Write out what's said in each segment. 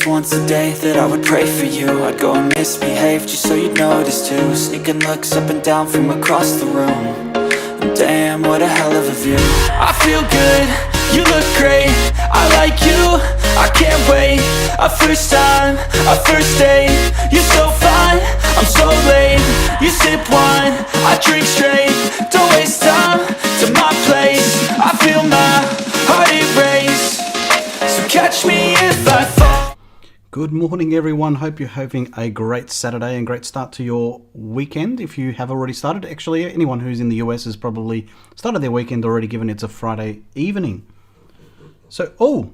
just once a day that I would pray for you. I'd go and misbehave just so you'd notice too. Sneaking looks up and down from across the room. And damn, what a hell of a view. I feel good, you look great, I like you, I can't wait. A first time, a first date, you're so fine, I'm so late. You sip wine, I drink straight, don't waste time to my place. I feel my heart erase, so catch me if I fall. Good morning everyone, hope you're having a great Saturday and great start to your weekend if you have already started. Actually, anyone who's in the US has probably started their weekend already, given it's a Friday evening. So,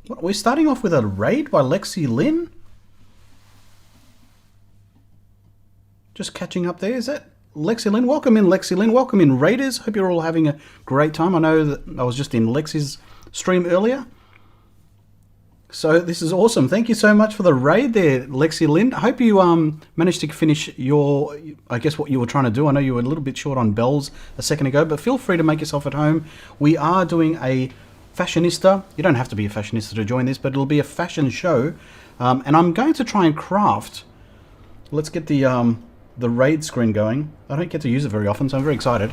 we're starting off with a raid by Alexi Lynn. Just catching up there, is that Lexi Lynn? Welcome in, Lexi Lynn. Welcome in, Raiders. Hope you're all having a great time. I know that I was just in Lexi's stream earlier. So this is awesome. Thank you so much for the raid there, Lexi Lynn. I hope you managed to finish your, I guess, what you were trying to do. I know you were a little bit short on bells a second ago, but feel free to make yourself at home. We are doing a fashionista. You don't have to be a fashionista to join this, but it'll be a fashion show. And I'm going to try and craft. Let's get the raid screen going. I don't get to use it very often, so I'm very excited.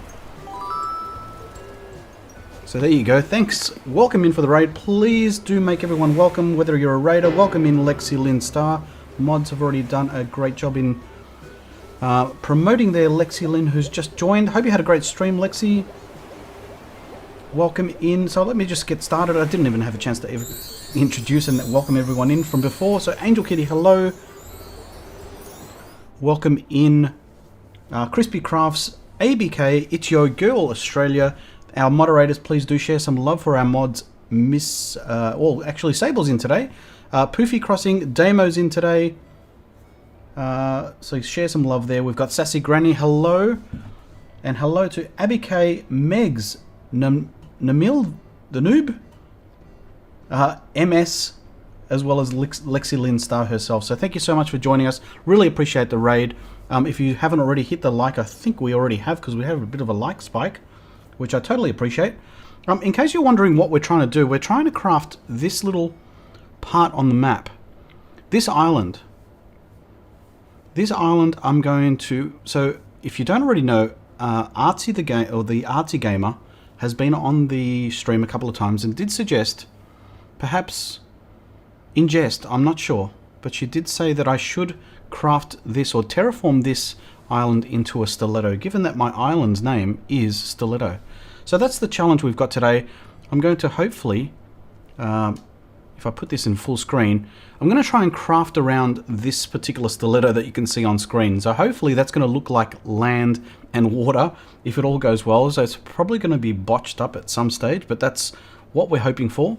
So there you go. Thanks. Welcome in for the raid. Please do make everyone welcome, whether you're a raider. Welcome in, Lexi Lynn Star. Mods have already done a great job in promoting their Lexi Lynn, who's just joined. Hope you had a great stream, Lexi. Welcome in. So let me just get started. I didn't even have a chance to introduce and welcome everyone in from before. So Angel Kitty, hello. Welcome in. Crispy Crafts, ABK, It's Your Girl Australia. Our moderators, please do share some love for our mods. Actually, Sable's in today. Poofy Crossing, Damo's in today. So share some love there. We've got Sassy Granny, hello. And hello to Abby K, Megs, Namil, the Noob, MS, as well as Lexi Lynn Star herself. So thank you so much for joining us. Really appreciate the raid. If you haven't already hit the like, I think we already have, because we have a bit of a like spike, which I totally appreciate. In case you're wondering what we're trying to do, we're trying to craft this little part on the map. This island I'm going to... So if you don't already know, Artsy the game, or the Artsy Gamer, has been on the stream a couple of times and did suggest, perhaps in jest, I'm not sure, but she did say that I should craft this or terraform this island into a stiletto, given that my island's name is Stiletto. So that's the challenge we've got today. I'm going to hopefully, if I put this in full screen, I'm going to try and craft around this particular stiletto that you can see on screen. So hopefully that's going to look like land and water if it all goes well. So it's probably going to be botched up at some stage, but that's what we're hoping for.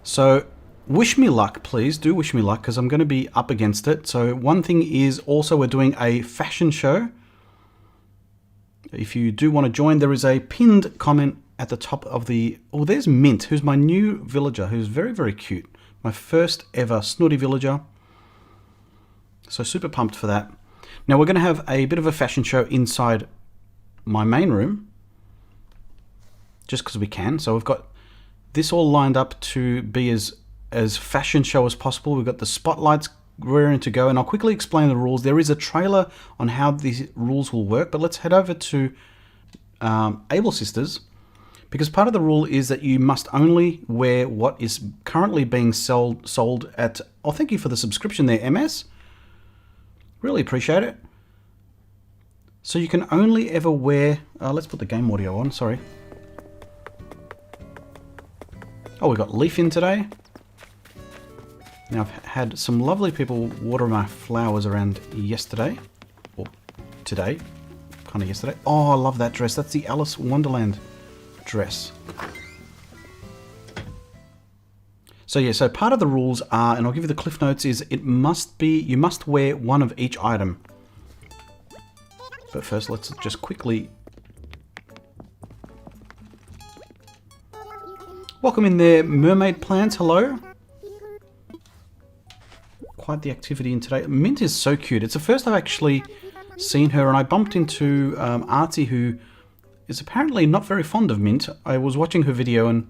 So wish me luck, please. Do wish me luck, because I'm going to be up against it. So one thing is also we're doing a fashion show. If you do want to join, there is a pinned comment at the top of the... Oh, there's Mint, who's my new villager, who's very, very cute. My first ever snooty villager. So super pumped for that. Now we're going to have a bit of a fashion show inside my main room, just because we can. So we've got this all lined up to be as fashion show as possible. We've got the spotlights rearing to go, and I'll quickly explain the rules. There is a trailer on how these rules will work, but let's head over to Able Sisters, because part of the rule is that you must only wear what is currently being sold at... Oh, thank you for the subscription there, MS. Really appreciate it. So you can only ever wear... let's put the game audio on, sorry. Oh, we've got Leaf in today. Now, I've had some lovely people water my flowers around yesterday. Or today. Kind of yesterday. Oh, I love that dress. That's the Alice Wonderland dress. So yeah, so part of the rules are, and I'll give you the cliff notes, is you must wear one of each item. But first, let's just quickly... Welcome in there, Mermaid Plants. Hello. Quite the activity in today. Mint is so cute. It's the first I've actually seen her, and I bumped into Artsy, who is apparently not very fond of Mint. I was watching her video, and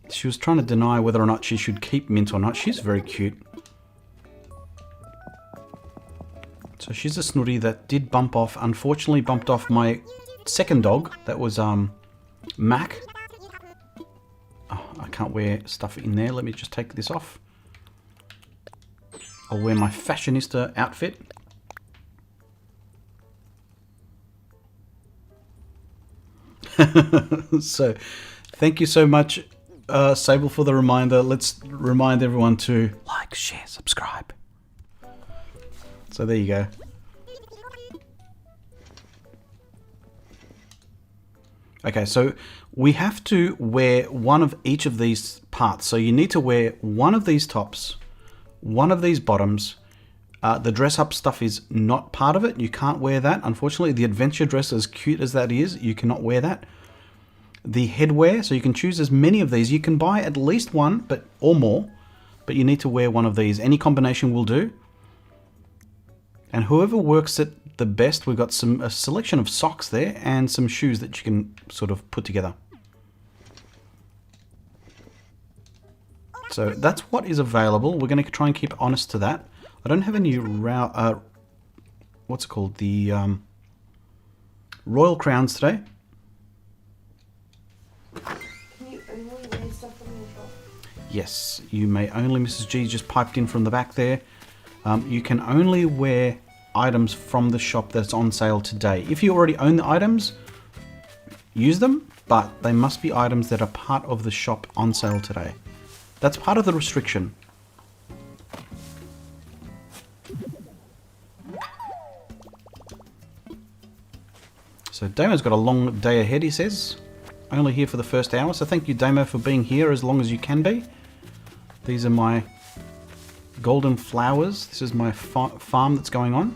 She was trying to deny whether or not she should keep Mint or not. She's very cute. So she's a snooty that did bump off, unfortunately bumped off my second dog. That was Mac. Oh, I can't wear stuff in there. Let me just take this off. I'll wear my fashionista outfit. So thank you so much, Sable, for the reminder. Let's remind everyone to like, share, subscribe. So there you go. Okay, so we have to wear one of each of these parts. So you need to wear one of these tops, one of these bottoms. The dress up stuff is not part of it. You can't wear that. Unfortunately, the adventure dress, as cute as that is, you cannot wear that. The headwear, so you can choose as many of these. You can buy at least one, or more, but you need to wear one of these. Any combination will do. And whoever works it the best, we've got a selection of socks there and some shoes that you can sort of put together. So that's what is available. We're going to try and keep honest to that. I don't have any what's it called? The royal crowns today. Can you only wear stuff from your shop? Yes, you may only. Mrs. G just piped in from the back there. You can only wear items from the shop that's on sale today. If you already own the items, use them, but they must be items that are part of the shop on sale today. That's part of the restriction. So Damo's got a long day ahead, he says. Only here for the first hour, so thank you, Damo, for being here as long as you can be. These are my golden flowers. This is my farm that's going on.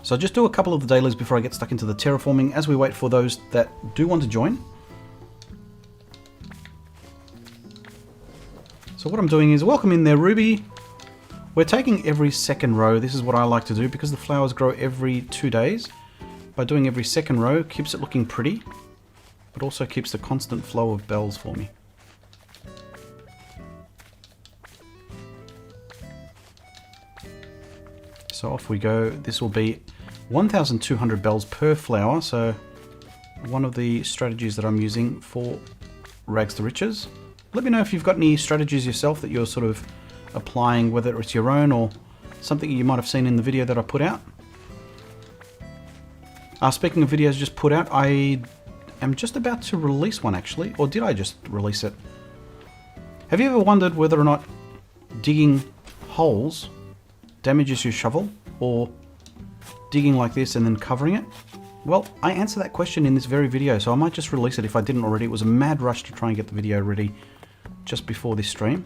So I'll just do a couple of the dailies before I get stuck into the terraforming as we wait for those that do want to join. So what I'm doing is, welcome in there, Ruby. We're taking every second row. This is what I like to do because the flowers grow every 2 days. By doing every second row, keeps it looking pretty, but also keeps the constant flow of bells for me. So off we go. This will be 1,200 bells per flower. So one of the strategies that I'm using for Rags to Riches. Let me know if you've got any strategies yourself that you're sort of applying, whether it's your own or something you might have seen in the video that I put out. Speaking of videos just put out, I am just about to release one actually, or did I just release it? Have you ever wondered whether or not digging holes damages your shovel, or digging like this and then covering it? Well, I answer that question in this very video, so I might just release it if I didn't already. It was a mad rush to try and get the video ready just before this stream.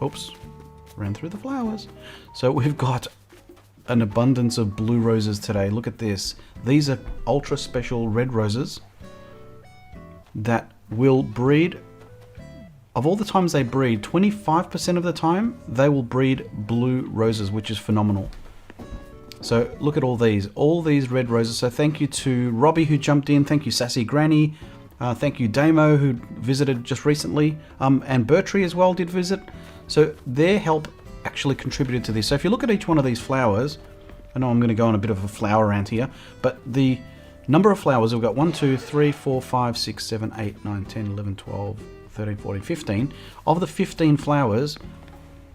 Oops, ran through the flowers. So we've got an abundance of blue roses today. Look at this. These are ultra special red roses that will breed. Of all the times they breed, 25% of the time they will breed blue roses, which is phenomenal. So look at all these red roses. So thank you to Robbie who jumped in. Thank you Sassy Granny. Thank you Damo who visited just recently. And Bertree as well did visit. So their help actually contributed to this. So if you look at each one of these flowers, I know I'm going to go on a bit of a flower rant here, but the number of flowers, we've got 1, 2, 3, 4, 5, 6, 7, 8, 9, 10, 11, 12, 13, 14, 15. Of the 15 flowers,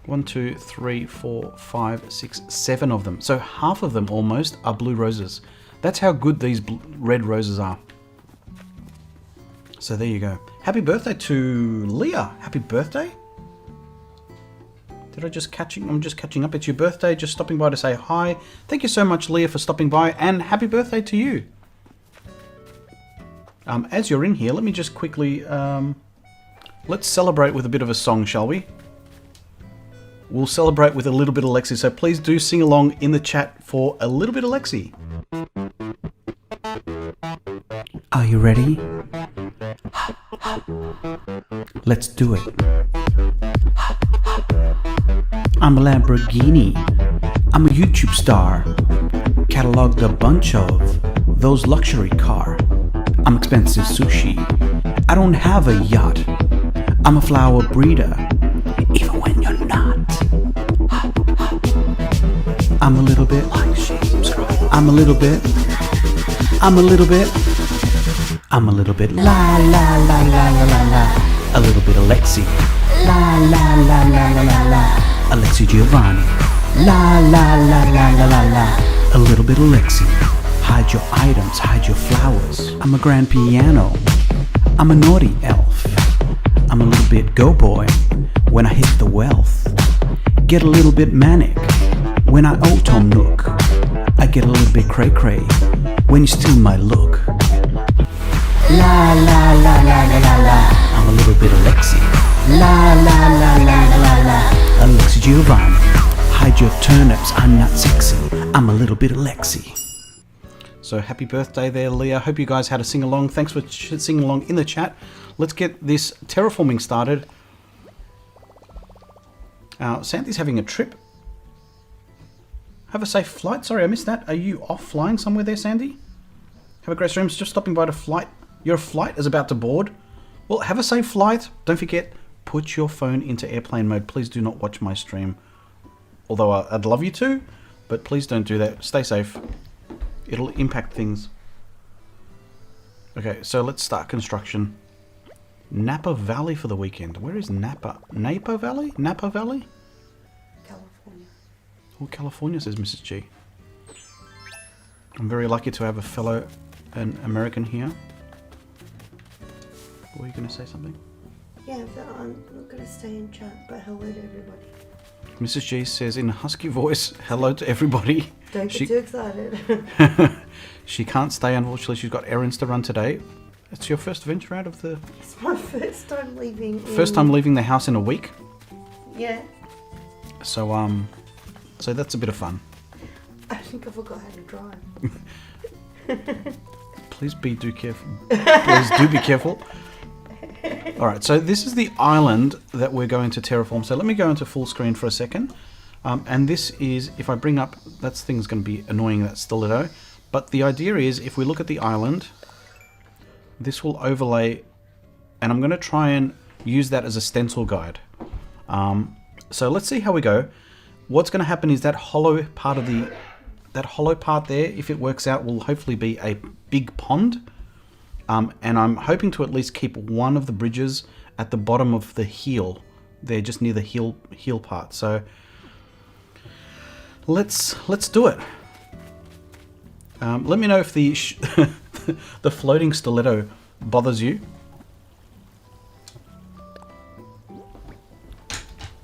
1, 2, 3, 4, 5, 6, 7 of them. So half of them almost are blue roses. That's how good these red roses are. So there you go. Happy birthday to Leah. Happy birthday. I'm just catching up. It's your birthday. Just stopping by to say hi. Thank you so much, Leah, for stopping by, and happy birthday to you. As you're in here, let me just quickly, let's celebrate with a bit of a song, shall we? We'll celebrate with a little bit of Alexi, so please do sing along in the chat for a little bit of Alexi. Are you ready? Let's do it. I'm a Lamborghini. I'm a YouTube star. Cataloged a bunch of those luxury car. I'm expensive sushi. I don't have a yacht. I'm a flower breeder, even when you're not. I'm a little bit. I'm a little bit. I'm a little bit. I'm a little bit. La la la la la la la. A little bit Alexi. La la la la la la la. Alexi Giovani. La la la la la la la. A little bit Alexi. Hide your items, hide your flowers. I'm a grand piano. I'm a naughty elf. I'm a little bit go boy when I hit the wealth. Get a little bit manic when I old Tom Nook. I get a little bit cray cray when you steal my look. La la la la la la la. I'm a little bit Alexi. La la la la la la la. Alexi Giovani. Hide your turnips, I'm not sexy. I'm a little bit Alexi. So happy birthday there, Leah. Hope you guys had a sing along. Thanks for singing along in the chat. Let's get this terraforming started. Sandy's having a trip. Have a safe flight. Sorry, I missed that. Are you off flying somewhere there, Sandy? Have a great stream. Just stopping by to flight. Your flight is about to board. Well, have a safe flight. Don't forget, put your phone into airplane mode. Please do not watch my stream. Although I'd love you to, but please don't do that. Stay safe. It'll impact things. Okay, so let's start construction. Napa Valley for the weekend. Where is Napa? Napa Valley? Napa Valley? California. Oh, California, says Mrs. G. I'm very lucky to have a fellow American here. Were you going to say something? Yeah, but I'm not going to stay in chat, but hello to everybody. Mrs. G says in a husky voice, hello to everybody. Don't get too excited. She can't stay, unfortunately. She's got errands to run today. It's your first venture out of the... It's my first time leaving. First time leaving the house in a week. Yeah. So, so that's a bit of fun. I think I forgot how to drive. Please do careful. Please do be careful. Alright, so this is the island that we're going to terraform. So let me go into full screen for a second. And this is, if I bring up, that thing's going to be annoying, that stiletto. But the idea is, if we look at the island, this will overlay, and I'm going to try and use that as a stencil guide. So let's see how we go. What's going to happen is that hollow part of that hollow part there, if it works out, will hopefully be a big pond. And I'm hoping to at least keep one of the bridges at the bottom of the heel. They're just near the heel part. So let's do it. Let me know if the the floating stiletto bothers you.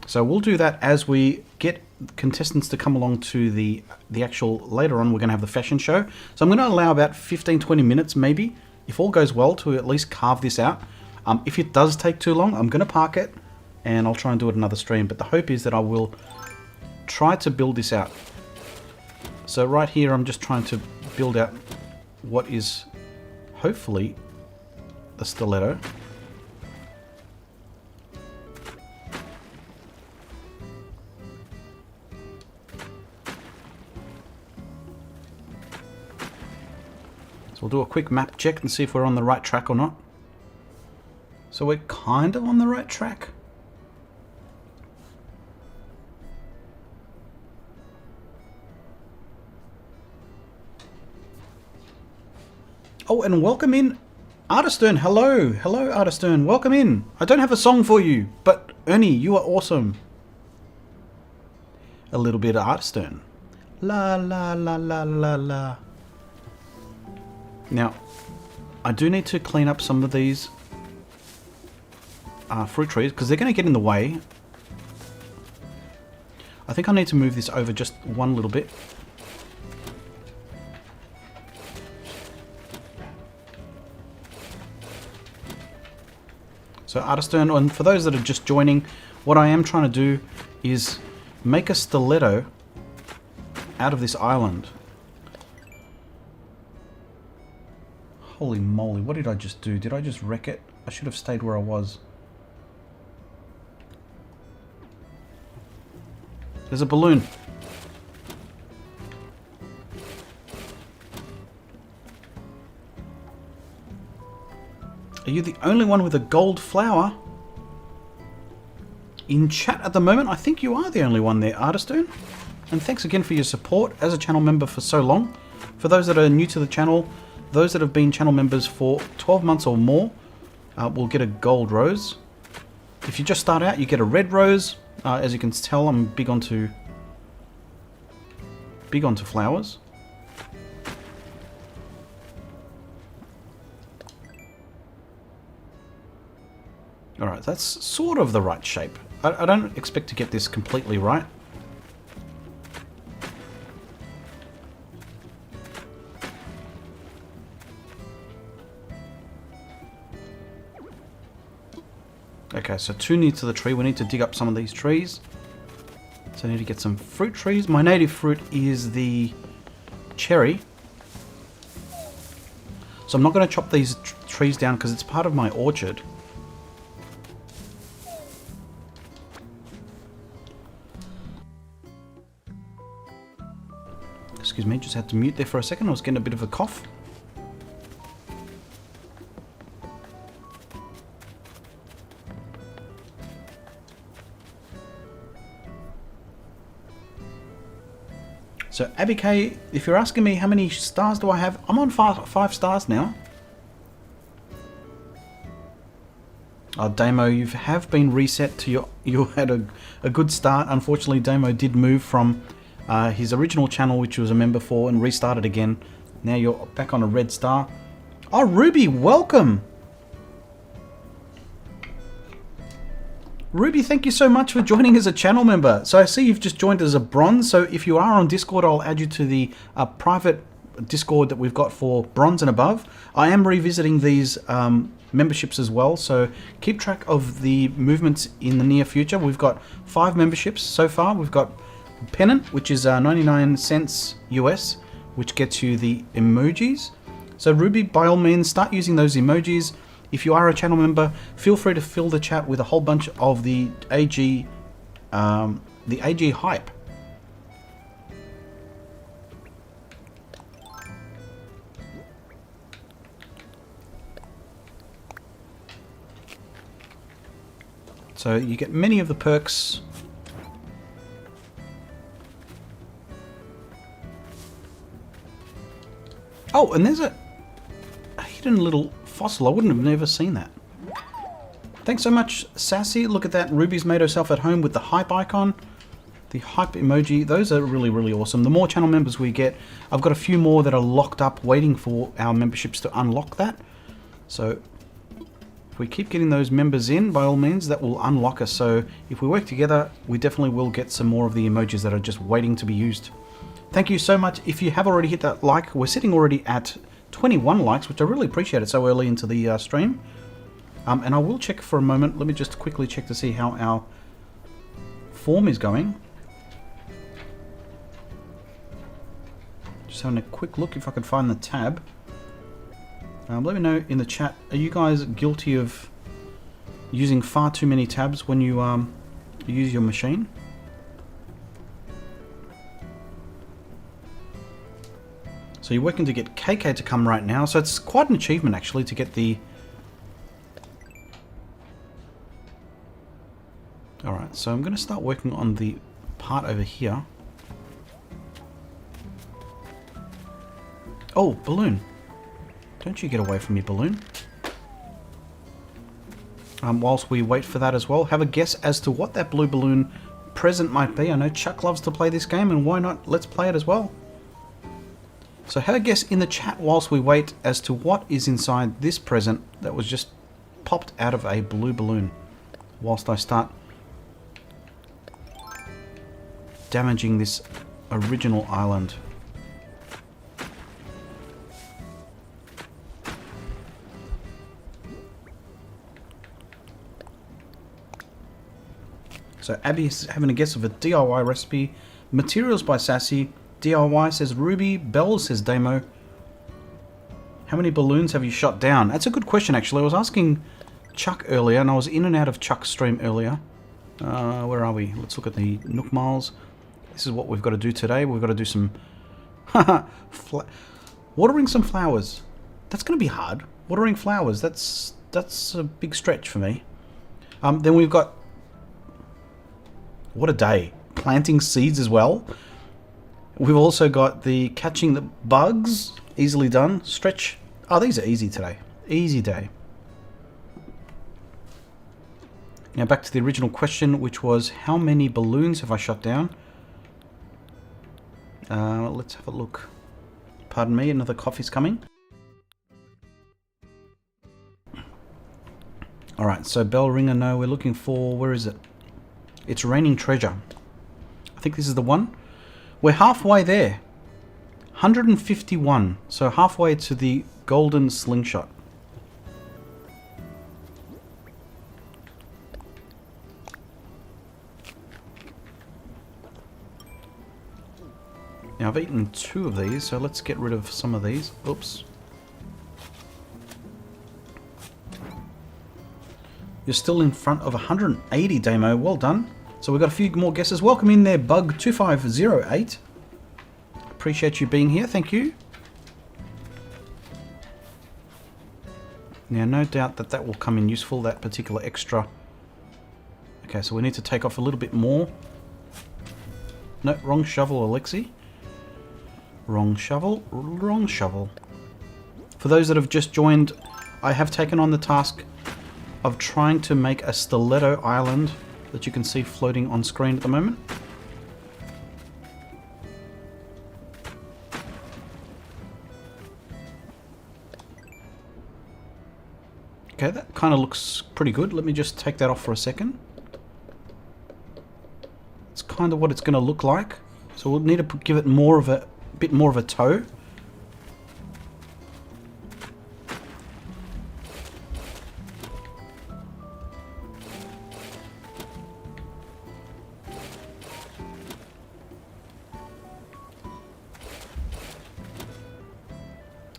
So we'll do that as we get contestants to come along to the actual, later on we're going to have the fashion show. So I'm going to allow about 15-20 minutes maybe, if all goes well, to at least carve this out. If it does take too long, I'm going to park it and I'll try and do it another stream. But the hope is that I will try to build this out. So right here I'm just trying to build out what is hopefully a stiletto. So we'll do a quick map check and see if we're on the right track or not. So we're kind of on the right track. Oh, and welcome in Artistern. Hello. Hello, Artistern. Welcome in. I don't have a song for you, but Ernie, you are awesome. A little bit of Artistern. La, la, la, la, la, la. Now, I do need to clean up some of these fruit trees because they're going to get in the way. I think I need to move this over just one little bit. So Artistern, and for those that are just joining, what I am trying to do is make a stiletto out of this island. Holy moly, what did I just do? Did I just wreck it? I should have stayed where I was. There's a balloon. Are you the only one with a gold flower in chat at the moment? I think you are the only one there, Artistoon. And thanks again for your support as a channel member for so long. For those that are new to the channel, those that have been channel members for 12 months or more will get a gold rose. If you just start out, you get a red rose. As you can tell, I'm big onto flowers. Alright, that's sort of the right shape. I don't expect to get this completely right. Okay, so 2 needs to the tree. We need to dig up some of these trees. So I need to get some fruit trees. My native fruit is the cherry. So I'm not going to chop these trees down because it's part of my orchard. Excuse me, just had to mute there for a second. I was getting a bit of a cough. So Abby K, if you're asking me how many stars do I have, I'm on 5 stars now. Damo, you have been reset to your... You had a good start. Unfortunately, Damo did move from his original channel, which he was a member for, and restarted again. Now you're back on a red star. Oh, Ruby, welcome! Ruby, thank you so much for joining as a channel member. So I see you've just joined as a bronze. So if you are on Discord, I'll add you to the private Discord that we've got for bronze and above. I am revisiting these memberships as well. So keep track of the movements in the near future. We've got 5 memberships so far. We've got Pennant, which is 99 cents US, which gets you the emojis. So Ruby, by all means, start using those emojis. If you are a channel member, feel free to fill the chat with a whole bunch of the AG hype. So you get many of the perks. Oh, and there's a hidden little fossil. I wouldn't have never seen that. Thanks so much, Sassy. Look at that. Ruby's made herself at home with the hype icon. The hype emoji. Those are really, really awesome. The more channel members we get, I've got a few more that are locked up waiting for our memberships to unlock that. So if we keep getting those members in, by all means, that will unlock us. So if we work together, we definitely will get some more of the emojis that are just waiting to be used. Thank you so much. If you have already hit that like, we're sitting already at 21 likes, which I really appreciate it so early into the stream. And I will check for a moment. Let me just quickly check to see how our form is going. Just having a quick look if I can find the tab. Let me know in the chat, are you guys guilty of using far too many tabs when you use your machine? So you're working to get KK to come right now. So it's quite an achievement actually to get the... Alright, so I'm going to start working on the part over here. Oh, balloon. Don't you get away from me, balloon. Whilst we wait for that as well, have a guess as to what that blue balloon present might be. I know Chuck loves to play this game, and why not? Let's play it as well. So have a guess in the chat whilst we wait as to what is inside this present that was just popped out of a blue balloon. Whilst I start damaging this original island. So Abby is having a guess of a DIY recipe. Materials by Sassy. DIY says Ruby. Bell says Damo. How many balloons have you shot down? That's a good question actually. I was asking Chuck earlier and I was in and out of Chuck's stream earlier. Where are we? Let's look at the Nook Miles. This is what we've got to do today. We've got to do some... watering some flowers. That's going to be hard. Watering flowers. That's that's a big stretch for me. Then we've got, what a day, planting seeds as well. We've also got the catching the bugs, easily done. Stretch. Oh, these are easy today. Easy day. Now back to the original question, which was how many balloons have I shot down? Let's have a look. Pardon me, another coffee's coming. Alright, so bell ringer, no, we're looking for, where is it? It's raining treasure. I think this is the one. We're halfway there. 151, so halfway to the golden slingshot. Now I've eaten 2 of these, so let's get rid of some of these. Oops. You're still in front of 180, Damo. Well done. So we've got a few more guesses. Welcome in there, Bug2508. Appreciate you being here. Thank you. Now, no doubt that that will come in useful, that particular extra. Okay, so we need to take off a little bit more. No, wrong shovel, Alexi. Wrong shovel. Wrong shovel. For those that have just joined, I have taken on the task of trying to make a Stiletto island that you can see floating on screen at the moment. Okay, that kind of looks pretty good. Let me just take that off for a second. It's kind of what it's going to look like. So we'll need to give it more of a bit more of a toe.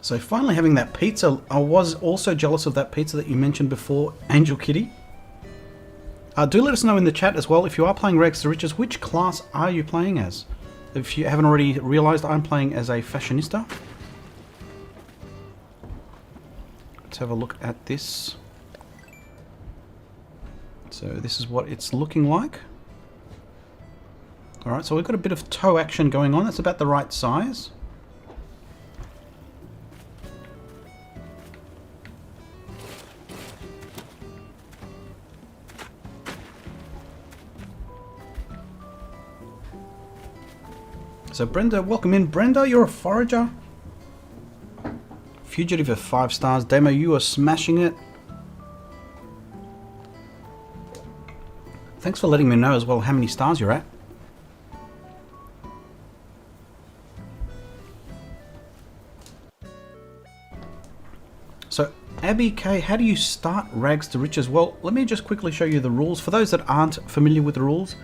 So finally having that pizza. I was also jealous of that pizza that you mentioned before, Angel Kitty. Do let us know in the chat as well, if you are playing Rags to Riches, which class are you playing as? If you haven't already realised, I'm playing as a fashionista. Let's have a look at this. So this is what it's looking like. Alright, so we've got a bit of toe action going on. That's about the right size. So Brenda, welcome in. Brenda, you're a forager. Fugitive of 5 stars. Demo, you are smashing it. Thanks for letting me know as well how many stars you're at. So Abby K, how do you start Rags to Riches? Well, let me just quickly show you the rules. For those that aren't familiar with the rules,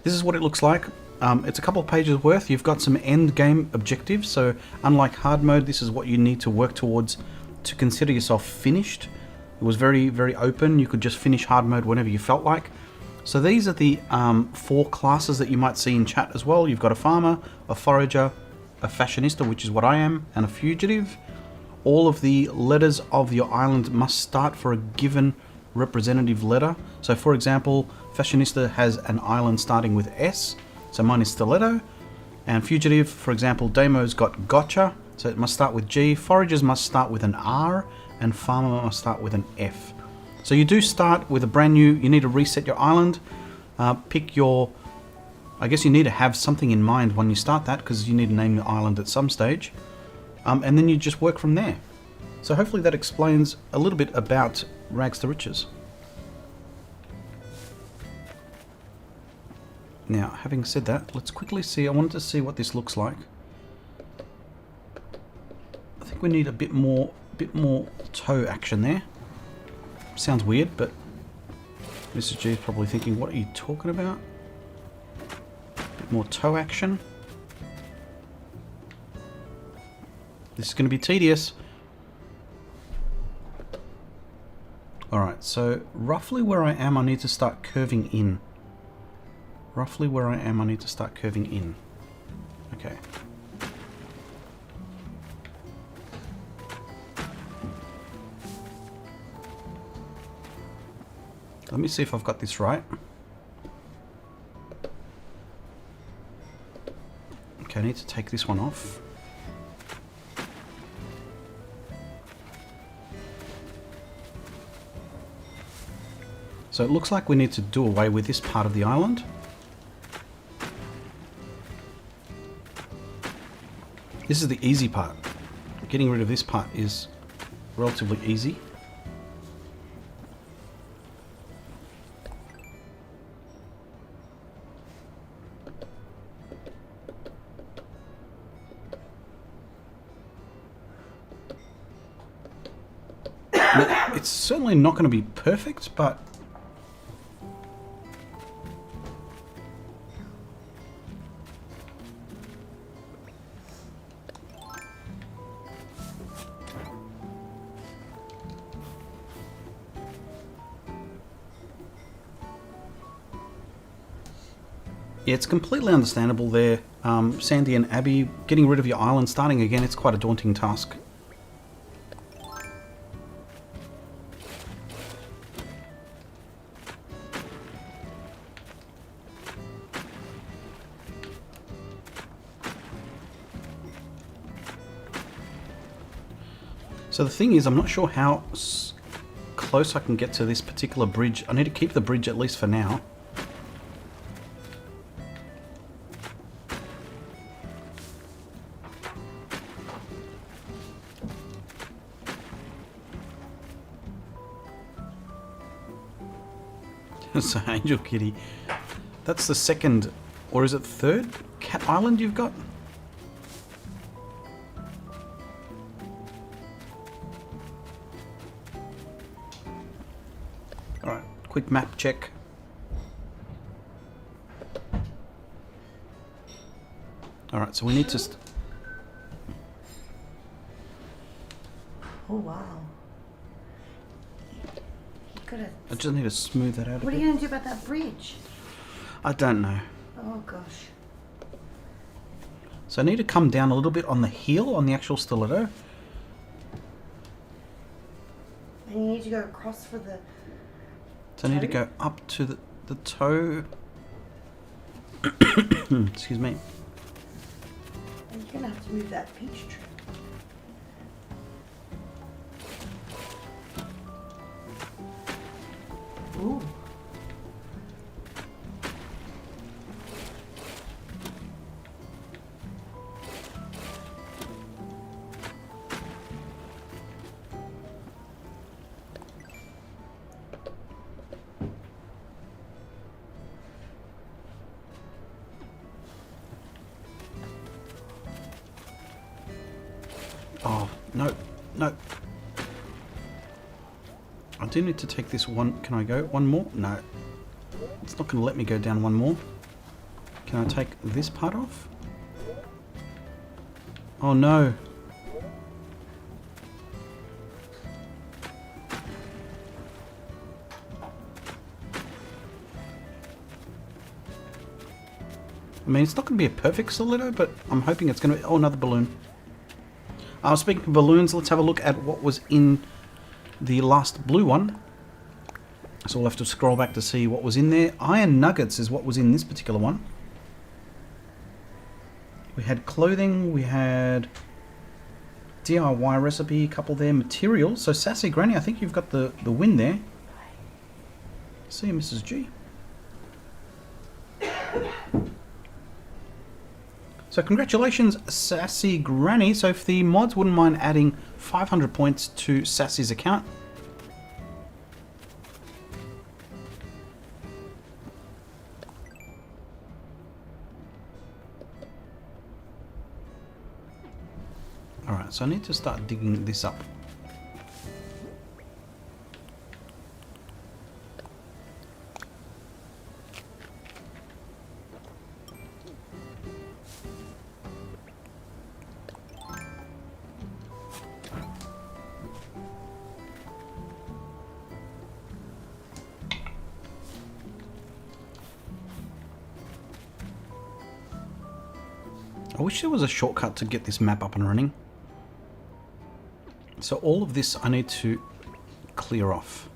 this is what it looks like. It's a couple of pages worth. You've got some end game objectives. So unlike hard mode, this is what you need to work towards to consider yourself finished. It was very, very open. You could just finish hard mode whenever you felt like. So these are the 4 classes that you might see in chat as well. You've got a farmer, a forager, a fashionista, which is what I am, and a fugitive. All of the letters of your island must start for a given representative letter. So for example, fashionista has an island starting with S. So mine is Stiletto, and fugitive, for example, Damo's got gotcha, so it must start with G. Foragers must start with an R, and farmer must start with an F. So you do start with a brand new, you need to reset your island, pick your, I guess you need to have something in mind when you start that, because you need to name your island at some stage, and then you just work from there. So hopefully that explains a little bit about Rags to Riches. Now, having said that, let's quickly see. I wanted to see what this looks like. I think we need a bit more toe action there. Sounds weird, but Mrs. G is probably thinking, what are you talking about? A bit more toe action. This is going to be tedious. Alright, so roughly where I am, I need to start curving in. Roughly where I am, I need to start curving in. Okay. Let me see if I've got this right. Okay, I need to take this one off. So it looks like we need to do away with this part of the island. This is the easy part. Getting rid of this part is relatively easy. Now, it's certainly not going to be perfect, but yeah, it's completely understandable there, Sandy and Abby. Getting rid of your island, starting again, it's quite a daunting task. So the thing is, I'm not sure how close I can get to this particular bridge. I need to keep the bridge at least for now. So Angel Kitty, that's the second, or is it third cat island you've got? Alright, quick map check. Alright, so we need to... Oh, wow. Gotta... I just need to smooth that out a What are bit. you going to do about that bridge? I don't know. Oh, gosh. So I need to come down a little bit on the heel, on the actual stiletto. And you need to go across for the... So I need to toe? go up to the toe. Excuse me. And you're going to have to move that peach tree. Ooh. Oh, no, no. I do need to take this one. Can I go one more? No. It's not going to let me go down one more. Can I take this part off? Oh no. I mean, it's not going to be a perfect stiletto, but I'm hoping it's going to be... Oh, another balloon. Speaking of balloons, let's have a look at what was in the last blue one. So we'll have to scroll back to see what was in there. Iron nuggets is what was in this particular one. We had clothing, we had DIY recipe, a couple there, materials. So Sassy Granny, I think you've got the win there. See you, Mrs. G. So congratulations, Sassy Granny. So if the mods wouldn't mind adding 500 points to Sassy's account. Alright, so I need to start digging this up. I wish there was a shortcut to get this map up and running. So all of this I need to clear off.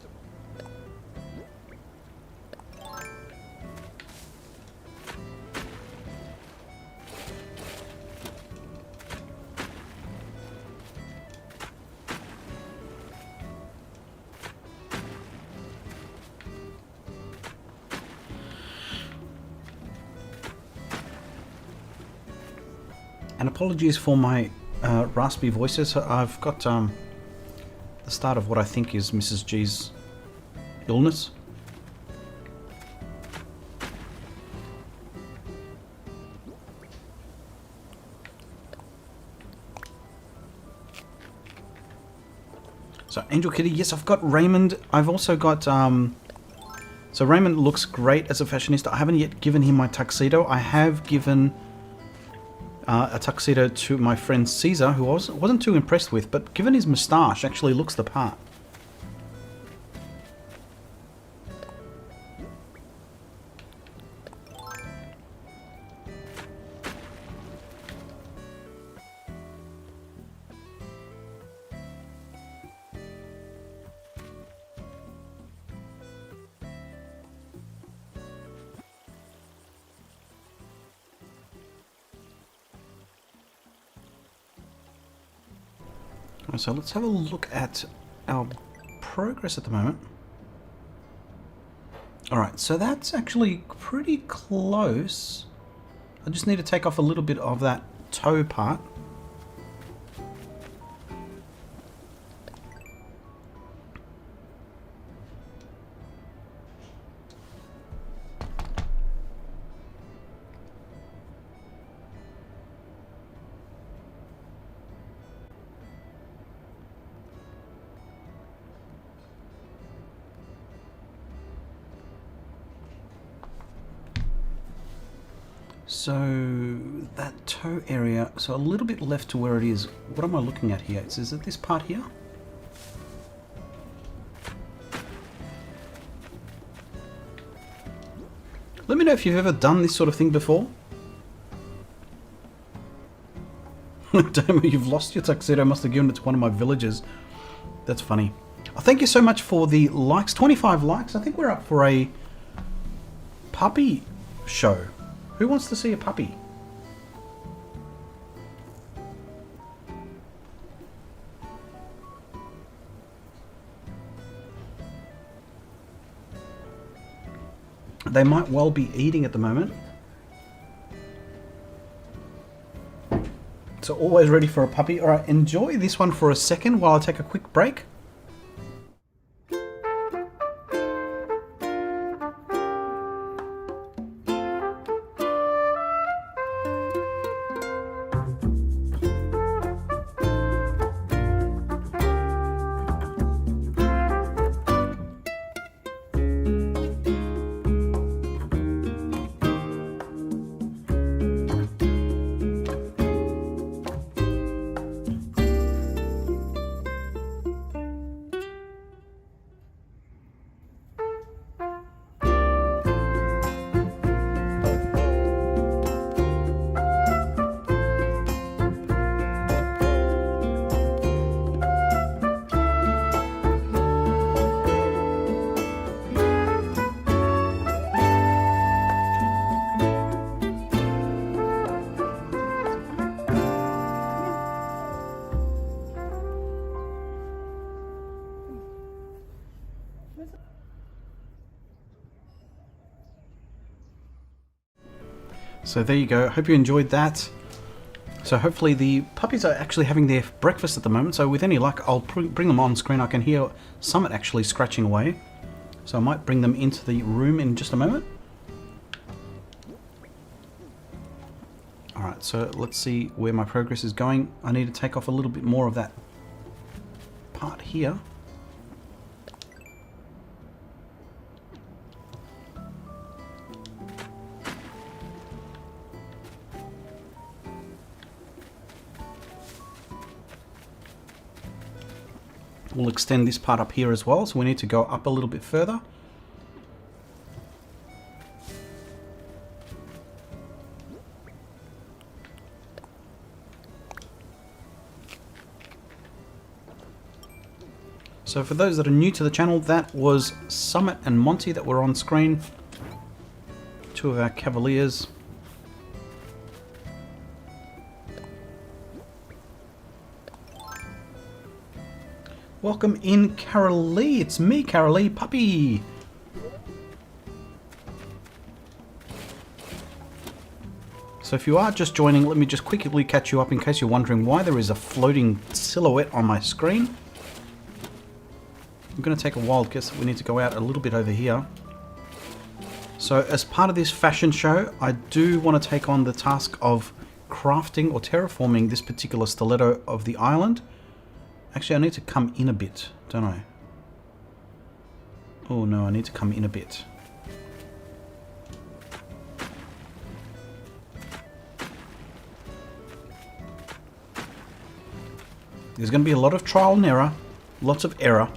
And apologies for my raspy voices. I've got the start of what I think is Mrs. G's illness. So Angel Kitty, yes, I've got Raymond. I've also got, so Raymond looks great as a fashionista. I haven't yet given him my tuxedo. I have given a tuxedo to my friend Caesar, who I wasn't too impressed with, but given his moustache, actually looks the part. So let's have a look at our progress at the moment. Alright, so that's actually pretty close. I just need to take off a little bit of that toe part. So that toe area, so a little bit left to where it is. What am I looking at here? Is it this part here? Let me know if you've ever done this sort of thing before. Damn, you've lost your tuxedo. Must have given it to one of my villagers. That's funny. Oh, thank you so much for the likes. 25 likes. I think we're up for a puppy show. Who wants to see a puppy? They might well be eating at the moment. So always ready for a puppy. Alright, enjoy this one for a second while I take a quick break. So there you go. Hope you enjoyed that. So hopefully the puppies are actually having their breakfast at the moment. So with any luck, I'll bring them on screen. I can hear Summit actually scratching away. So I might bring them into the room in just a moment. Alright, so let's see where my progress is going. I need to take off a little bit more of that part here. We'll extend this part up here as well, so we need to go up a little bit further. So for those that are new to the channel, that was Summit and Monty that were on screen. Two of our Cavaliers. Welcome in, Carolee. It's me, Carolee Puppy. So if you are just joining, let me just quickly catch you up in case you're wondering why there is a floating silhouette on my screen. I'm going to take a wild guess that we need to go out a little bit over here. So as part of this fashion show, I do want to take on the task of crafting or terraforming this particular stiletto of the island. Actually, I need to come in a bit, don't I? Oh no, I need to come in a bit. There's going to be a lot of trial and error, lots of error.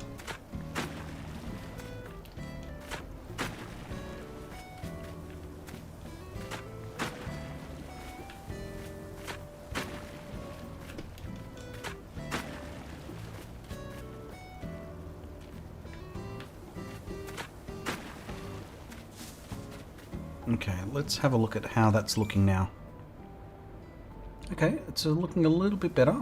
Okay, let's have a look at how that's looking now. Okay, it's looking a little bit better.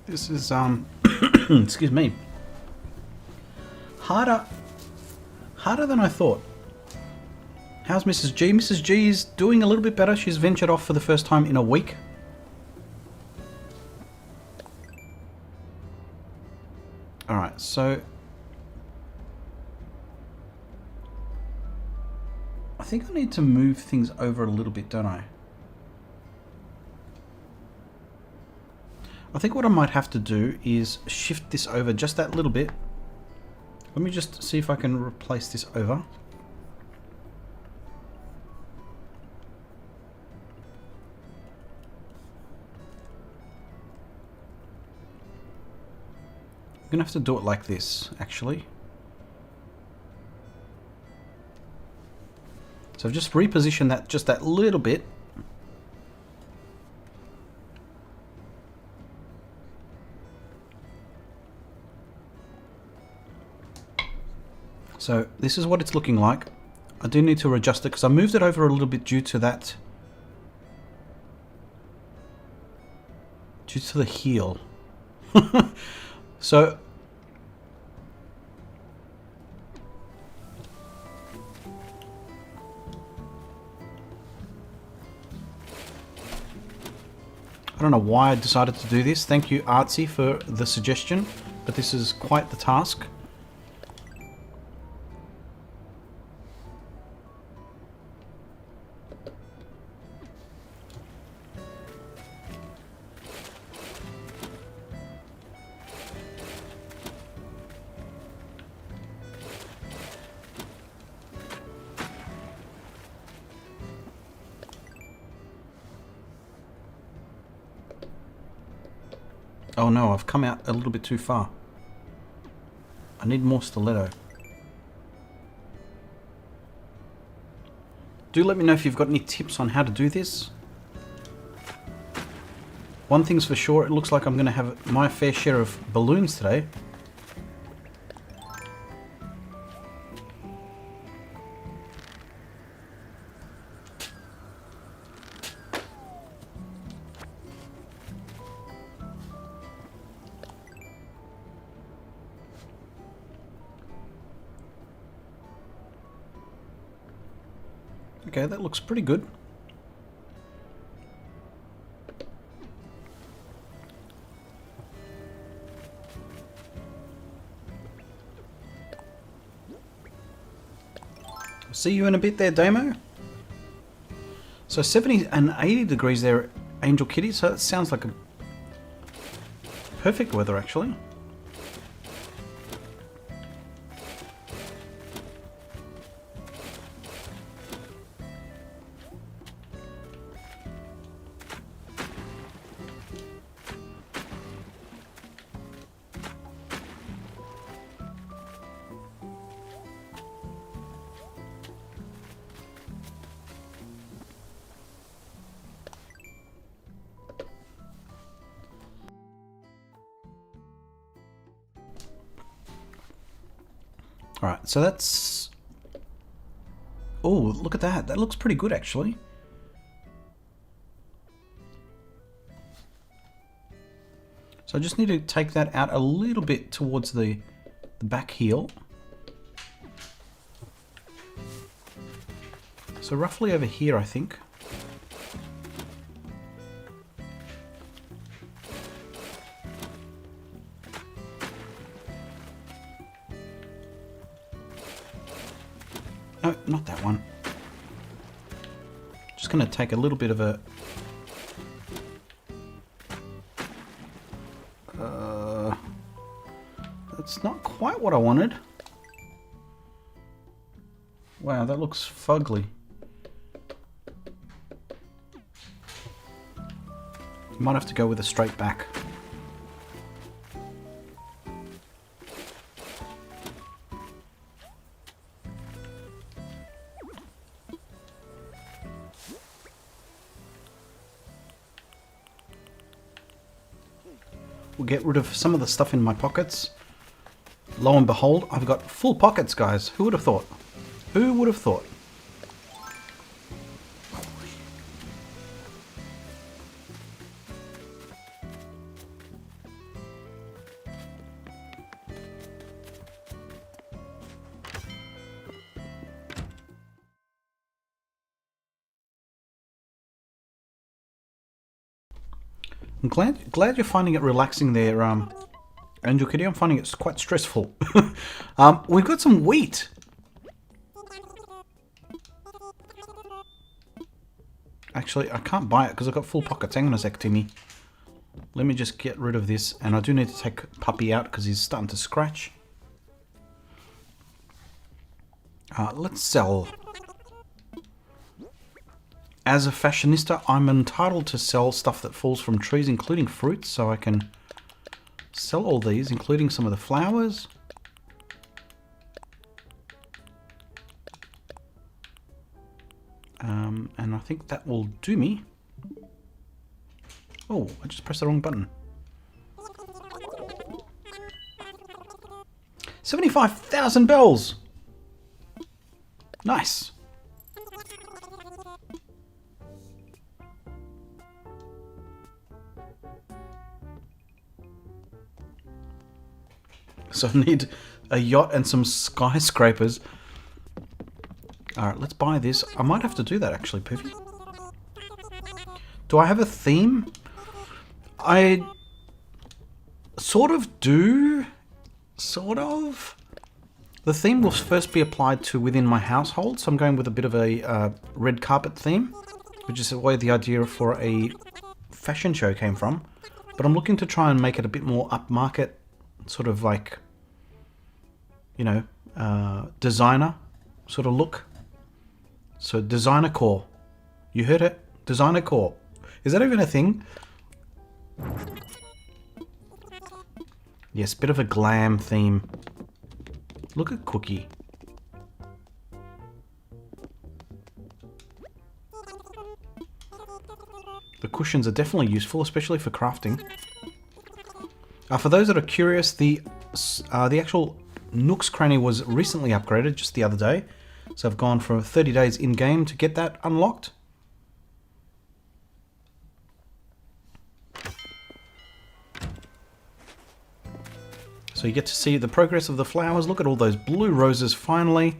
This is, excuse me, harder than I thought. How's Mrs. G? Mrs. G is doing a little bit better. She's ventured off for the first time in a week. Alright, so I think I need to move things over a little bit, don't I? I think what I might have to do is shift this over just that little bit. Let me just see if I can replace this over. I'm gonna have to do it like this, actually. So I've just repositioned that just that little bit. So this is what it's looking like. I do need to adjust it because I moved it over a little bit due to that, due to the heel. So I don't know why I decided to do this. Thank you, Artsy, for the suggestion, but this is quite the task. Oh no, I've come out a little bit too far. I need more stiletto. Do let me know if you've got any tips on how to do this. One thing's for sure, it looks like I'm going to have my fair share of balloons today. Okay, that looks pretty good. See you in a bit there, Damo. So 70 and 80 degrees there, Angel Kitty, so that sounds like a perfect weather actually. Alright, so that's... Oh, look at that. That looks pretty good, actually. So I just need to take that out a little bit towards the back heel. So roughly over here, I think. No, not that one. Just going to take a little bit of a... That's not quite what I wanted. Wow, that looks fugly. Might have to go with a straight back. We'll get rid of some of the stuff in my pockets. Lo and behold, I've got full pockets, guys. Who would have thought? Who would have thought? I'm glad you're finding it relaxing there, Angel Kitty. I'm finding it quite stressful. We've got some wheat. Actually, I can't buy it because I've got full pockets. Hang on a sec, Timmy. Let me just get rid of this. And I do need to take Puppy out because he's starting to scratch. Let's sell. As a fashionista, I'm entitled to sell stuff that falls from trees, including fruits, so I can sell all these, including some of the flowers. And I think that will do me. Oh, I just pressed the wrong button. 75,000 bells! Nice! So I need a yacht and some skyscrapers. Alright, let's buy this. I might have to do that actually, Poofy. Do I have a theme? I sort of do. Sort of. The theme will first be applied to within my household, so I'm going with a bit of a red carpet theme, which is where the idea for a fashion show came from. But I'm looking to try and make it a bit more upmarket, sort of like, you know, designer sort of look. So designer core. You heard it? Designer core. Is that even a thing? Yes, bit of a glam theme. Look at Cookie. The cushions are definitely useful, especially for crafting. For those that are curious, the actual Nook's Cranny was recently upgraded just the other day. So I've gone for 30 days in-game to get that unlocked. So you get to see the progress of the flowers. Look at all those blue roses finally.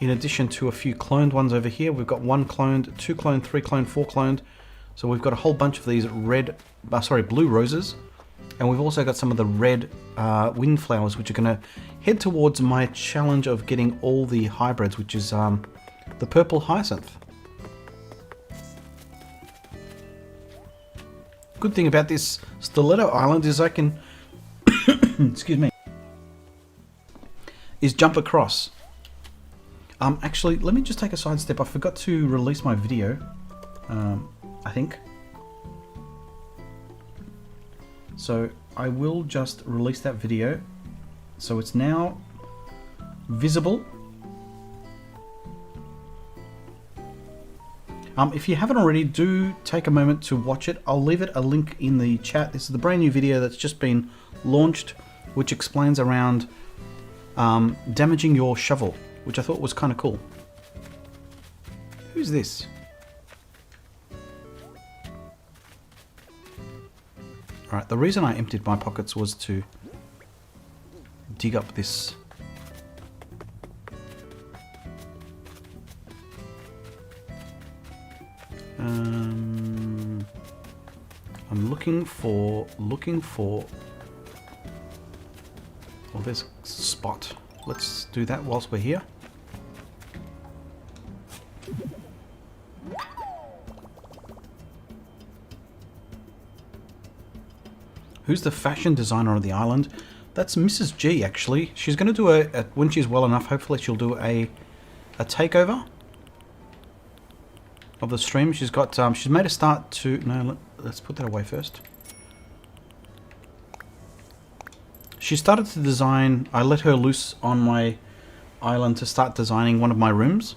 In addition to a few cloned ones over here. We've got 1 cloned, 2 cloned, 3 cloned, 4 cloned. So we've got a whole bunch of these blue roses. And we've also got some of the red windflowers, which are going to head towards my challenge of getting all the hybrids, which is the purple hyacinth. Good thing about this Stiletto Island is I can, excuse me, is jump across. Actually, let me just take a side step. I forgot to release my video, I think. So I will just release that video. So it's now visible. If you haven't already, do take a moment to watch it. I'll leave it a link in the chat. This is the brand new video that's just been launched, which explains around damaging your shovel, which I thought was kind of cool. Who's this? Alright, the reason I emptied my pockets was to dig up this. I'm looking for. Oh, there's a spot. Let's do that whilst we're here. Who's the fashion designer on the island? That's Mrs. G, actually. She's going to do when she's well enough, hopefully she'll do a takeover of the stream. She's got, she's made a start to, no, let's put that away first. She started to design, I let her loose on my island to start designing one of my rooms.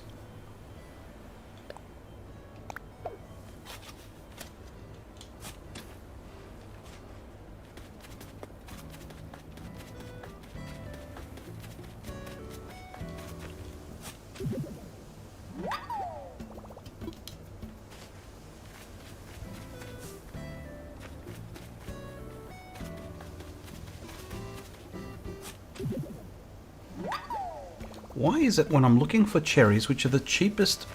Why is it when I'm looking for cherries, which are the cheapest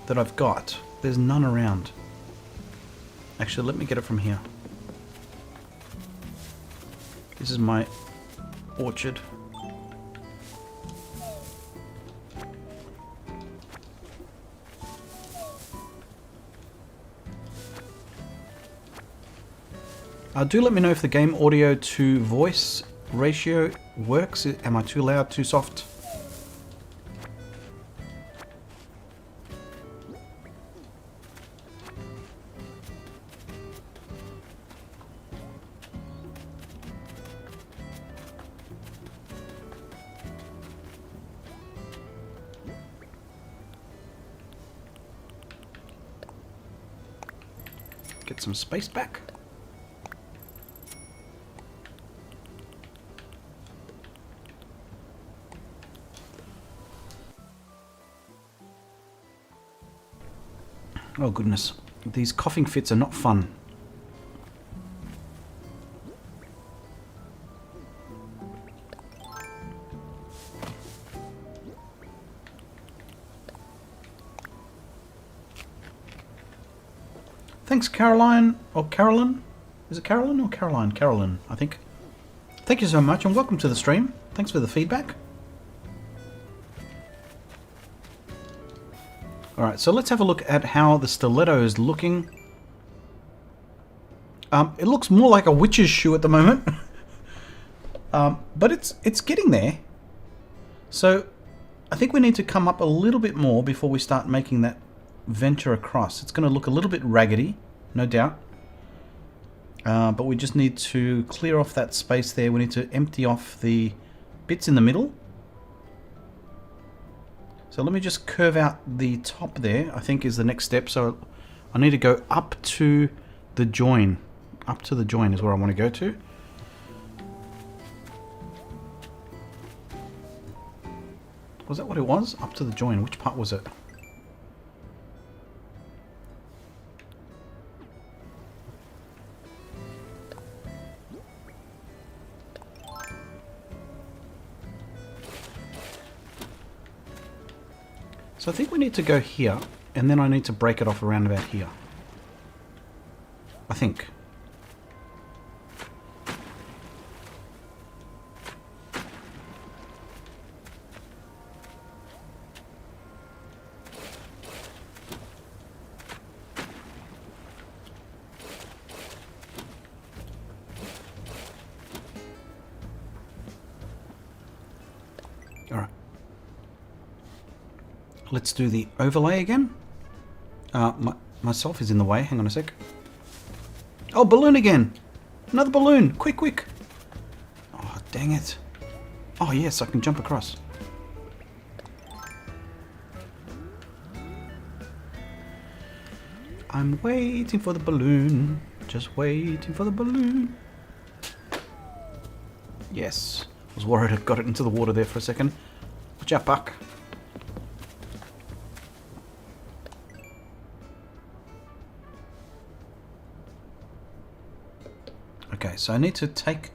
that I've got, there's none around? Actually, let me get it from here. This is my orchard. Do let me know if the game audio to voice ratio works. Am I too loud, too soft? Get some space back. Oh goodness, these coughing fits are not fun. Thanks, Caroline, or Carolyn. Is it Carolyn or Caroline? Carolyn, I think. Thank you so much and welcome to the stream. Thanks for the feedback. Alright, so let's have a look at how the stiletto is looking. It looks more like a witch's shoe at the moment. But it's getting there. So I think we need to come up a little bit more before we start making that venture across. It's going to look a little bit raggedy, no doubt. But we just need to clear off that space there. We need to empty off the bits in the middle. So let me just curve out the top there, I think is the next step. So I need to go up to the join. Up to the join is where I want to go to. Was that what it was? Up to the join. Which part was it? So I think we need to go here, and then I need to break it off around about here. I think. Let's do the overlay again. Myself is in the way. Hang on a sec. Oh, balloon again. Another balloon. Quick, quick. Oh, dang it. Oh, yes, I can jump across. I'm waiting for the balloon. Just waiting for the balloon. Yes. was worried I got it into the water there for a second. Watch out, Buck. Okay, so I need to take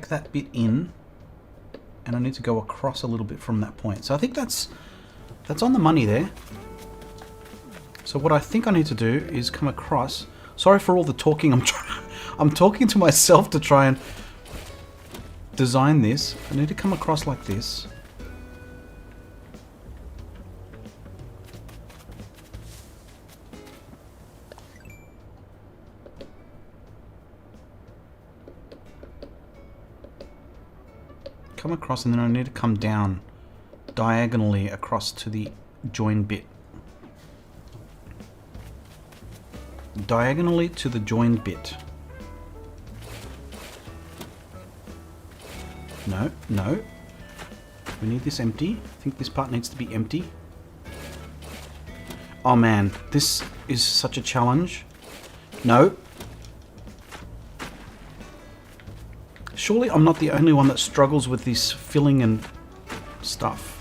that bit in, and I need to go across a little bit from that point. So I think that's on the money there. So what I think I need to do is come across. Sorry for all the talking. I'm talking to myself to try and design this. I need to come across like this. Come across, and then I need to come down diagonally across to the join bit. Diagonally to the join bit. No, no. We need this empty. I think this part needs to be empty. Oh man, this is such a challenge. No. Surely I'm not the only one that struggles with this filling and stuff.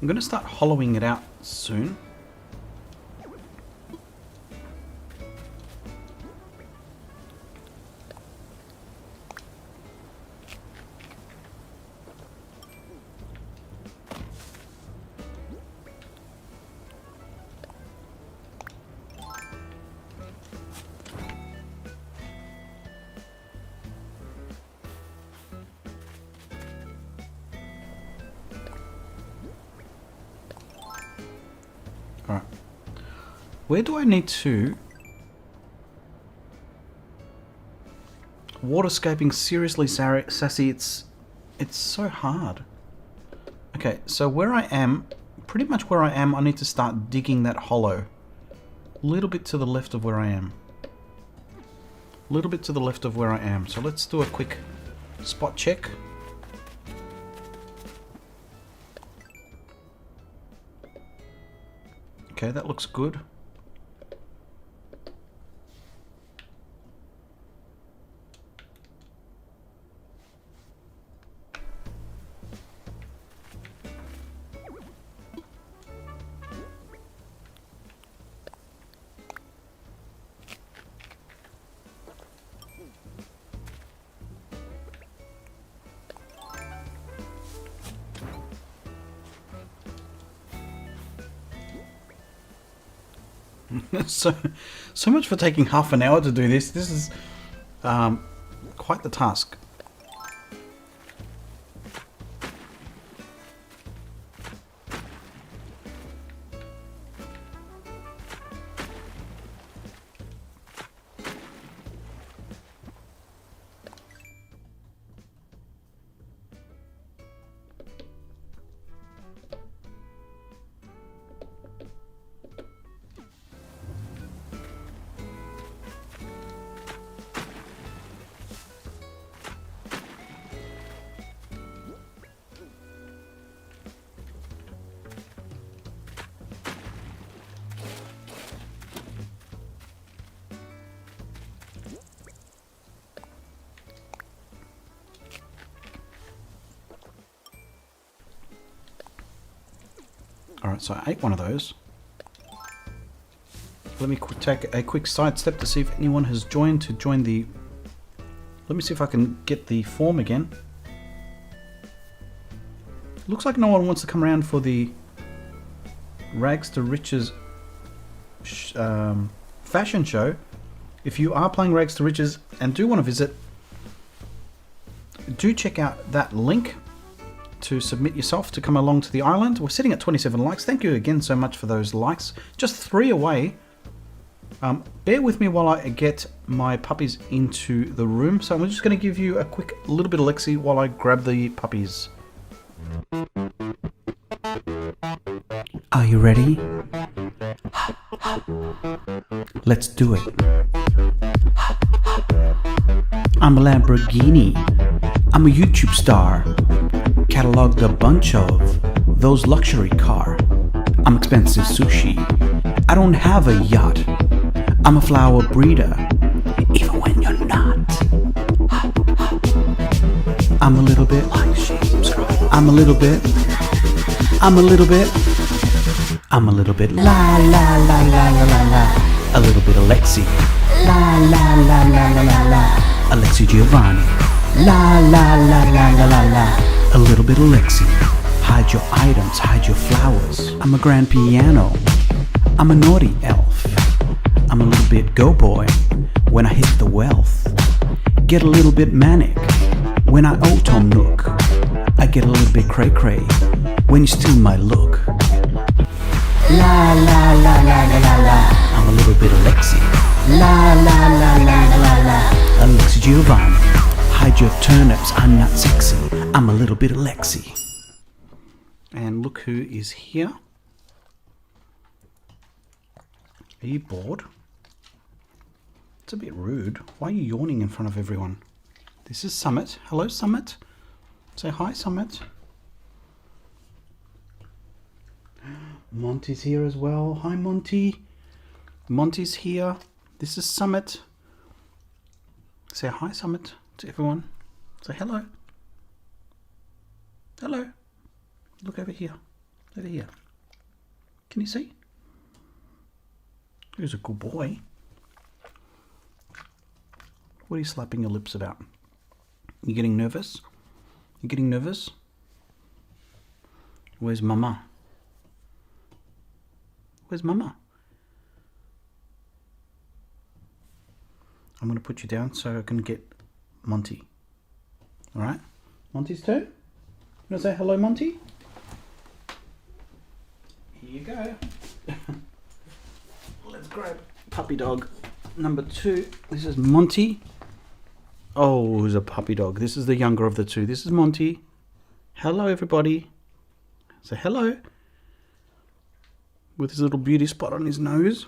I'm going to start hollowing it out soon. Alright. Where do I need to... Waterscaping, seriously, Sassy, it's so hard. Okay, so where I am, pretty much where I am, I need to start digging that hollow. A little bit to the left of where I am. A little bit to the left of where I am. So let's do a quick spot check. Okay, that looks good. So much for taking half an hour to do this. This is quite the task. Alright, so I ate one of those. Let me take a quick side step to see if anyone has joined to join the... Let me see if I can get the form again. Looks like no one wants to come around for the Rags to Riches fashion show. If you are playing Rags to Riches and do want to visit, do check out that link to submit yourself to come along to the island. We're sitting at 27 likes. Thank you again so much for those likes. Just 3 away Bear with me while I get my puppies into the room. So I'm just going to give you a quick little bit of Alexi while I grab the puppies. Are you ready? Let's do it. I'm a Lamborghini. I'm a YouTube star. Cataloged a bunch of those luxury car. I'm expensive sushi. I don't have a yacht. I'm a flower breeder, even when you're not. I'm a little bit. I'm a little bit. I'm a little bit. I'm a little bit. La la la la la la la. A little bit Alexi. La la la la la la la. Alexi Giovani. La la la la la la la. A little bit Alexi. Hide your items, hide your flowers. I'm a grand piano. I'm a naughty elf. I'm a little bit go boy when I hit the wealth. Get a little bit manic when I autumn nook. I get a little bit cray cray when you steal my look. La la la la la la la. I'm a little bit Alexi. La la la la la la la. Alexi Giovanni. Hide your turnips, I'm not sexy. I'm a little bit Alexi. And look who is here. Are you bored? It's a bit rude. Why are you yawning in front of everyone? This is Summit. Hello, Summit. Say hi, Summit. Monty's here as well. Hi, Monty. Monty's here. This is Summit. Say hi, Summit, to everyone. Say hello. Hello. Look over here. Over here. Can you see? He's a good boy. What are you slapping your lips about? You getting nervous? You getting nervous? Where's Mama? Where's Mama? I'm going to put you down so I can get Monty. Alright? Monty's turn. You want to say hello, Monty? Here you go. Let's grab puppy dog number 2. This is Monty. Oh, who's a puppy dog? This is the younger of the two. This is Monty. Hello, everybody. Say hello. With his little beauty spot on his nose.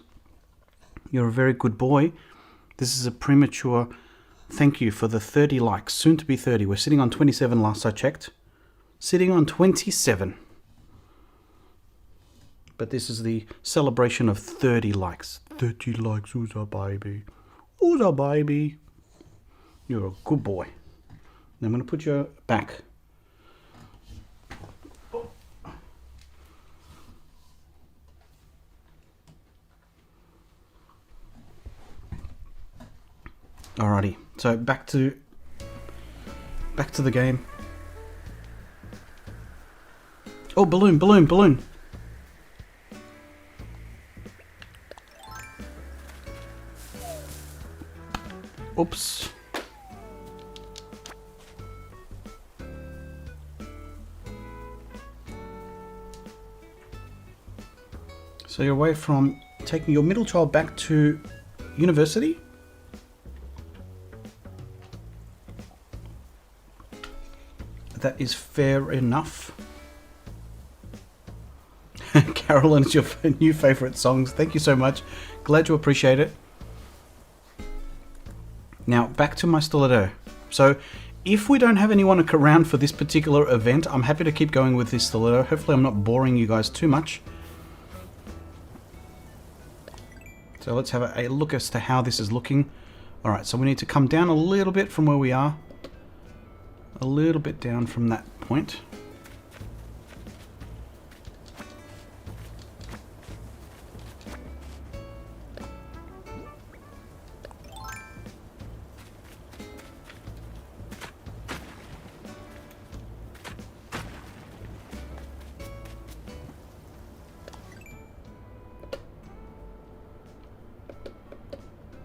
You're a very good boy. This is a premature thank you for the 30 likes. Soon to be 30. We're sitting on 27 last I checked. Sitting on 27. But this is the celebration of 30 likes. 30 likes, who's our baby? Who's our baby? You're a good boy. Now I'm going to put you back. Alrighty, so back to the game. Oh, balloon, balloon, balloon. Oops. So you're away from taking your middle child back to university? That is fair enough. Carolyn is your new favourite songs. Thank you so much. Glad you appreciate it. Now, back to my Stiletto. So, if we don't have anyone around for this particular event, I'm happy to keep going with this Stiletto. Hopefully I'm not boring you guys too much. So let's have a look as to how this is looking. Alright, so we need to come down a little bit from where we are. A little bit down from that point.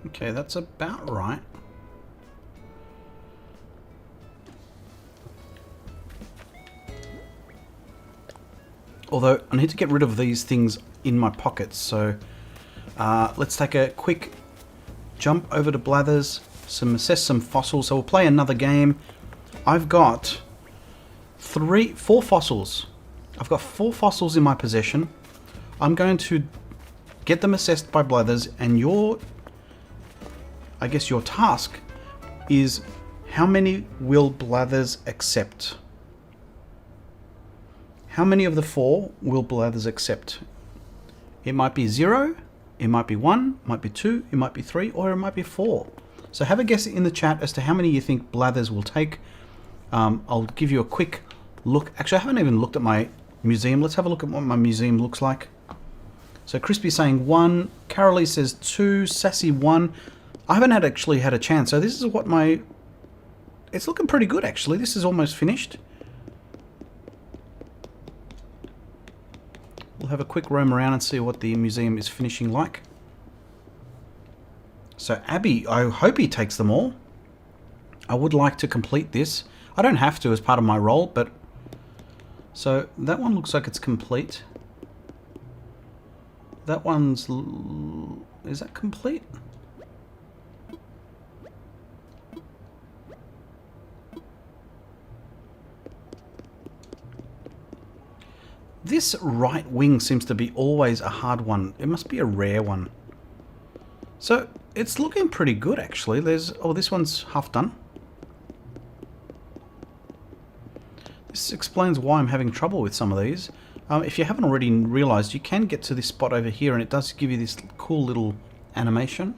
Okay, that's about right. Although, I need to get rid of these things in my pockets, so Let's take a quick jump over to Blathers, assess some fossils. So we'll play another game. I've got 4 fossils. I've got 4 fossils in my possession. I'm going to get them assessed by Blathers, and I guess your task is how many will Blathers accept? How many of the 4 will Blathers accept? It might be 0, it might be 1, it might be 2, it might be 3, or it might be 4. So have a guess in the chat as to how many you think Blathers will take. I'll give you a quick look. Actually, I haven't even looked at my museum. Let's have a look at what my museum looks like. So Crispy's saying 1, Carolee says 2, Sassy 1. I haven't actually had a chance. So this is what it's looking pretty good actually. This is almost finished. We'll have a quick roam around and see what the museum is finishing like. So Abby, I hope he takes them all. I would like to complete this. I don't have to as part of my role, but... So that one looks like it's complete. That one's... Is that complete? This right wing seems to be always a hard one. It must be a rare one. So it's looking pretty good actually. This one's half done. This explains why I'm having trouble with some of these. If you haven't already realized, you can get to this spot over here and it does give you this cool little animation.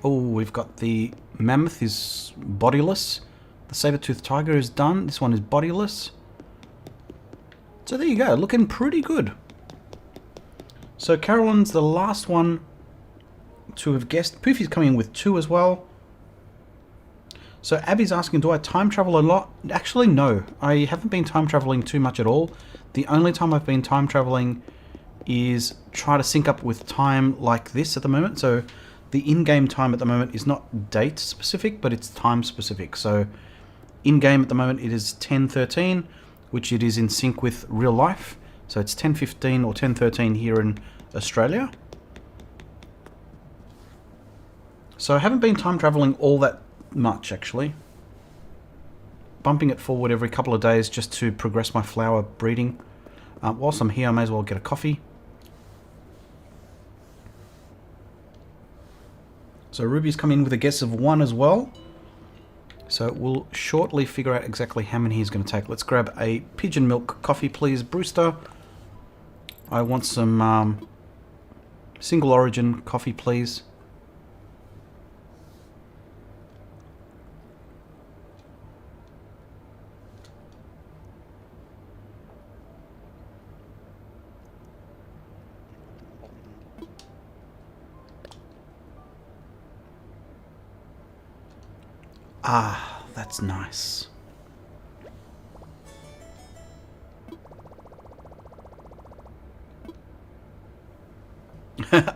Oh, we've got the mammoth is bodiless. The saber-toothed tiger is done. This one is bodiless. So there you go, looking pretty good. So Carolyn's the last one to have guessed. Poofy's coming in with 2 as well. So Abby's asking, do I time travel a lot? Actually, no. I haven't been time traveling too much at all. The only time I've been time traveling is try to sync up with time like this at the moment. So the in-game time at the moment is not date specific, but it's time specific. So in-game at the moment it is 10:13, which it is in sync with real life. So it's 10:15 or 10:13 here in Australia. So I haven't been time traveling all that much actually. Bumping it forward every couple of days just to progress my flower breeding. Whilst I'm here, I may as well get a coffee. So Ruby's come in with a guess of 1 as well. So we'll shortly figure out exactly how many he's going to take. Let's grab a pigeon milk coffee, please, Brewster. I want some single origin coffee, please. Ah, that's nice.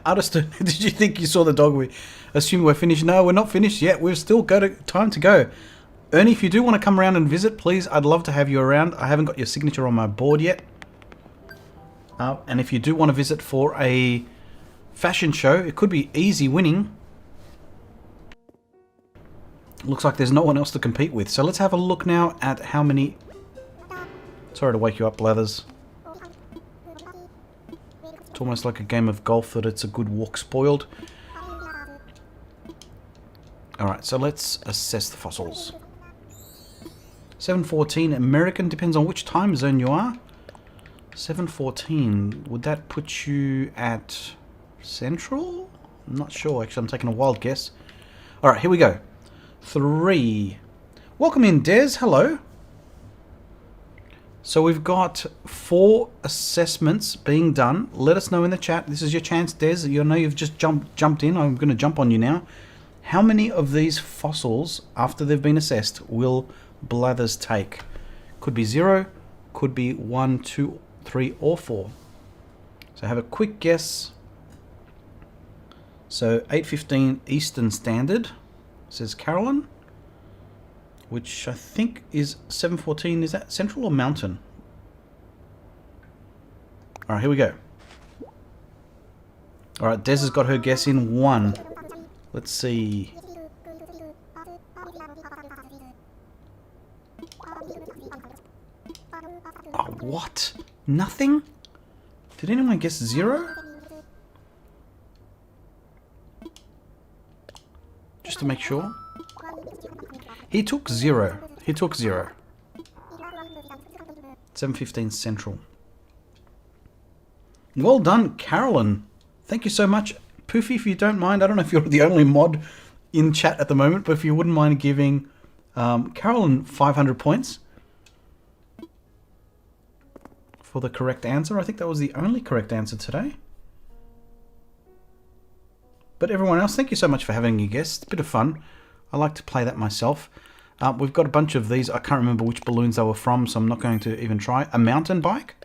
Artist, did you think you saw the dog? We assume we're finished. No, we're not finished yet. We've still got time to go. Ernie, if you do want to come around and visit, please, I'd love to have you around. I haven't got your signature on my board yet. And if you do want to visit for a fashion show, it could be easy winning. Looks like there's no one else to compete with. So let's have a look now at how many... Sorry to wake you up, Blathers. It's almost like a game of golf that it's a good walk spoiled. Alright, so let's assess the fossils. 7:14 American, depends on which time zone you are. 7:14, would that put you at Central? I'm not sure, actually, I'm taking a wild guess. Alright, here we go. 3. Welcome in, Des. Hello. So we've got 4 assessments being done. Let us know in the chat. This is your chance, Des. You know you've just jumped in. I'm going to jump on you now. How many of these fossils, after they've been assessed, will Blathers take? Could be 0, could be 1, 2, 3, or 4. So have a quick guess. So 8:15 Eastern Standard, says Carolyn, which I think is 7:14. Is that Central or Mountain? All right, here we go. All right, Des has got her guess in 1. Let's see. Oh, what? Nothing? Did anyone guess 0? Just to make sure. He took 0. He took 0. 7:15 Central. Well done, Carolyn. Thank you so much. Poofy, if you don't mind, I don't know if you're the only mod in chat at the moment, but if you wouldn't mind giving Carolyn 500 points for the correct answer. I think that was the only correct answer today. But everyone else, thank you so much for having your guests. It's a bit of fun. I like to play that myself. We've got a bunch of these. I can't remember which balloons they were from, so I'm not going to even try. A mountain bike,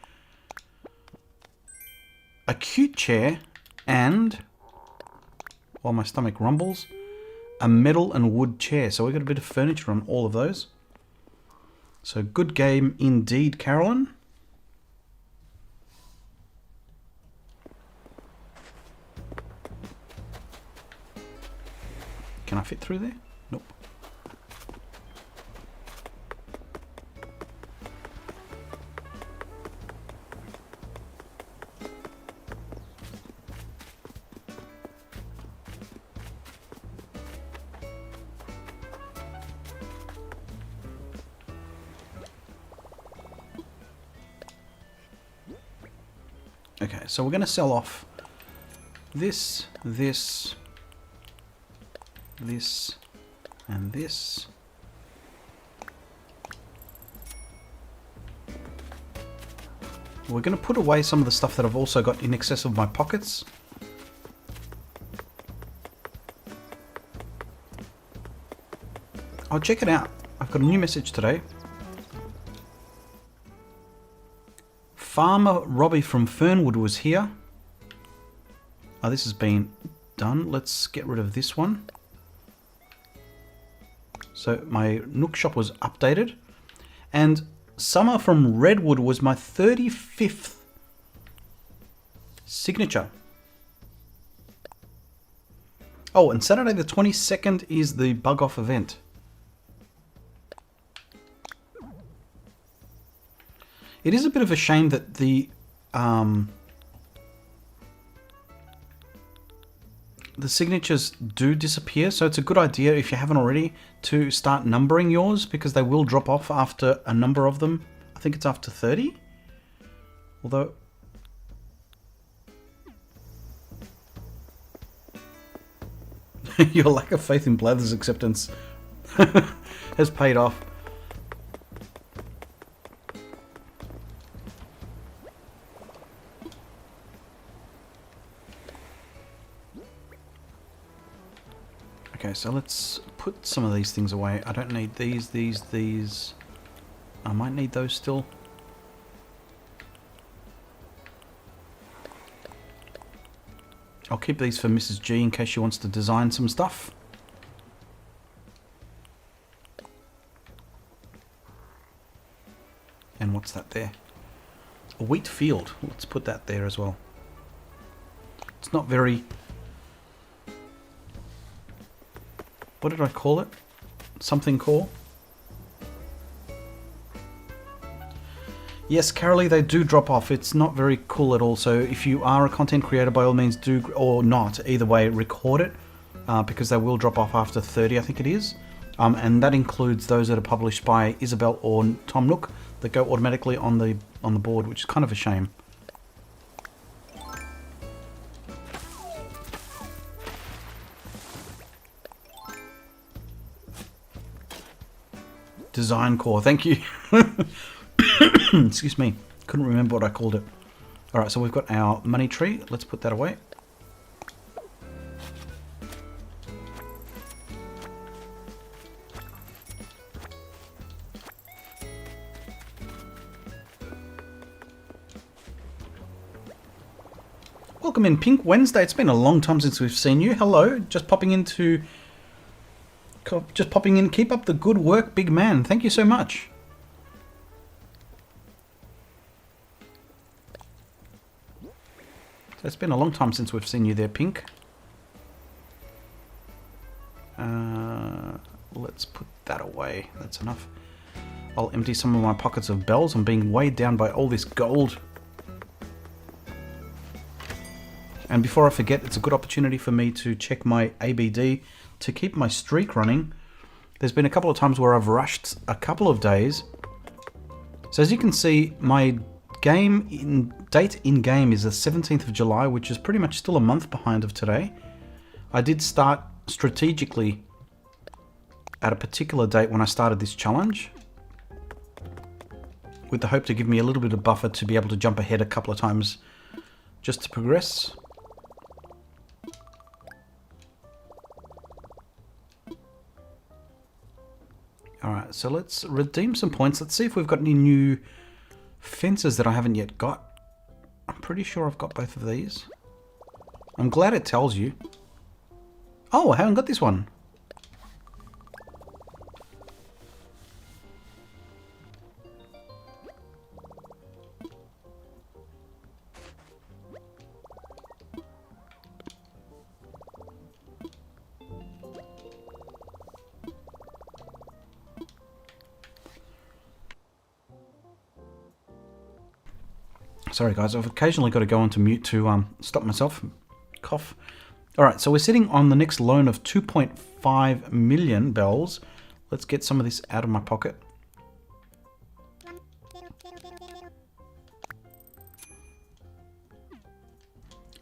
a cute chair, and, while my stomach rumbles, a metal and wood chair. So we've got a bit of furniture on all of those. So good game indeed, Carolyn. Can I fit through there? Nope. Okay, so we're going to sell off this, this, this, and this. We're going to put away some of the stuff that I've also got in excess of my pockets. Oh, check it out. I've got a new message today. Farmer Robbie from Fernwood was here. Oh, this has been done. Let's get rid of this one. So my Nook shop was updated. And Summer from Redwood was my 35th signature. Oh, and Saturday the 22nd is the bug off event. It is a bit of a shame that the signatures do disappear, so it's a good idea, if you haven't already, to start numbering yours, because they will drop off after a number of them. I think it's after 30. Although... your lack of faith in Blather's acceptance has paid off. Okay, so let's put some of these things away. I don't need these. I might need those still. I'll keep these for Mrs. G in case she wants to design some stuff. And what's that there? A wheat field. Let's put that there as well. It's not very... what did I call it? Something core? Yes, Carolee, they do drop off. It's not very cool at all. So if you are a content creator, by all means do, or not, either way, record it. Because they will drop off after 30, I think it is. And that includes those that are published by Isabel or Tom Nook that go automatically on the board, which is kind of a shame. Design core, thank you. Excuse me, couldn't remember what I called it. Alright, so we've got our money tree. Let's put that away. Welcome in, Pink Wednesday. It's been a long time since we've seen you. Hello, just popping in. Keep up the good work, big man. Thank you so much. So it's been a long time since we've seen you there, Pink. Let's put that away. That's enough. I'll empty some of my pockets of bells. I'm being weighed down by all this gold. And before I forget, it's a good opportunity for me to check my ABD to keep my streak running. There's been a couple of times where I've rushed a couple of days. So as you can see, my date in game is the 17th of July, which is pretty much still a month behind of today. I did start strategically at a particular date when I started this challenge, with the hope to give me a little bit of buffer to be able to jump ahead a couple of times just to progress. Alright, so let's redeem some points. Let's see if we've got any new fences that I haven't yet got. I'm pretty sure I've got both of these. I'm glad it tells you. Oh, I haven't got this one. Sorry guys, I've occasionally got to go onto mute to stop myself. Cough. Alright, so we're sitting on the next loan of 2.5 million bells. Let's get some of this out of my pocket.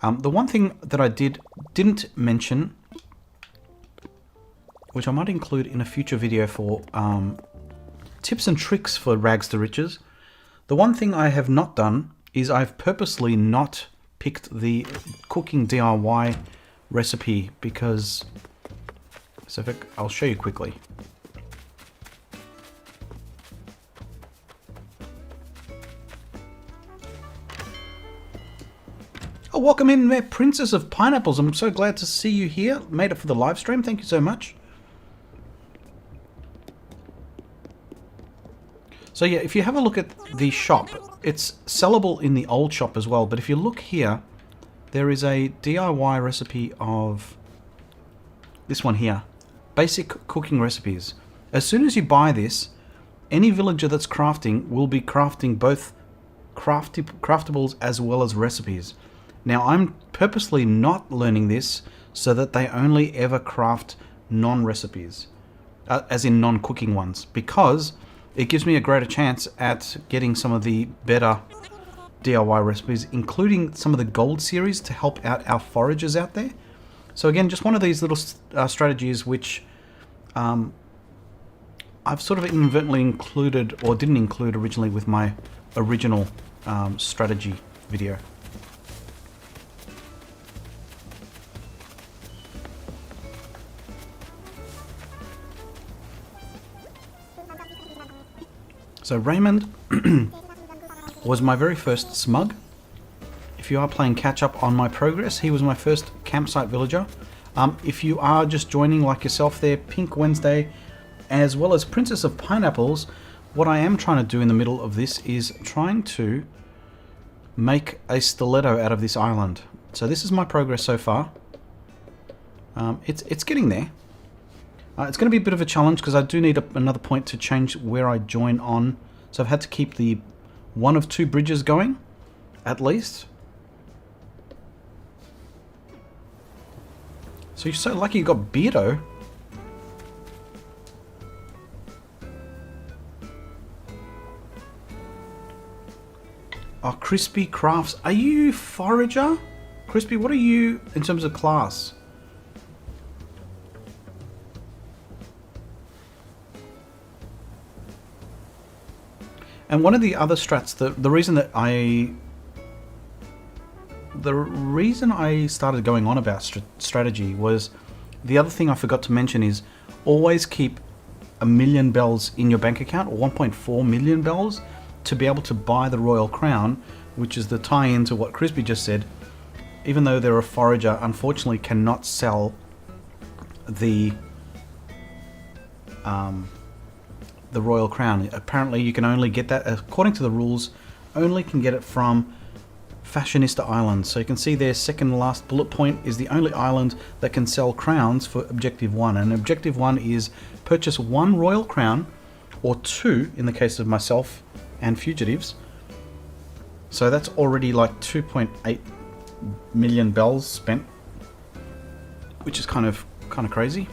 The one thing that I didn't mention, which I might include in a future video for tips and tricks for rags to riches. The one thing I have not done is I've purposely not picked the cooking DIY recipe because, so I'll show you quickly. Oh, welcome in there, Princess of Pineapples. I'm so glad to see you here. Made it for the live stream. Thank you so much. So yeah, if you have a look at the shop, it's sellable in the old shop as well. But if you look here, there is a DIY recipe of this one here. Basic cooking recipes. As soon as you buy this, any villager that's crafting will be crafting both craftables as well as recipes. Now I'm purposely not learning this so that they only ever craft non-recipes, as in non-cooking ones, because it gives me a greater chance at getting some of the better DIY recipes, including some of the gold series to help out our foragers out there. So again, just one of these little strategies which I've sort of inadvertently included, or didn't include originally with my original strategy video. So Raymond was my very first smug. If you are playing catch up on my progress, he was my first campsite villager. If you are just joining like yourself there, Pink Wednesday, as well as Princess of Pineapples, what I am trying to do in the middle of this is trying to make a stiletto out of this island. So this is my progress so far. It's getting there. It's going to be a bit of a challenge because I do need another point to change where I join on. So I've had to keep the one of two bridges going, at least. So you're so lucky you got Beardo. Oh, Crispy Crafts. Are you Forager? Crispy, what are you in terms of class? And one of the other strats, the reason I started going on about strategy was, the other thing I forgot to mention is always keep 1 million bells in your bank account, or 1.4 million bells, to be able to buy the Royal Crown, which is the tie-in to what Crispy just said. even though they're a forager, unfortunately cannot sell the royal crown. Apparently you can only get that, according to the rules, only can get it from Fashionista Island. So you can see their second last bullet point is the only island that can sell crowns for Objective 1. And Objective 1 is purchase 1 royal crown, or 2 in the case of myself and fugitives. So that's already like 2.8 million bells spent, which is kind of crazy.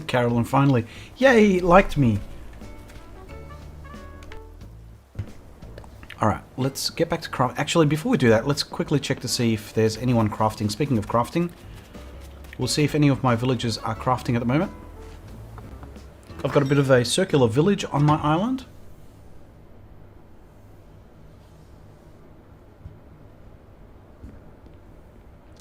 Carolyn finally. Yay, he liked me. Alright, let's get back to craft. Actually, before we do that, let's quickly check to see if there's anyone crafting. Speaking of crafting, we'll see if any of my villagers are crafting at the moment. I've got a bit of a circular village on my island.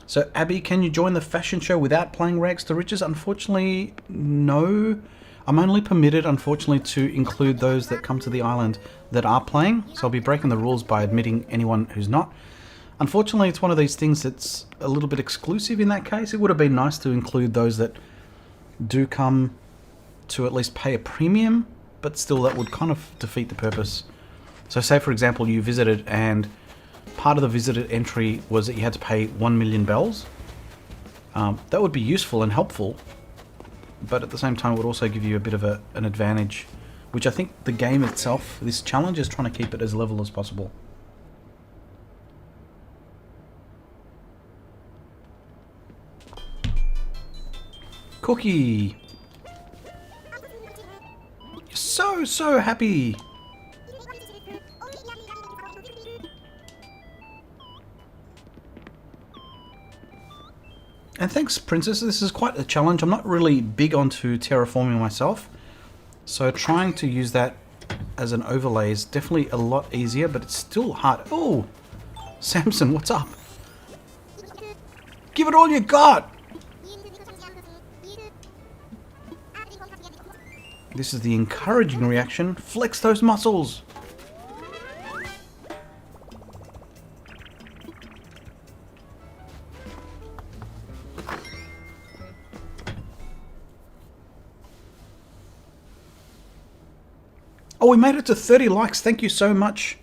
So, Abby, can you join the fashion show without playing Rags to Riches? Unfortunately, no. I'm only permitted, unfortunately, to include those that come to the island that are playing. So I'll be breaking the rules by admitting anyone who's not. Unfortunately, it's one of these things that's a little bit exclusive in that case. It would have been nice to include those that do come to at least pay a premium, but still that would kind of defeat the purpose. So say, for example, you visited and part of the visited entry was that you had to pay 1 million bells. That would be useful and helpful, but at the same time it would also give you a bit of an advantage, which I think the game itself, this challenge, is trying to keep it as level as possible. Cookie! You're so happy! And thanks, Princess. This is quite a challenge. I'm not really big onto terraforming myself, so trying to use that as an overlay is definitely a lot easier, but it's still hard. Oh! Samson, what's up? Give it all you got! This is the encouraging reaction. Flex those muscles! Oh, we made it to 30 likes. Thank you so much.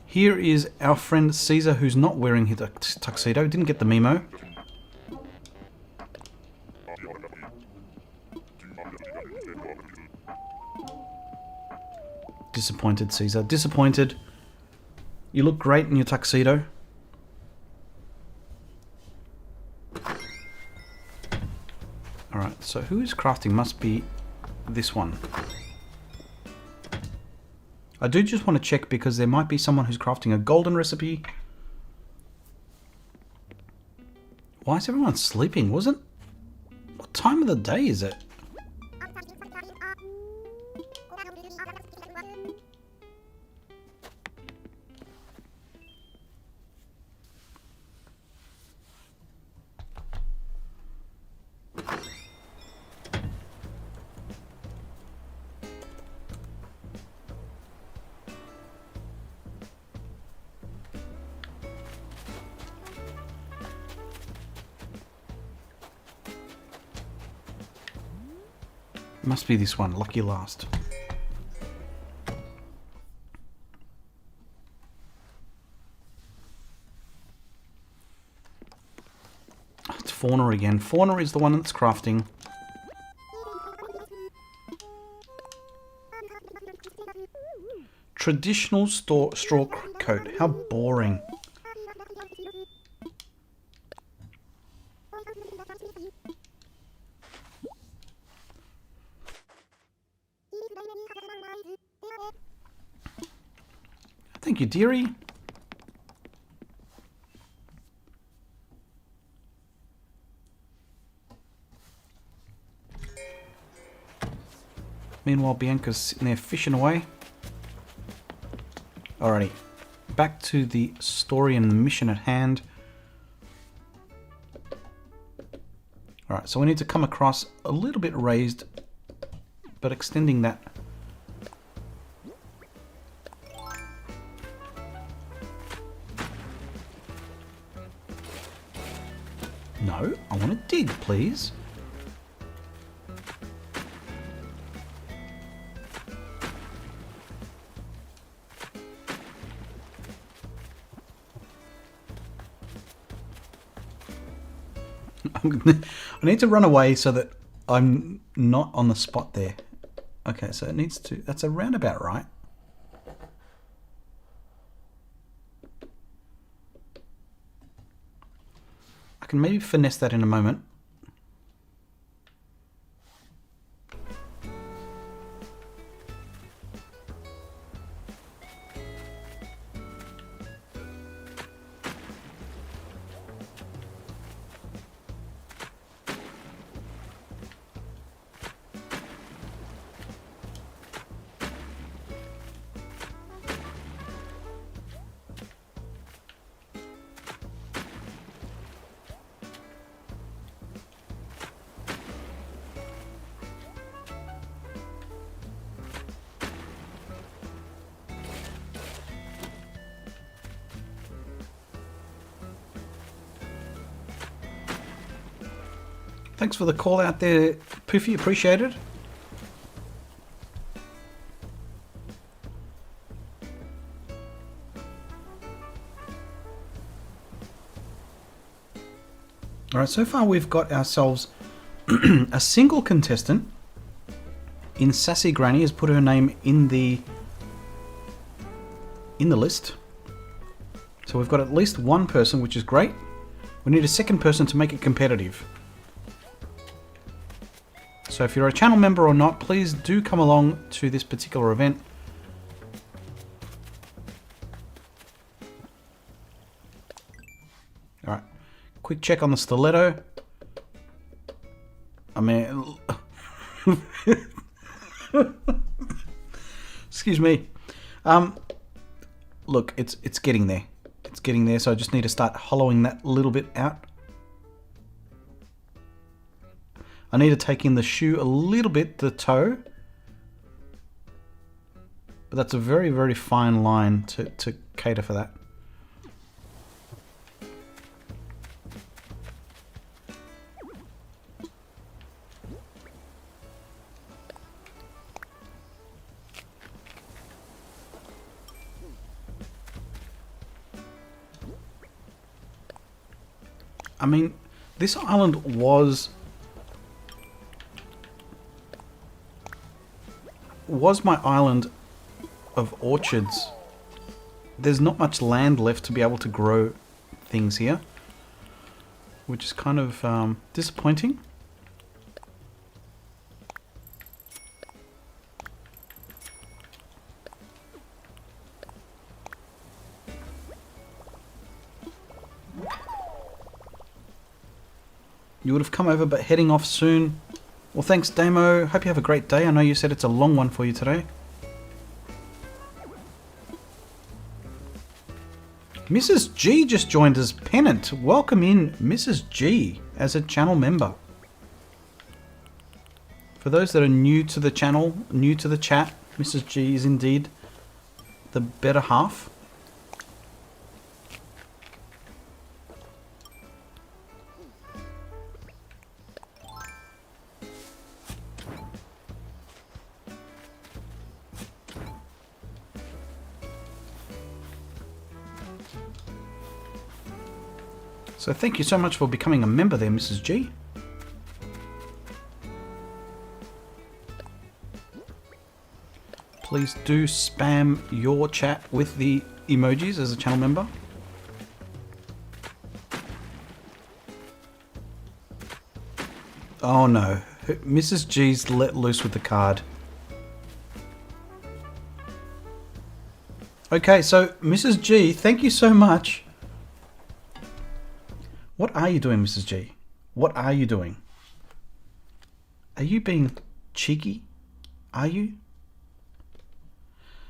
Here is our friend Caesar, who's not wearing his tuxedo. Didn't get the memo. Disappointed, Caesar. Disappointed. You look great in your tuxedo. Alright, so who is crafting? Must be this one. I do just want to check because there might be someone who's crafting a golden recipe. Why is everyone sleeping? What time of the day is it? Must be this one, lucky last. Oh, it's Fauna again. Fauna is the one that's crafting. Traditional straw coat. How boring. Thank you, dearie. Meanwhile, Bianca's sitting there fishing away. Alrighty, back to the story and the mission at hand. All right, so we need to come across a little bit raised, but extending that. No, I want to dig, please. I need to run away so that I'm not on the spot there. Okay, so it needs to... That's around about right. I can maybe finesse that in a moment. Thanks for the call out there, Poofy. Appreciate it. All right, so far we've got ourselves a single contestant in Sassy Granny has put her name in the list. So we've got at least one person, which is great. We need a second person to make it competitive. So if you're a channel member or not, please do come along to this particular event. All right, quick check on the Stiletto. I mean, excuse me. Look, it's getting there. It's getting there. So I just need to start hollowing that little bit out. I need to take in the shoe a little bit, the toe. But that's a very, very fine line to cater for that. I mean, this island was my island of orchards. There's not much land left to be able to grow things here, which is kind of disappointing. You would have come over, but heading off soon. Well, thanks, Damo. Hope you have a great day. I know you said it's a long one for you today. Mrs. G just joined as Pennant. Welcome in, Mrs. G, as a channel member. For those that are new to the channel, new to the chat, Mrs. G is indeed the better half. So thank you so much for becoming a member there, Mrs. G. Please do spam your chat with the emojis as a channel member. Oh no, Mrs. G's let loose with the card. Okay, so Mrs. G, thank you so much. What are you doing, Mrs. G? What are you doing? Are you being cheeky? Are you?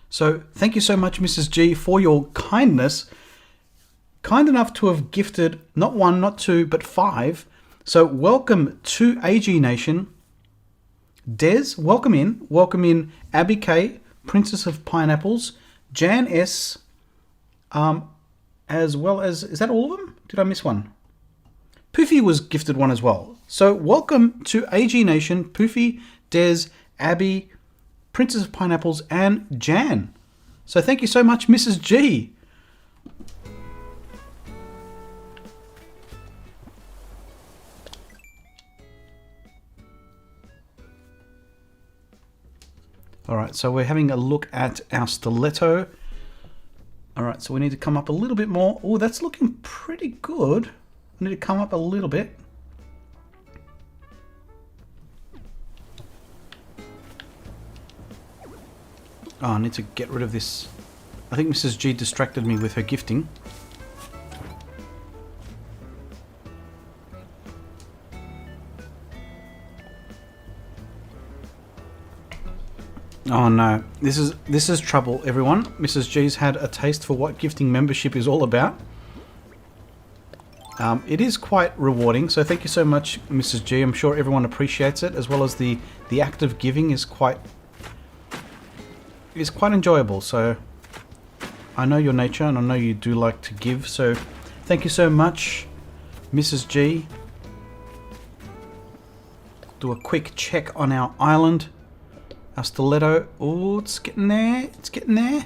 So, thank you so much, Mrs. G, for your kindness. Kind enough to have gifted not one, not two, but 5 So welcome to AG Nation. Des, welcome in. Welcome in Abby K, Princess of Pineapples, Jan S, as well as, is that all of them? Did I miss one? Poofy was gifted one as well. So welcome to AG Nation, Poofy, Des, Abby, Princess of Pineapples, and Jan. So thank you so much, Mrs. G. Alright, so we're having a look at our Stiletto. Alright, so we need to come up a little bit more. Oh, that's looking pretty good. I need to come up a little bit. Oh, I need to get rid of this. I think Mrs. G distracted me with her gifting. Oh no, this is trouble, everyone. Mrs. G's had a taste for what gifting membership is all about. It is quite rewarding, so thank you so much, Mrs. G. I'm sure everyone appreciates it, as well as the act of giving is quite enjoyable. So I know your nature, and I know you do like to give. So thank you so much, Mrs. G. Do a quick check on our island, our Stiletto. Oh, it's getting there. It's getting there.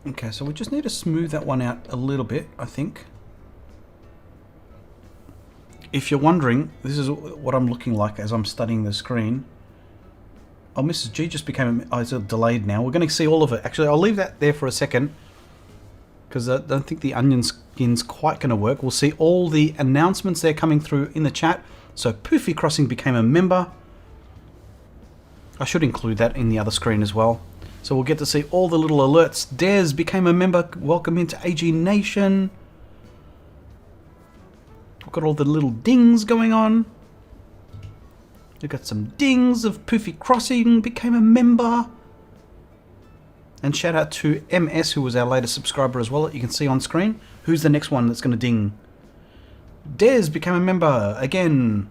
Okay, so we just need to smooth that one out a little bit, I think. If you're wondering, this is what I'm looking like as I'm studying the screen. Oh, Mrs. G just became... Oh, it's delayed now. We're going to see all of it. Actually, I'll leave that there for a second, because I don't think the onion skin's quite going to work. We'll see all the announcements there coming through in the chat. So, Poofy Crossing became a member. I should include that in the other screen as well. So we'll get to see all the little alerts. Des became a member. Welcome into AG Nation. We've got all the little dings going on. We've got some dings of Poofy Crossing became a member. And shout out to MS, who was our latest subscriber as well, that you can see on screen. Who's the next one that's going to ding? Des became a member again.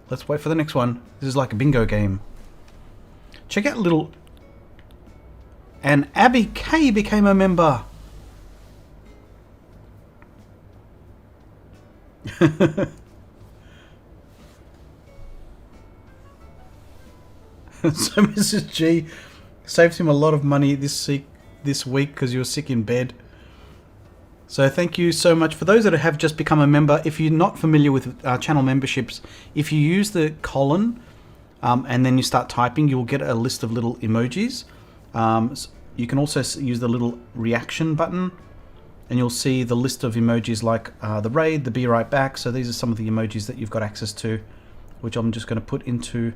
Let's wait for the next one. This is like a bingo game. Check out little... And Abby K became a member. So Mrs. G saved him a lot of money this week because you were sick in bed. So thank you so much. For those that have just become a member, if you're not familiar with channel memberships, if you use the colon... and then you start typing, you'll get a list of little emojis. You can also use the little reaction button, and you'll see the list of emojis like the raid, the be right back. So these are some of the emojis that you've got access to, which I'm just going to put into...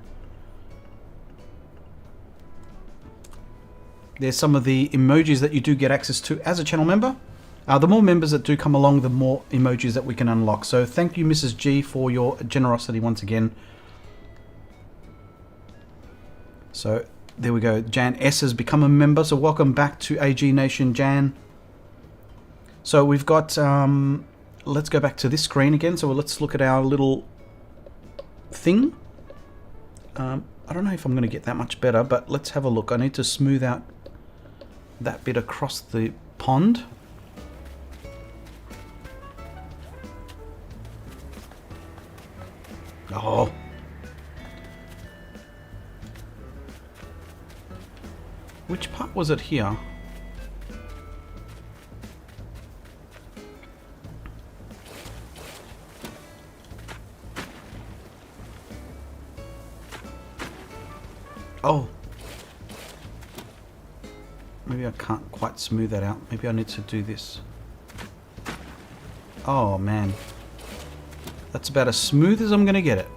There's some of the emojis that you do get access to as a channel member. The more members that do come along, the more emojis that we can unlock. So thank you, Mrs. G, for your generosity once again. So there we go. Jan S has become a member. So welcome back to AG Nation, Jan. So we've got... let's go back to this screen again. So let's look at our little thing. I don't know if I'm going to get that much better, but let's have a look. I need to smooth out that bit across the pond. Oh. Which part was it here? Oh. Maybe I can't quite smooth that out. Maybe I need to do this. Oh man. That's about as smooth as I'm going to get it.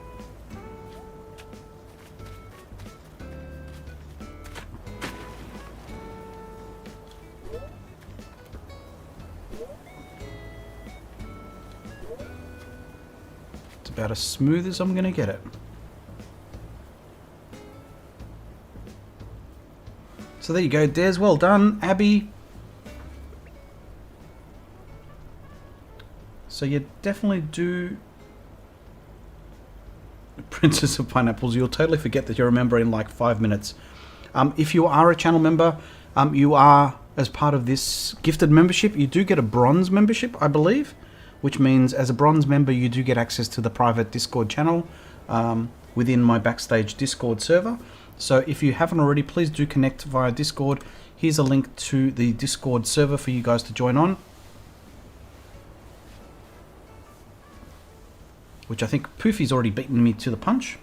about as smooth as I'm going to get it. So there you go, Des. Well done, Abby. So you definitely do Princess of Pineapples. You'll totally forget that you remember in like 5 minutes. If you are a channel member, you are, as part of this gifted membership, you do get a bronze membership, I believe, which means as a bronze member, you do get access to the private Discord channel within my Backstage Discord server. So if you haven't already, please do connect via Discord. Here's a link to the Discord server for you guys to join on, which I think Poofy's already beaten me to the punch.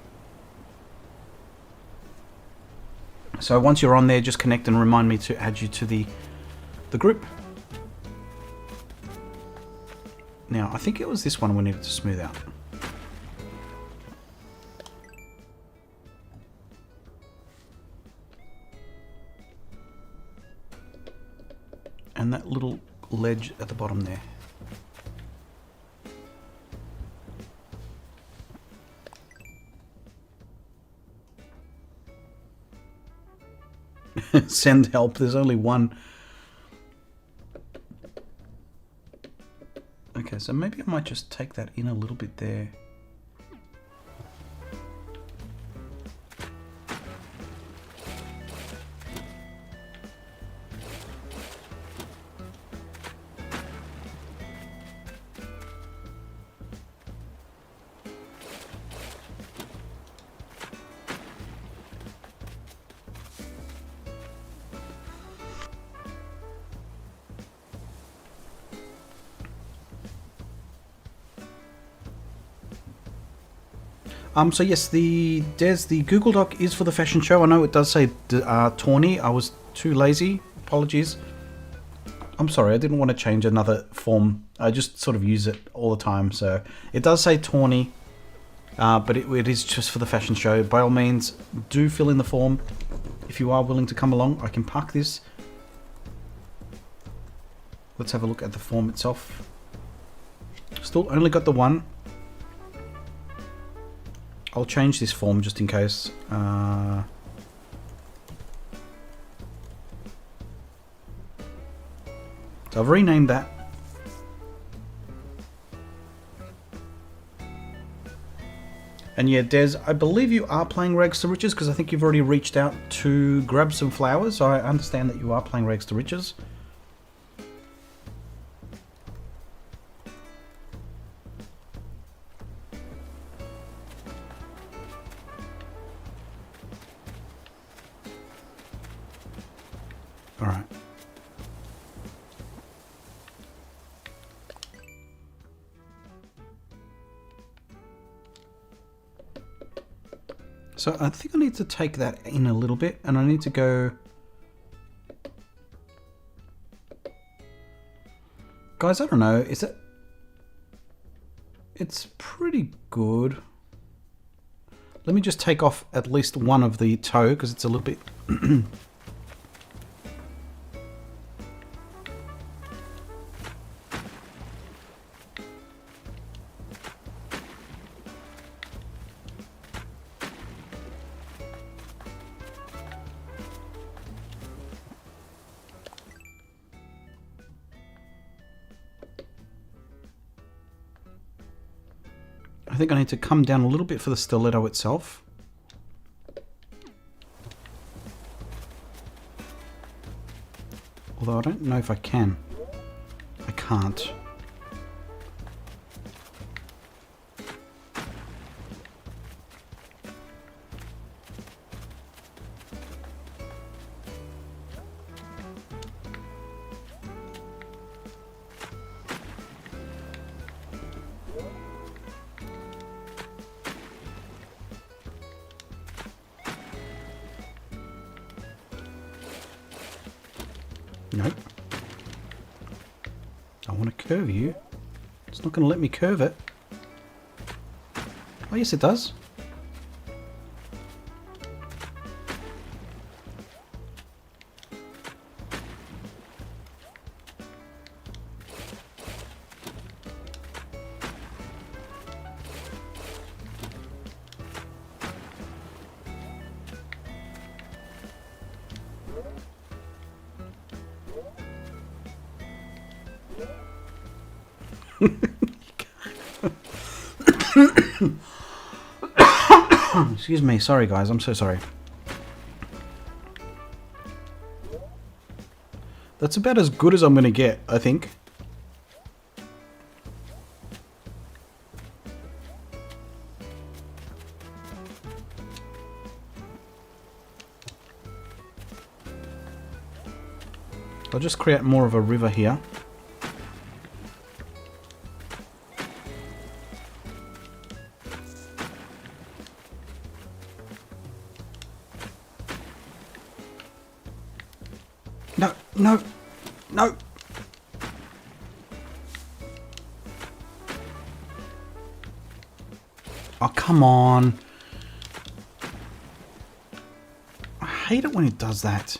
So once you're on there, just connect and remind me to add you to the group. Now, I think it was this one we needed to smooth out. And that little ledge at the bottom there. Send help. There's only one. Okay, so maybe I might just take that in a little bit there. So yes, the Google Doc is for the fashion show. I know it does say Tawny. I was too lazy. Apologies. I'm sorry, I didn't want to change another form. I just sort of use it all the time. So it does say Tawny, but it is just for the fashion show. By all means, do fill in the form if you are willing to come along. I can park this. Let's have a look at the form itself. Still only got the one. I'll change this form just in case. So I've renamed that. And yeah, Des, I believe you are playing Rags to Riches because I think you've already reached out to grab some flowers. So I understand that you are playing Rags to Riches. All right. So I think I need to take that in a little bit, and I need to go... Guys, I don't know, is it... It's pretty good. Let me just take off at least one of the toe, because it's a little bit... I think I need to come down a little bit for the stiletto itself. Although I don't know if I can. I can't. Nope. I want to curve you. It's not going to let me curve it. Oh, yes, it does. Excuse me, sorry guys, I'm so sorry. That's about as good as I'm going to get, I think. I'll just create more of a river here. No, no, no. Oh, come on. I hate it when it does that.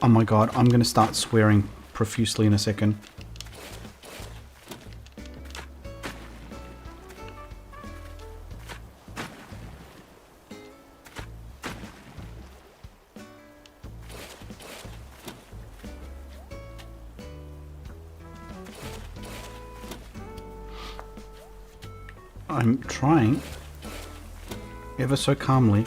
Oh my god, I'm going to start swearing profusely in a second. I'm trying ever so calmly.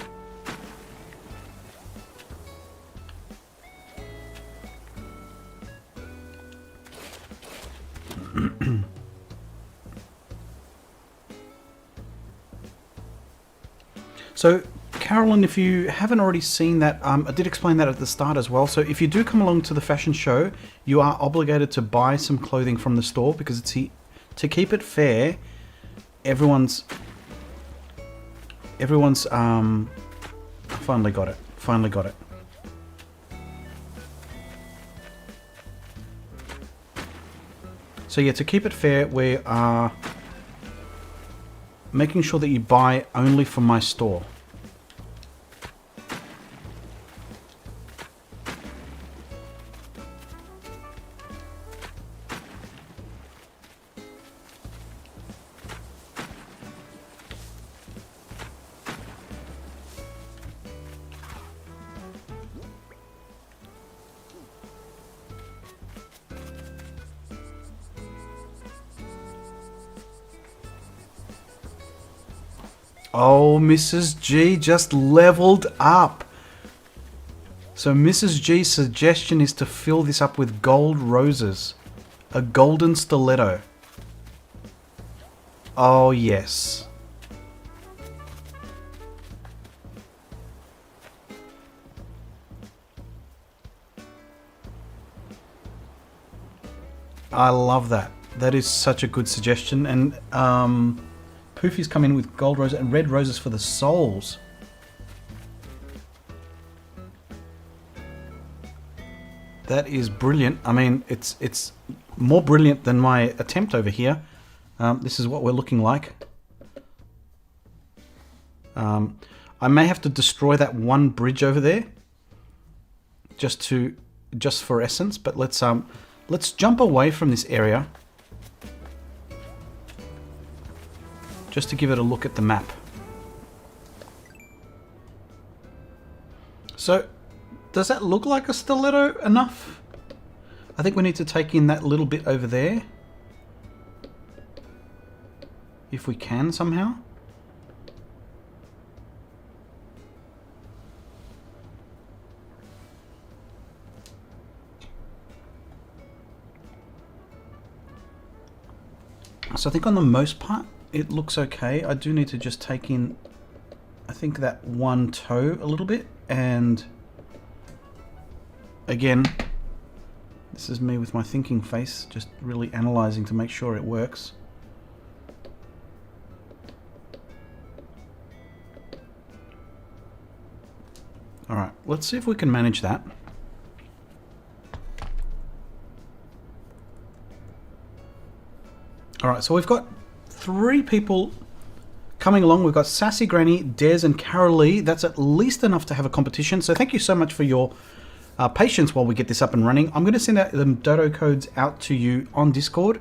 So, Carolyn, if you haven't already seen that, I did explain that at the start as well. So if you do come along to the fashion show, you are obligated to buy some clothing from the store because it's to keep it fair. Everyone's I finally got it. Finally got it. So yeah, to keep it fair, we are making sure that you buy only from my store. Oh, Mrs. G just leveled up. So Mrs. G's suggestion is to fill this up with gold roses. A golden stiletto. Oh, yes. I love that. That is such a good suggestion. And, Poofy's come in with gold roses and red roses for the soles. That is brilliant. I mean, it's more brilliant than my attempt over here. This is what we're looking like. I may have to destroy that one bridge over there, just for essence. But let's jump away from this area, just to give it a look at the map. So, does that look like a stiletto enough? I think we need to take in that little bit over there, if we can somehow. So I think on the most part, it looks okay. I do need to just take in, I think, that one toe a little bit. And again, this is me with my thinking face, just really analysing to make sure it works. Alright, let's see if we can manage that. Alright, so we've got 3 people Coming along, we've got Sassy Granny, Des, and Carolee. That's at least enough to have a competition. So thank you so much for your patience while we get this up and running. I'm going to send out the dodo codes out to you on Discord.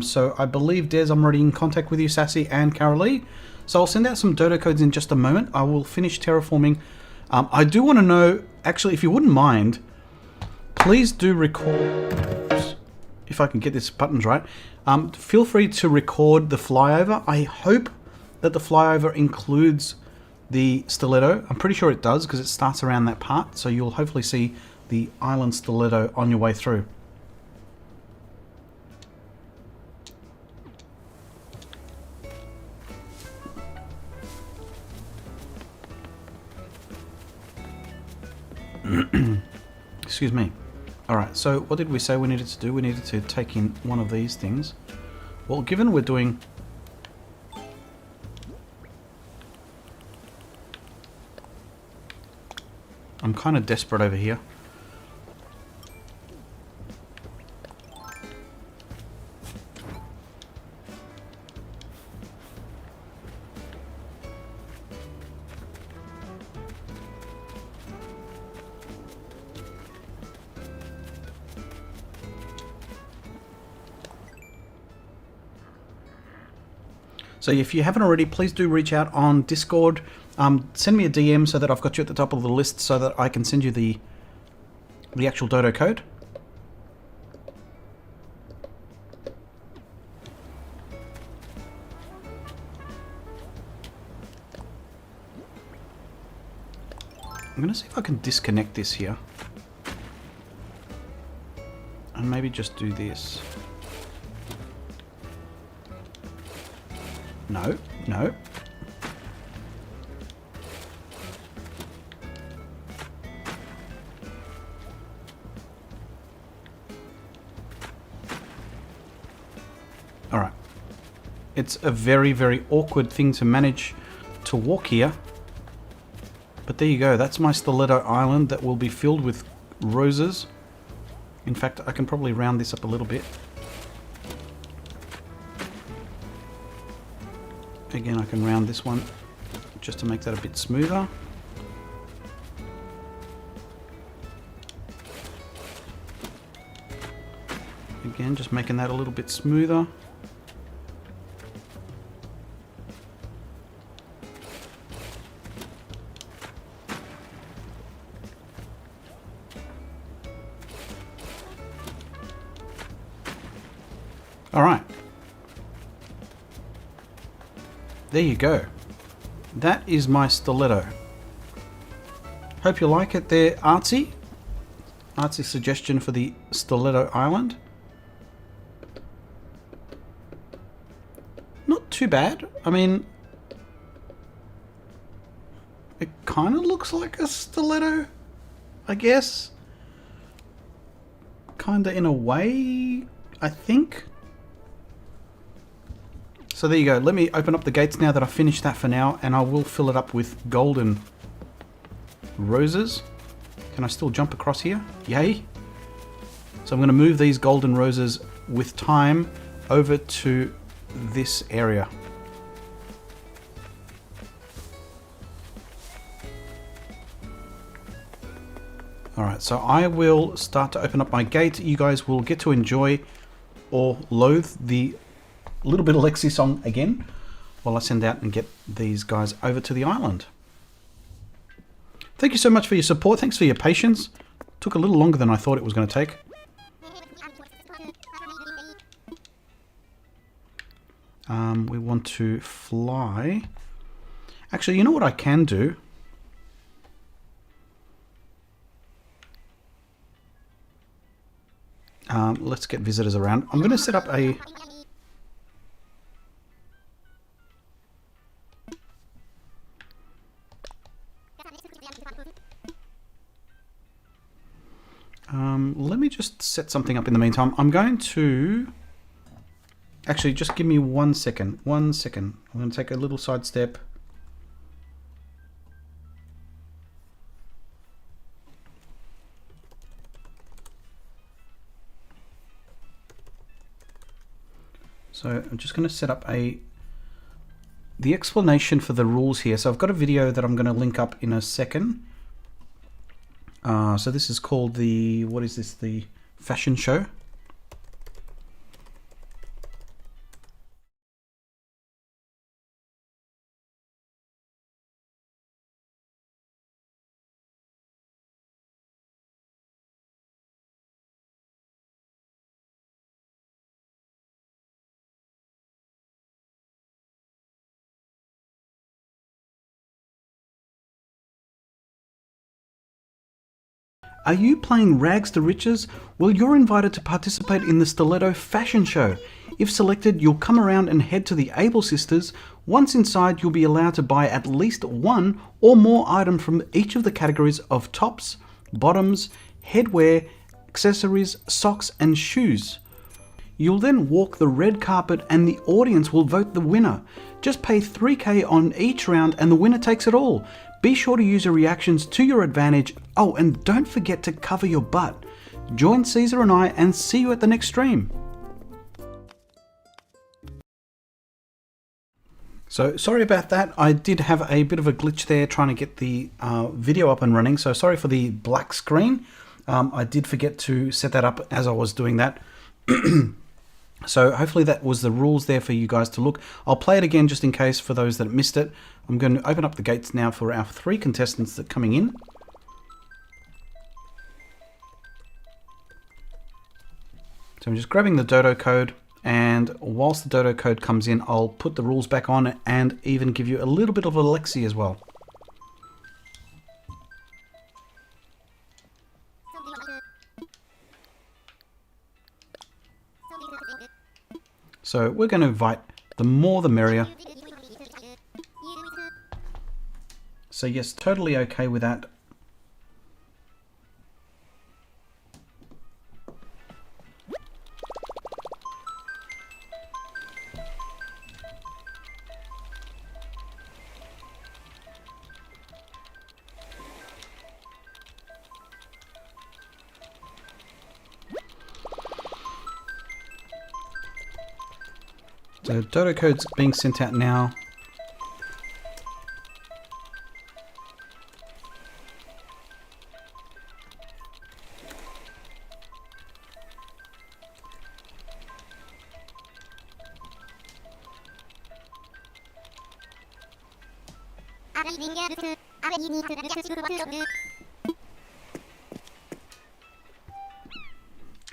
So I believe, Des, I'm already in contact with you, Sassy and Carolee. So I'll send out some dodo codes in just a moment. I will finish terraforming. I do want to know, actually, if you wouldn't mind, please do record, if I can get these buttons right, feel free to record the flyover. I hope that the flyover includes the Stiletto. I'm pretty sure it does because it starts around that part, so you'll hopefully see the island Stiletto on your way through. Excuse me. Alright, so what did we say we needed to do? We needed to take in one of these things. Well, given we're doing... I'm kind of desperate over here. So if you haven't already, please do reach out on Discord. Send me a DM so that I've got you at the top of the list so that I can send you the actual dodo code. I'm going to see if I can disconnect this here. And maybe just do this. No, no. All right. It's a very, very awkward thing to manage to walk here. But there you go. That's my Stiletto Island that will be filled with roses. In fact, I can probably round this up a little bit. Again, I can round this one just to make that a bit smoother. Again, just making that a little bit smoother. All right. There you go. That is my Stiletto. Hope you like it there, Artsy. Artsy's suggestion for the Stiletto Island. Not too bad. I mean, it kind of looks like a stiletto, I guess. Kinda in a way, I think. So there you go. Let me open up the gates now that I've finished that for now, and I will fill it up with golden roses. Can I still jump across here? Yay. So I'm going to move these golden roses with time over to this area. Alright, so I will start to open up my gate. You guys will get to enjoy or loathe the little bit of Alexi song again while I send out and get these guys over to the island. Thank you so much for your support. Thanks for your patience. Took a little longer than I thought it was going to take. We want to fly. Actually, you know what I can do? Let's get visitors around. I'm going to set up a... let me just set something up in the meantime. I'm going to... Actually, just give me 1 second. 1 second. I'm going to take a little side step. So I'm just going to set up the the explanation for the rules here. So I've got a video that I'm going to link up in a second. So this is called the, what is this? The fashion show. Are you playing Rags to Riches? Well, you're invited to participate in the Stiletto fashion show. If selected, you'll come around and head to the Able Sisters. Once inside, you'll be allowed to buy at least one or more item from each of the categories of tops, bottoms, headwear, accessories, socks, and shoes. You'll then walk the red carpet and the audience will vote the winner. Just pay $3K on each round and the winner takes it all. Be sure to use your reactions to your advantage. Oh, and don't forget to cover your butt. Join Caesar and I and see you at the next stream. So sorry about that. I did have a bit of a glitch there trying to get the video up and running. So sorry for the black screen. I did forget to set that up as I was doing that. So hopefully that was the rules there for you guys to look. I'll play it again just in case for those that missed it. I'm going to open up the gates now for our 3 contestants that are coming in. So I'm just grabbing the dodo code, and whilst the dodo code comes in, I'll put the rules back on and even give you a little bit of Alexi as well. So we're going to invite, the more the merrier. So yes, totally okay with that. So dodo code's being sent out now.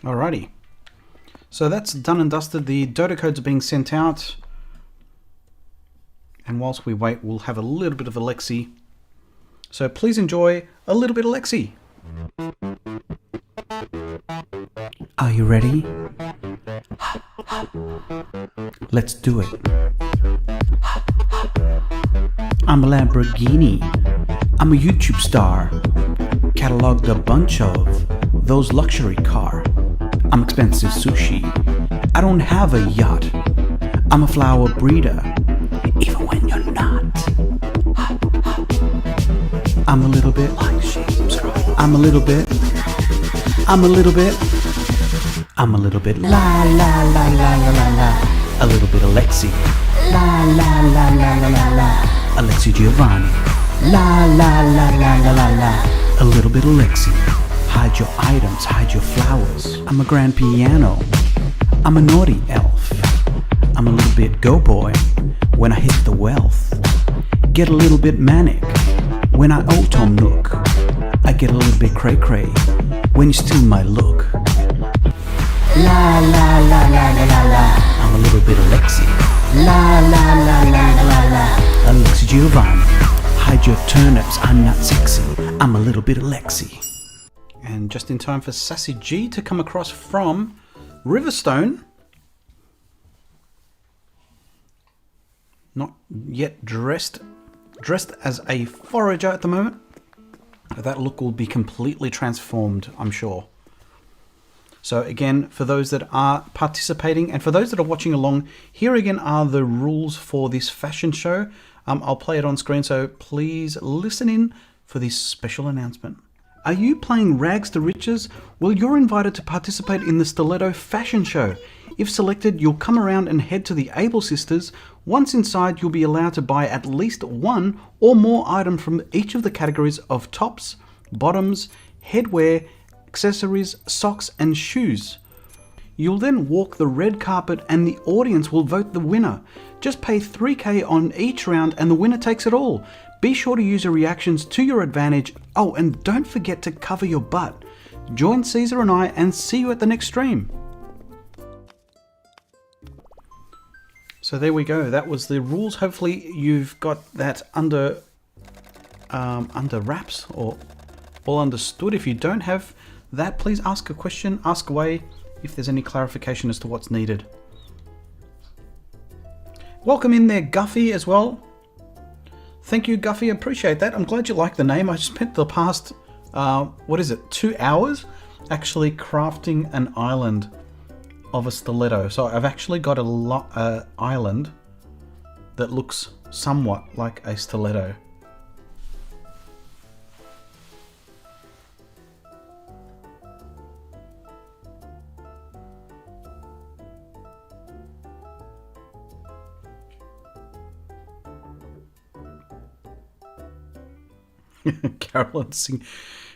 Alrighty. So that's done and dusted. The dodo codes are being sent out. And whilst we wait, we'll have a little bit of Alexi. So please enjoy a little bit of Alexi. Are you ready? Let's do it. I'm a Lamborghini. I'm a YouTube star. Cataloged a bunch of those luxury car. I'm expensive sushi. I don't have a yacht. I'm a flower breeder, even when you're not. I'm a little bit. Like, share, subscribe. I'm a little bit. I'm a little bit. I'm a little bit. La la la la la la la. A little bit Alexi. La la la la la la la. Alexi Giovani. La la la la la la la. A little bit Alexi. Hide your items, hide your flowers. I'm a grand piano. I'm a naughty elf. I'm a little bit go boy when I hit the wealth. Get a little bit manic when I auto nook. I get a little bit cray cray when you steal my look. La la la la la la la. I'm a little bit Alexi. La la la la la la la. Alexi Giovani. Hide your turnips, I'm not sexy. I'm a little bit Alexi. And just in time for Sassy G to come across from Riverstone. Not yet dressed as a forager at the moment. That look will be completely transformed, I'm sure. So again, for those that are participating and for those that are watching along, here again are the rules for this fashion show. I'll play it on screen, so please listen in for this special announcement. Are you playing Rags to Riches? Well, you're invited to participate in the Stiletto fashion show. If selected, you'll come around and head to the Able Sisters. Once inside, you'll be allowed to buy at least one or more item from each of the categories of tops, bottoms, headwear, accessories, socks and shoes. You'll then walk the red carpet and the audience will vote the winner. Just pay 3k on each round and the winner takes it all. Be sure to use your reactions to your advantage. Oh, and don't forget to cover your butt. Join Caesar and I and see you at the next stream. So there we go. That was the rules. Hopefully you've got that under wraps or all understood. If you don't have that, please ask a question, ask away if there's any clarification as to what's needed. Welcome in there, Guffy, as well. Thank you, Guffy. Appreciate that. I'm glad you like the name. I spent the past, 2 hours actually crafting an island of a stiletto. So I've actually got a island that looks somewhat like a stiletto.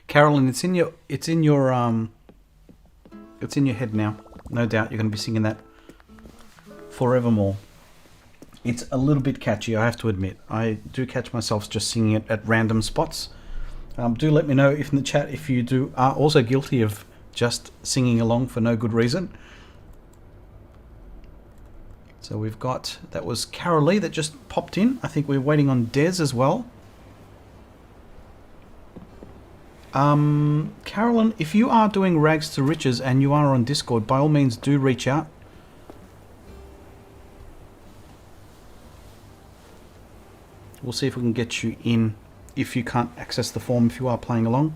Carolyn, it's in your head now. No doubt you're going to be singing that forevermore. It's a little bit catchy, I have to admit. I do catch myself just singing it at random spots. Do let me know if in the chat if you are also guilty of just singing along for no good reason. So we've got, that was Carol Lee that just popped in. I think we're waiting on Des as well. Carolyn, if you are doing Rags to Riches and you are on Discord, by all means do reach out. We'll see if we can get you in if you can't access the form if you are playing along.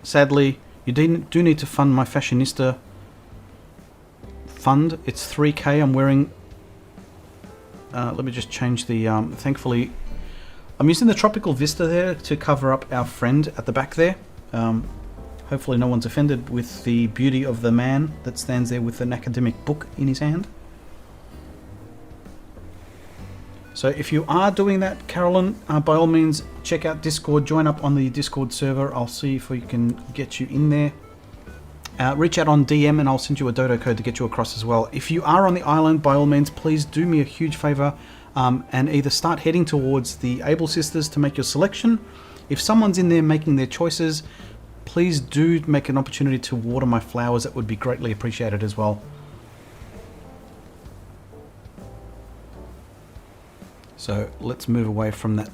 Sadly, you do need to fund my Fashionista fund. It's 3k. I'm wearing... let me just change the... thankfully... I'm using the Tropical Vista there to cover up our friend at the back there. Hopefully no one's offended with the beauty of the man that stands there with an academic book in his hand. So if you are doing that, Carolyn, by all means check out Discord, join up on the Discord server. I'll see if we can get you in there. Reach out on DM and I'll send you a dodo code to get you across as well. If you are on the island, by all means, please do me a huge favour. And either start heading towards the Able Sisters to make your selection. If someone's in there making their choices, please do make an opportunity to water my flowers. That would be greatly appreciated as well. So let's move away from that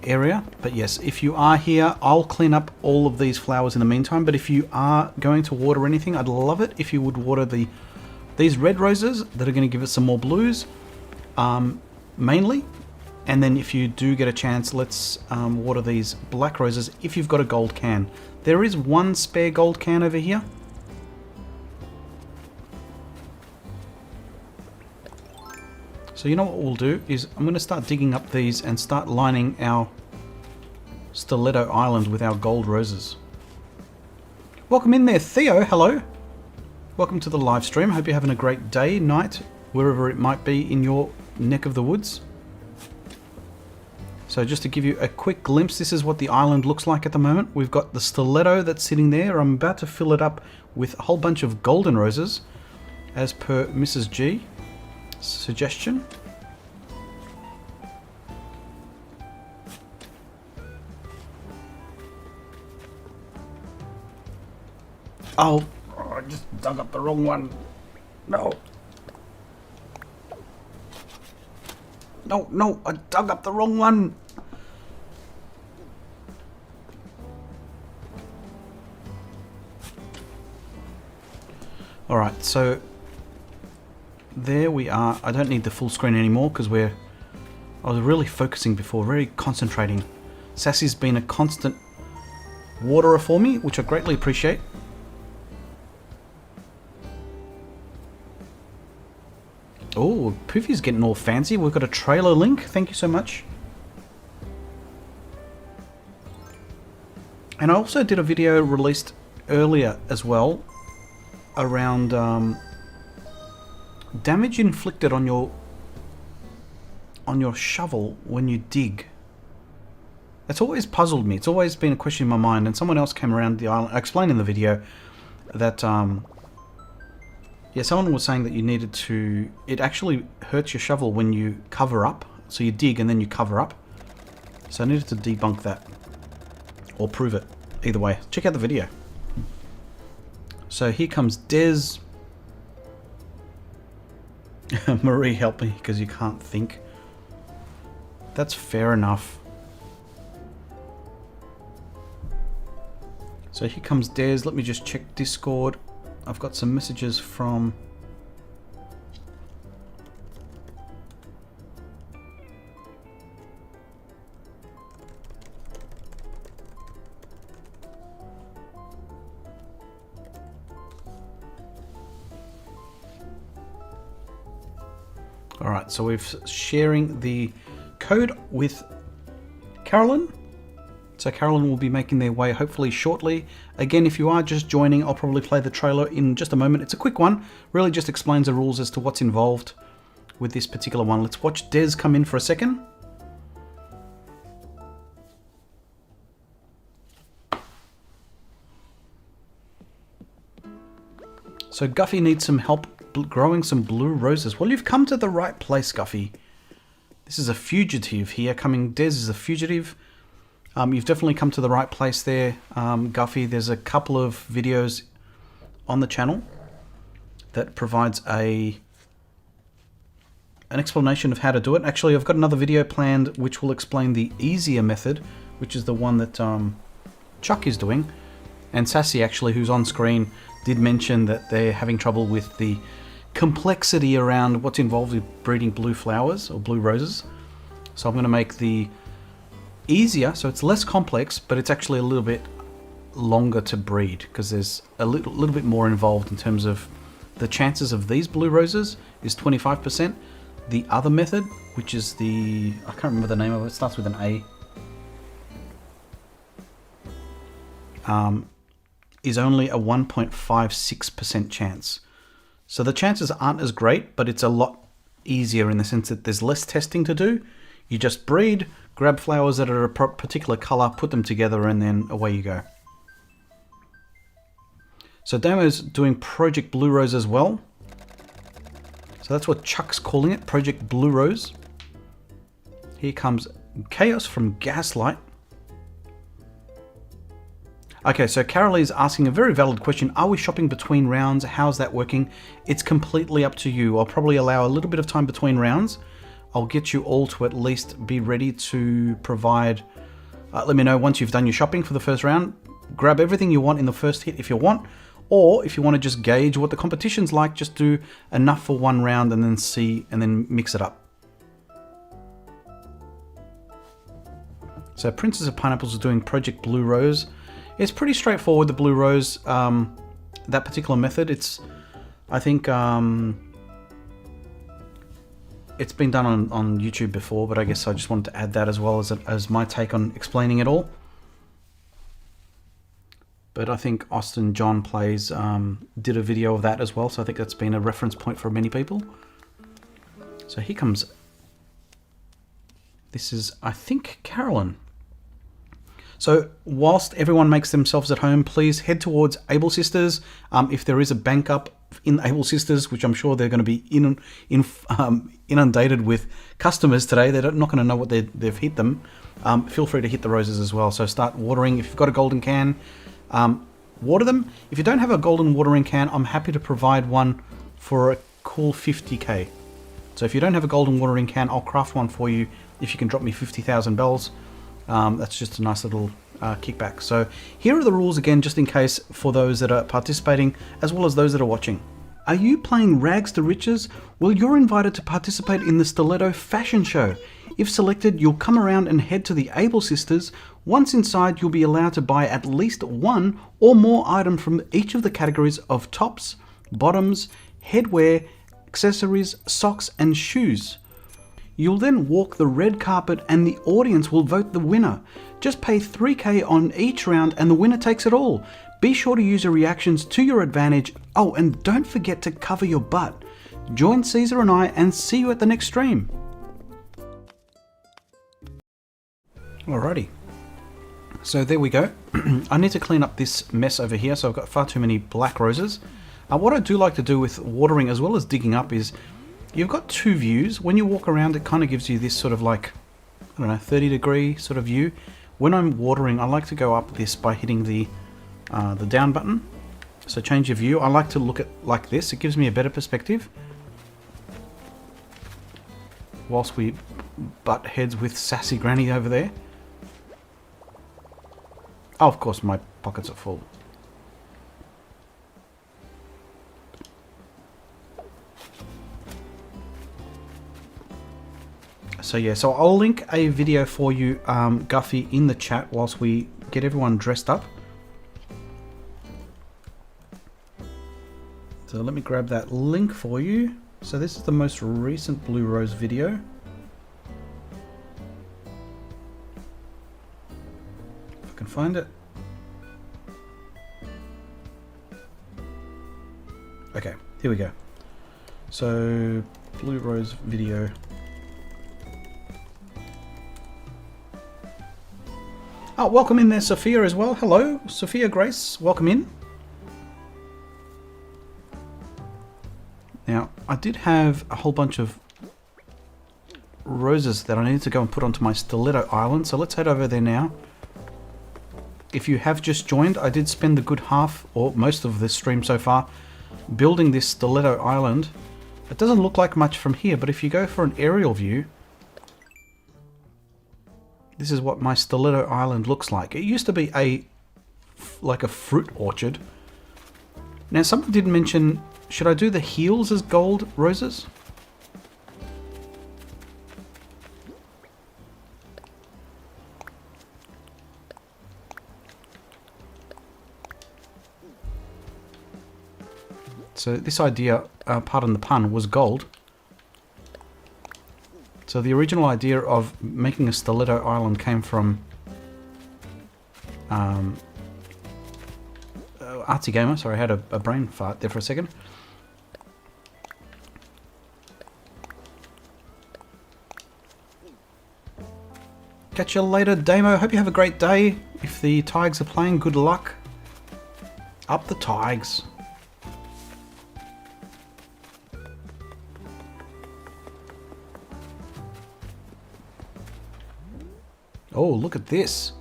area. But yes, if you are here, I'll clean up all of these flowers in the meantime. But if you are going to water anything, I'd love it if you would water these red roses that are going to give us some more blues, mainly. And then if you do get a chance, let's water these black roses if you've got a gold can. There is one spare gold can over here. So you know what we'll do is I'm going to start digging up these and start lining our Stiletto Island with our gold roses. Welcome in there, Theo. Hello. Welcome to the live stream. Hope you're having a great day, night, wherever it might be in your neck of the woods. So just to give you a quick glimpse, this is what the island looks like at the moment. We've got the stiletto that's sitting there. I'm about to fill it up with a whole bunch of golden roses, as per Mrs. G suggestion. Oh, I just dug up the wrong one. No. No, I dug up the wrong one. Alright, so there we are. I don't need the full screen anymore because I was really focusing before, very concentrating. Sassy's been a constant waterer for me, which I greatly appreciate. Oh, Poofy's getting all fancy. We've got a trailer link. Thank you so much. And I also did a video released earlier as well around damage inflicted on your shovel when you dig. It's always puzzled me. It's always been a question in my mind. And someone else came around the island. I explained in the video that yeah, someone was saying that you needed to. It actually hurts your shovel when you cover up. So you dig and then you cover up. So I needed to debunk that or prove it. Either way, check out the video. So here comes Des. Marie, help me because you can't think. That's fair enough. So here comes Des. Let me just check Discord. I've got some messages from... Alright, so we're sharing the code with Carolyn. So Carolyn will be making their way hopefully shortly. Again, if you are just joining, I'll probably play the trailer in just a moment. It's a quick one. Really just explains the rules as to what's involved with this particular one. Let's watch Des come in for a second. So Guffy needs some help growing some blue roses. Well, you've come to the right place, Guffy. This is a fugitive here coming. Des is a fugitive. You've definitely come to the right place there, Guffy. There's a couple of videos on the channel that provides an explanation of how to do it. Actually, I've got another video planned which will explain the easier method, which is the one that Chuck is doing. And Sassy, actually, who's on screen, did mention that they're having trouble with the complexity around what's involved with breeding blue flowers or blue roses. So I'm going to make the easier, so it's less complex, but it's actually a little bit longer to breed because there's a little bit more involved in terms of the chances of these blue roses is 25%. The other method, which is the, I can't remember the name of it, starts with an A, is only a 1.56% chance. So the chances aren't as great, but it's a lot easier in the sense that there's less testing to do. You just breed, grab flowers that are a particular color, put them together, and then away you go. So Damo's doing Project Blue Rose as well. So that's what Chuck's calling it, Project Blue Rose. Here comes Chaos from Gaslight. Okay, so Carolee's asking a very valid question. Are we shopping between rounds? How's that working? It's completely up to you. I'll probably allow a little bit of time between rounds. I'll get you all to at least be ready to provide... let me know once you've done your shopping for the first round. Grab everything you want in the first hit if you want. Or if you want to just gauge what the competition's like, just do enough for one round and then see, and then mix it up. So Princess of Pineapples is doing Project Blue Rose. It's pretty straightforward, the Blue Rose, that particular method. It's, I think, it's been done on YouTube before, but I guess I just wanted to add that as well as my take on explaining it all. But I think Austin John Plays did a video of that as well, so I think that's been a reference point for many people. So here comes, this is, I think, Carolyn. So whilst everyone makes themselves at home, please head towards Able Sisters. If there is a bank up in Able Sisters, which I'm sure they're going to be inundated with customers today, they're not going to know what they've hit them. Feel free to hit the roses as well. So start watering. If you've got a golden can, water them. If you don't have a golden watering can, I'm happy to provide one for a cool 50k. So if you don't have a golden watering can, I'll craft one for you if you can drop me 50,000 bells. That's just a nice little kickback. So here are the rules again, just in case for those that are participating as well as those that are watching. Are you playing Rags to Riches? Well, you're invited to participate in the Stiletto fashion show. If selected, you'll come around and head to the Able Sisters. Once inside, you'll be allowed to buy at least one or more item from each of the categories of tops, bottoms, headwear, accessories, socks, and shoes. You'll then walk the red carpet and the audience will vote the winner. Just pay 3k on each round and the winner takes it all. Be sure to use your reactions to your advantage. Oh, and don't forget to cover your butt. Join Caesar and I and see you at the next stream. Alrighty. So there we go. I need to clean up this mess over here. So I've got far too many black roses. What I do like to do with watering as well as digging up is you've got two views. When you walk around, it kind of gives you this sort of like, I don't know, 30-degree sort of view. When I'm watering, I like to go up this by hitting the down button. So change your view. I like to look at like this. It gives me a better perspective. Whilst we butt heads with sassy granny over there. Oh, of course, my pockets are full. So yeah, so I'll link a video for you, Guffy, in the chat whilst we get everyone dressed up. So let me grab that link for you. So this is the most recent Blue Rose video. If I can find it. Okay, here we go. So Blue Rose video. Oh, welcome in there, Sophia, as well. Hello, Sophia Grace. Welcome in. Now, I did have a whole bunch of roses that I needed to go and put onto my Stiletto Island, so let's head over there now. If you have just joined, I did spend a good half, or most of this stream so far, building this Stiletto Island. It doesn't look like much from here, but if you go for an aerial view, this is what my Stiletto Island looks like. It used to be like a fruit orchard. Now, someone did mention, should I do the heels as gold roses? So this idea, pardon the pun, was gold. So the original idea of making a Stiletto Island came from Artsy Gamer. Sorry, I had a brain fart there for a second. Catch you later, Damo. Hope you have a great day. If the Tigers are playing, good luck. Up the Tigers. Oh, look at this.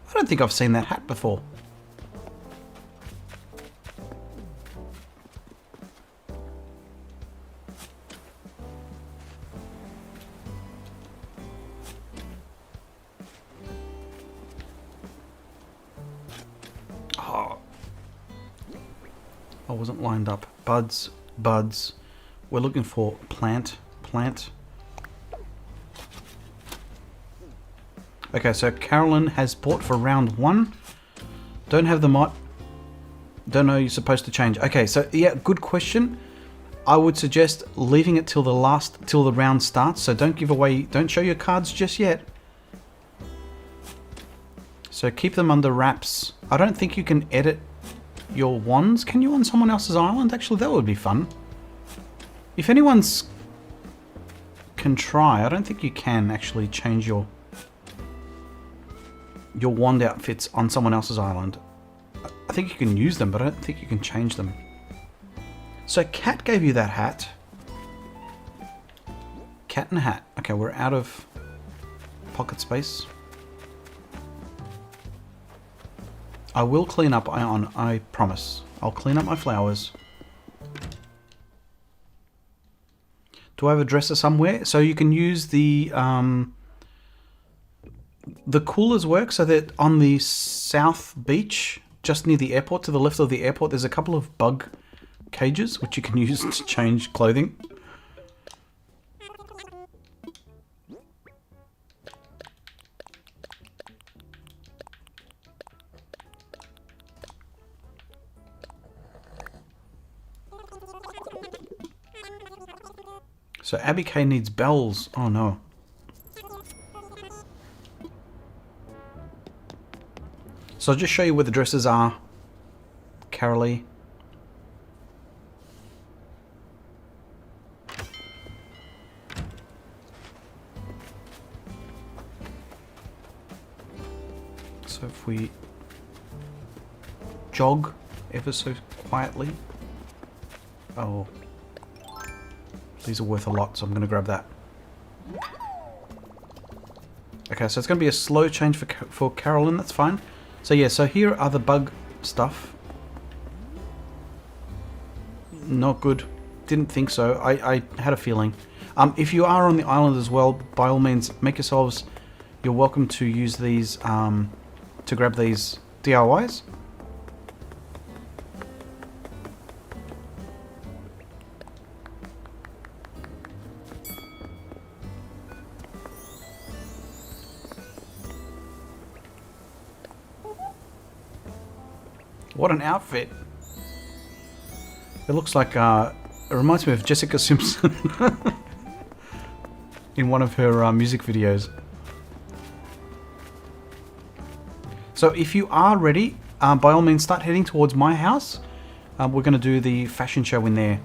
I don't think I've seen that hat before. Oh. I wasn't lined up. Buds, buds. We're looking for plant. Okay, so Carolyn has bought for round 1. Don't have the mod. Don't know you're supposed to change. Okay, so yeah, good question. I would suggest leaving it till the round starts. So don't give away, don't show your cards just yet. So keep them under wraps. I don't think you can edit your wands. Can you on someone else's island? Actually, that would be fun. If anyone's can try, I don't think you can actually change your wand outfits on someone else's island. I think you can use them, but I don't think you can change them. So Cat gave you that hat. Cat and a hat. Okay, we're out of pocket space. I will clean up, I promise. I'll clean up my flowers. Do I have a dresser somewhere? So you can use the coolers work so that on the south beach, just near the airport, to the left of the airport, there's a couple of bug cages which you can use to change clothing. So Abby K needs bells. Oh no. So I'll just show you where the dresses are Carolee. So if we jog ever so quietly. Oh, these are worth a lot, so I'm going to grab that. Okay, so it's going to be a slow change for Carolyn, that's fine. So yeah, so here are the bug stuff. Not good. Didn't think so. I had a feeling. If you are on the island as well, by all means, make yourselves... You're welcome to use these, to grab these DIYs. What an outfit. It looks like, it reminds me of Jessica Simpson in one of her music videos. So if you are ready, by all means start heading towards my house. We're going to do the fashion show in there.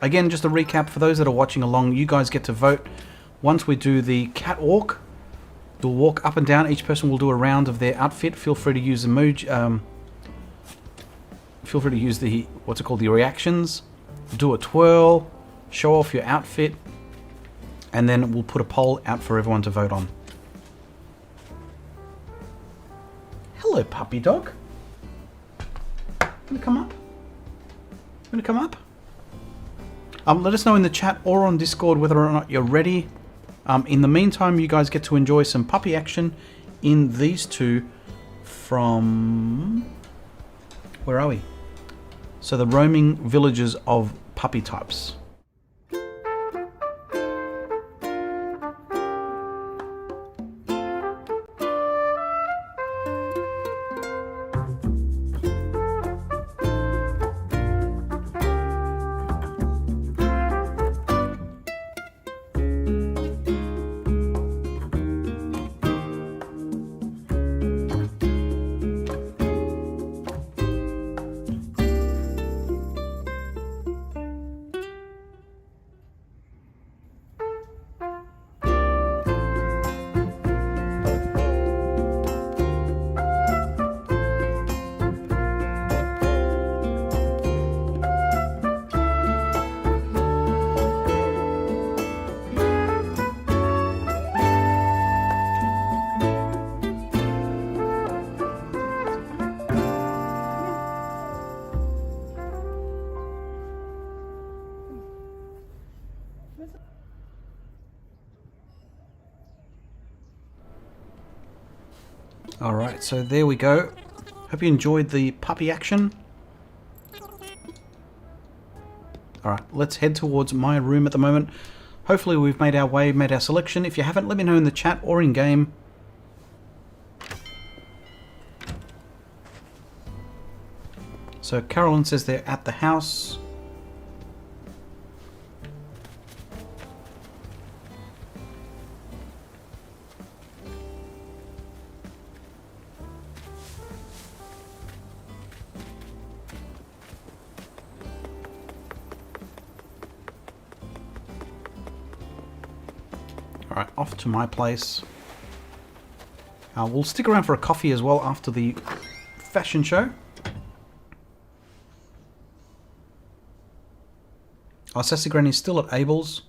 Again, just a recap for those that are watching along, you guys get to vote. Once we do the catwalk, you'll walk up and down. Each person will do a round of their outfit. Feel free to use emoji... Feel free to use the, what's it called, the reactions. Do a twirl, show off your outfit, and then we'll put a poll out for everyone to vote on. Hello, puppy dog. Gonna come up? Gonna come up? Let us know in the chat or on Discord whether or not you're ready. In the meantime, you guys get to enjoy some puppy action in these two from... Where are we? So the roaming villages of puppy types. Alright, so there we go. Hope you enjoyed the puppy action. Alright, let's head towards my room at the moment. Hopefully we've made our way, made our selection. If you haven't, let me know in the chat or in game. So Carolyn says they're at the house. Alright, off to my place. We'll stick around for a coffee as well after the fashion show. Our Sassy Granny's still at Abel's.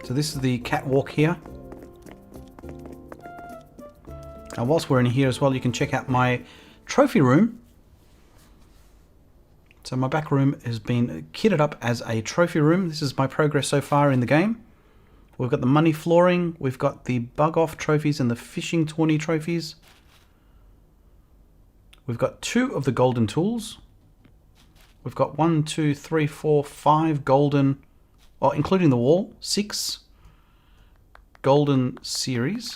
So this is the catwalk here. Now whilst we're in here as well, you can check out my trophy room. So my back room has been kitted up as a trophy room. This is my progress so far in the game. We've got the money flooring, we've got the bug off trophies and the fishing tourney trophies. We've got 2 of the golden tools. We've got 1, 2, 3, 4, 5 golden, oh, including the wall, 6 golden series.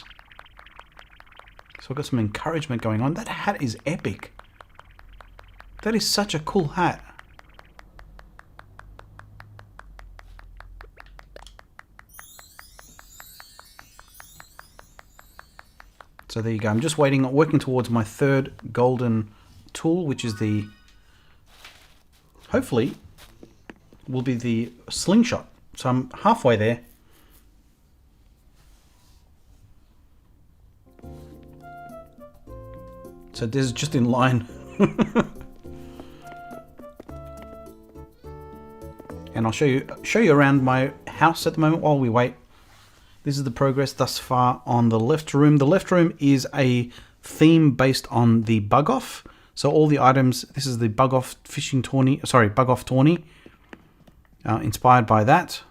So we've got some encouragement going on. That hat is epic. That is such a cool hat. So there you go. I'm just working towards my third golden tool, which is the, hopefully, will be the slingshot. So I'm halfway there. So this is just in line. And I'll show you around my house at the moment while we wait. This is the progress thus far on the left room. The left room is a theme based on the bug off. So all the items, this is the bug off fishing tawny, sorry, bug off tawny. Inspired by that.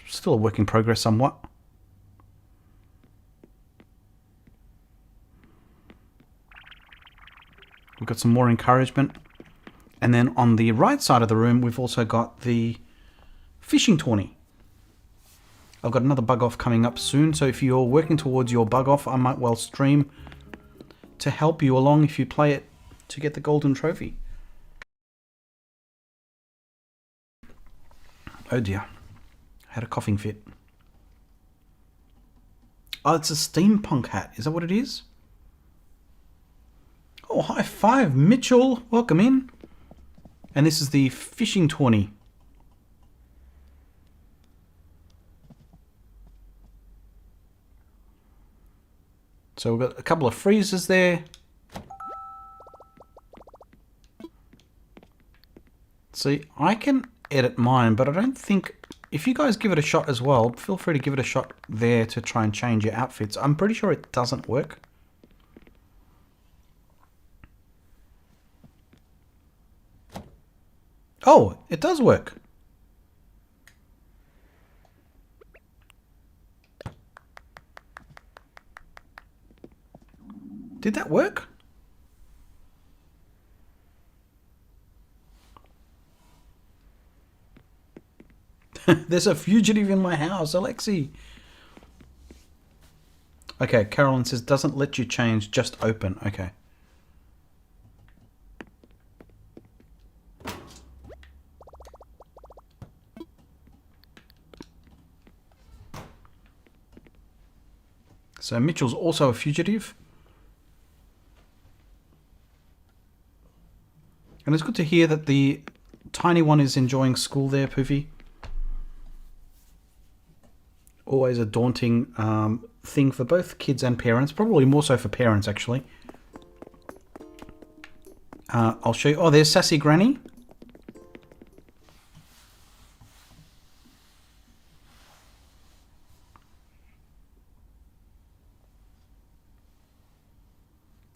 Still a work in progress somewhat. We've got some more encouragement. And then on the right side of the room, we've also got the fishing tawny. I've got another bug off coming up soon. So if you're working towards your bug off, I might well stream to help you along if you play it to get the golden trophy. Oh dear. I had a coughing fit. Oh, it's a steampunk hat. Is that what it is? Oh, high five, Mitchell. Welcome in. And this is the fishing tawny. So we've got a couple of freezers there. See, I can edit mine, but I don't think... If you guys give it a shot as well, feel free to give it a shot there to try and change your outfits. I'm pretty sure it doesn't work. Oh, it does work. Did that work? There's a fugitive in my house, Alexi. Okay, Carolyn says doesn't let you change, just open. Okay. So Mitchell's also a fugitive. And it's good to hear that the tiny one is enjoying school there, Poofy. Always a daunting thing for both kids and parents. Probably more so for parents, actually. I'll show you. Oh, there's Sassy Granny.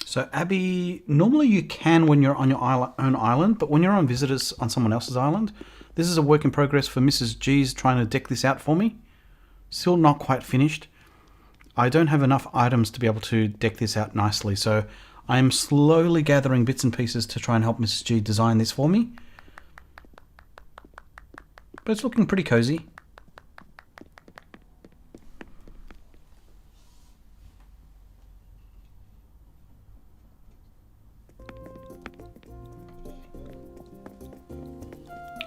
So Abby, normally you can when you're on your own island, but when you're on visitors on someone else's island, this is a work in progress for Mrs. G's trying to deck this out for me. Still not quite finished. I don't have enough items to be able to deck this out nicely, so I am slowly gathering bits and pieces to try and help Mrs. G design this for me. But it's looking pretty cozy.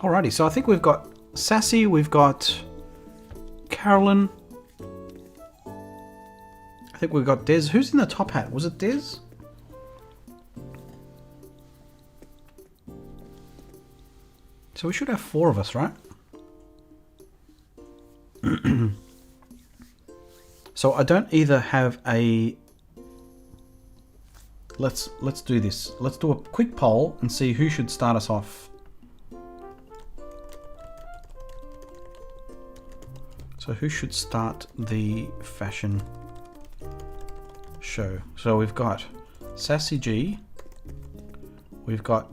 Alrighty, so I think we've got Sassy, we've got Carolyn. I think we've got Des. Who's in the top hat? Was it Des? So we should have 4 of us, right? So I don't either have a... Let's do this. Let's do a quick poll and see who should start us off. So who should start the fashion show? So we've got Sassy G, we've got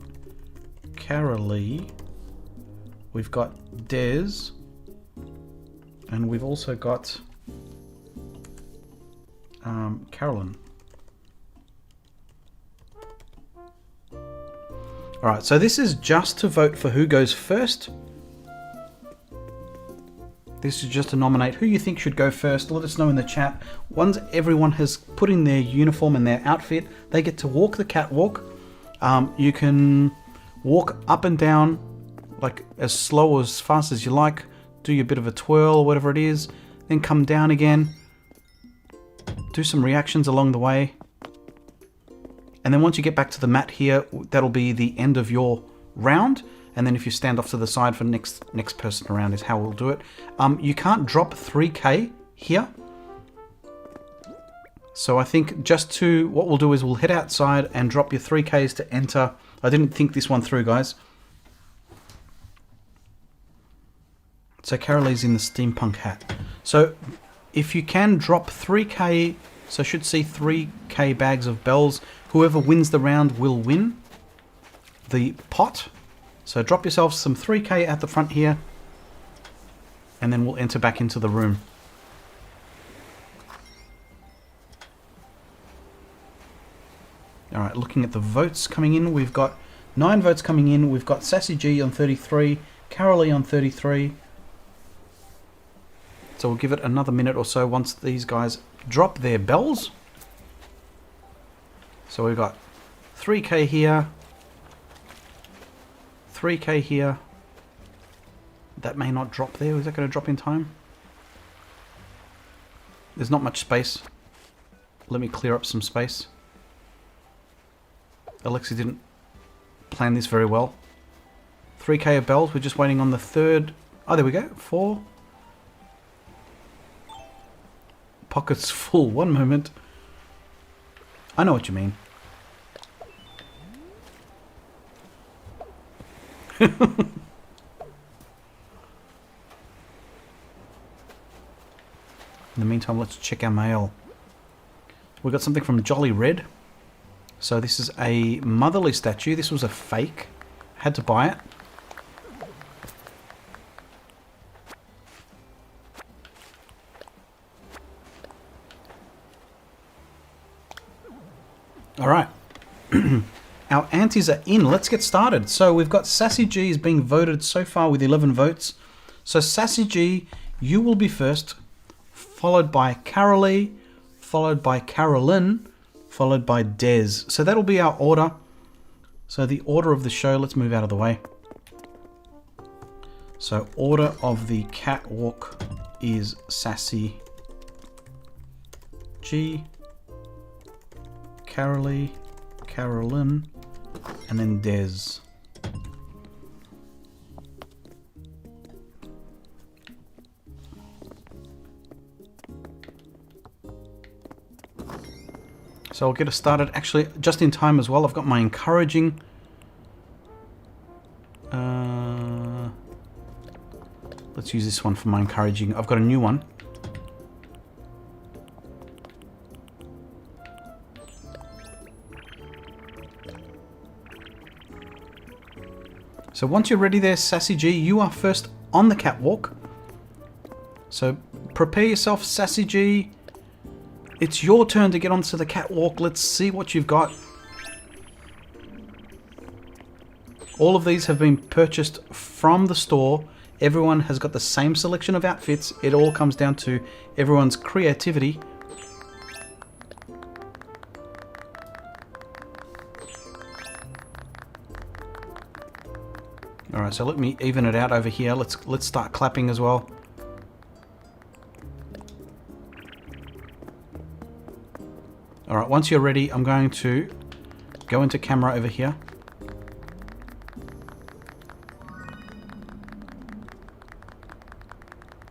Carolee, we've got Des, and we've also got Carolyn. Alright, so this is just to vote for who goes first. This is just to nominate who you think should go first. Let us know in the chat. Once everyone has put in their uniform and their outfit, they get to walk the catwalk. You can walk up and down like as slow or as fast as you like. Do your bit of a twirl or whatever it is. Then come down again. do some reactions along the way. And then once you get back to the mat here, that'll be the end of your round. And then if you stand off to the side for next person around is how we'll do it. You can't drop 3K here. So I think what we'll do is we'll head outside and drop your 3Ks to enter. I didn't think this one through, guys. So Carolee's in the steampunk hat. So if you can drop 3K, so I should see 3K bags of bells. Whoever wins the round will win the pot. So drop yourself some 3K at the front here. And then we'll enter back into the room. Alright, looking at the votes coming in, we've got 9 votes coming in. We've got Sassy G on 33, Carolee on 33. So we'll give it another minute or so once these guys drop their bells. So we've got 3K here, 3K here. That may not drop there. Is that going to drop in time? There's not much space. Let me clear up some space. Alexi didn't plan this very well. 3K of bells. We're just waiting on the third. Oh, there we go. 4. Pockets full. One moment. I know what you mean. In the meantime, let's check our mail. We got something from Jolly Red. So this is a motherly statue. This was a fake. Had to buy it. Alright. Our antis are in. Let's get started. So we've got Sassy G is being voted so far with 11 votes. So Sassy G, you will be first, followed by Carolee, followed by Carolyn, followed by Des. So that'll be our order. So the order of the show, let's move out of the way. So order of the catwalk is Sassy G, Carolee, Carolyn, and then Des. So I'll get us started actually just in time as well. I've got my encouraging. Let's use this one for my encouraging. I've got a new one. So once you're ready there, Sassy G, you are first on the catwalk. So prepare yourself, Sassy G. It's your turn to get onto the catwalk. Let's see what you've got. All of these have been purchased from the store. Everyone has got the same selection of outfits. It all comes down to everyone's creativity. Alright, so let me even it out over here. Let's start clapping as well. Alright, once you're ready, I'm going to go into camera over here.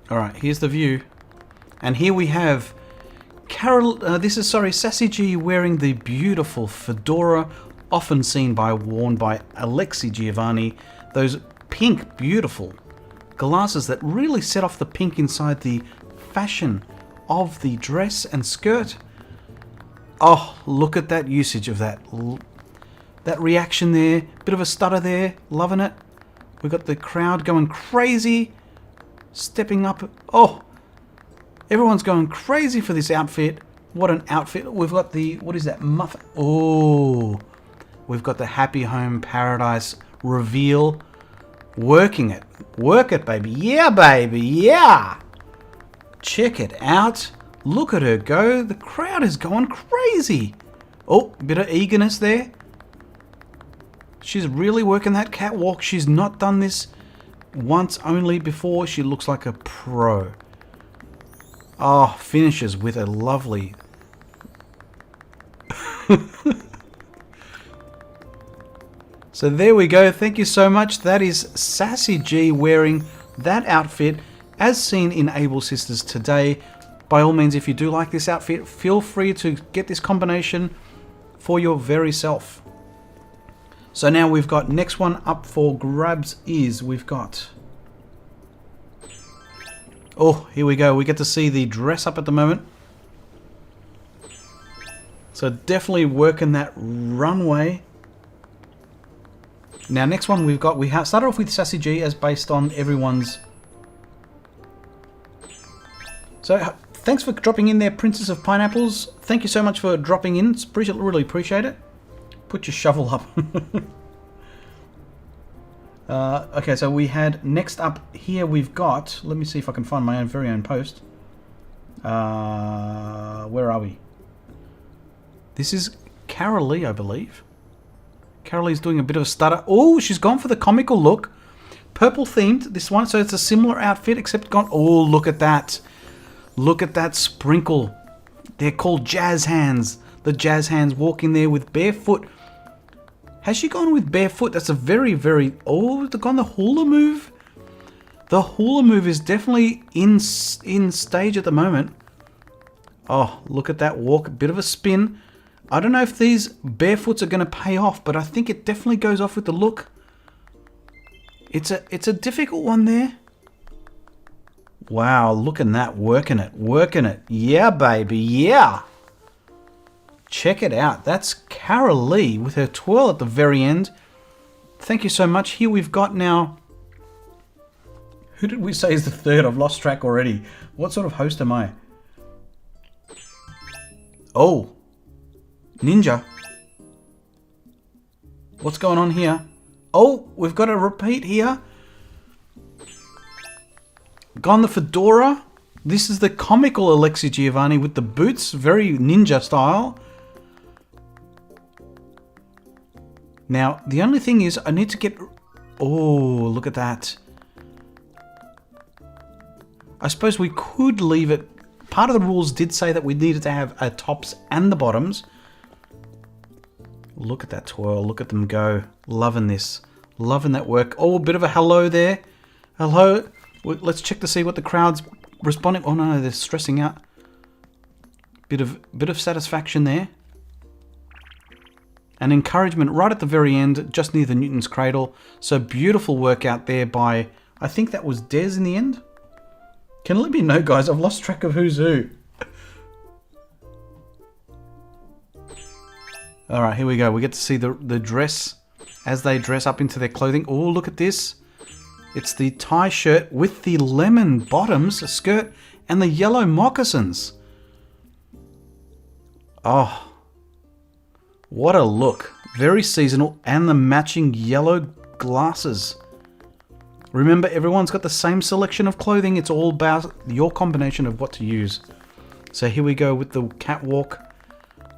Alright, here's the view. And here we have Sassy G wearing the beautiful fedora, often worn by Alexi Giovani. Those pink, beautiful glasses that really set off the pink inside the fashion of the dress and skirt. Oh, look at that usage of that. That reaction there. Bit of a stutter there. Loving it. We've got the crowd going crazy. Stepping up. Oh, everyone's going crazy for this outfit. What an outfit. We've got the, what is that, muffin? Oh, we've got the Happy Home Paradise reveal. Working it. Work it, baby. Yeah, baby. Yeah. Check it out. Look at her go. The crowd is going crazy. Oh, a bit of eagerness there. She's really working that catwalk. She's not done this once only before. She looks like a pro. Oh, finishes with a lovely So there we go. Thank you so much. That is Sassy G wearing that outfit as seen in Able Sisters today. By all means, if you do like this outfit, feel free to get this combination for your very self. So now we've got next one up for grabs is we've got... Oh, here we go. We get to see the dress up at the moment. So definitely working that runway. Now next one we have started off with Sassy G as based on everyone's. So thanks for dropping in there, Princess of Pineapples. Thank you so much for dropping in. Really appreciate it. Put your shovel up. Okay, so we had next up here we've got. Let me see if I can find my own very own post. Where are we? This is Carolee, I believe. Carolee's doing a bit of a stutter. Oh, she's gone for the comical look. Purple themed, this one. So it's a similar outfit, except gone... Oh, look at that. Look at that sprinkle. They're called jazz hands. The jazz hands walking there with barefoot. Has she gone with barefoot? That's a very, very... Oh, they've gone the hula move. The hula move is definitely in stage at the moment. Oh, look at that walk. A bit of a spin. I don't know if these barefoots are going to pay off, but I think it definitely goes off with the look. It's a difficult one there. Wow, look at that. Working it. Yeah, baby, yeah. Check it out. That's Carolee with her twirl at the very end. Thank you so much. Here we've got now... Who did we say is the third? I've lost track already. What sort of host am I? Oh. Ninja. What's going on here? Oh, we've got a repeat here. Gone the fedora. This is the comical Alexi Giovani with the boots. Very ninja style. Now, the only thing is I need to get... Oh, look at that. I suppose we could leave it... Part of the rules did say that we needed to have a tops and the bottoms. Look at that twirl. Look at them go. Loving this. Loving that work. Oh, a bit of a hello there. Hello. Let's check to see what the crowd's responding. Oh no, they're stressing out. Bit of satisfaction there. And encouragement right at the very end, just near the Newton's Cradle. So beautiful work out there by, I think that was Des in the end. Can let me know, guys. I've lost track of who's who. All right, here we go. We get to see the dress as they dress up into their clothing. Oh, look at this. It's the tie shirt with the lemon bottoms, a skirt, and the yellow moccasins. Oh, what a look. Very seasonal, and the matching yellow glasses. Remember, everyone's got the same selection of clothing. It's all about your combination of what to use. So here we go with the catwalk.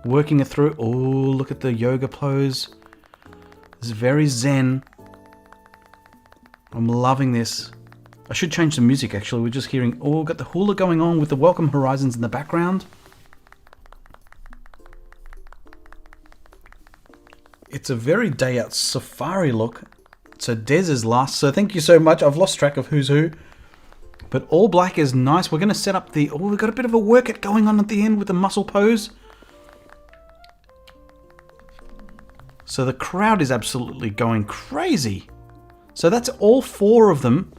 Working it through. Oh, look at the yoga pose. It's very zen. I'm loving this. I should change the music, actually. We're just hearing... Oh, got the hula going on with the Welcome Horizons in the background. It's a very day out safari look. So Des is last. So thank you so much. I've lost track of who's who. But all black is nice. We're going to set up the... Oh, we've got a bit of a workout going on at the end with the muscle pose. So the crowd is absolutely going crazy. So that's all four of them.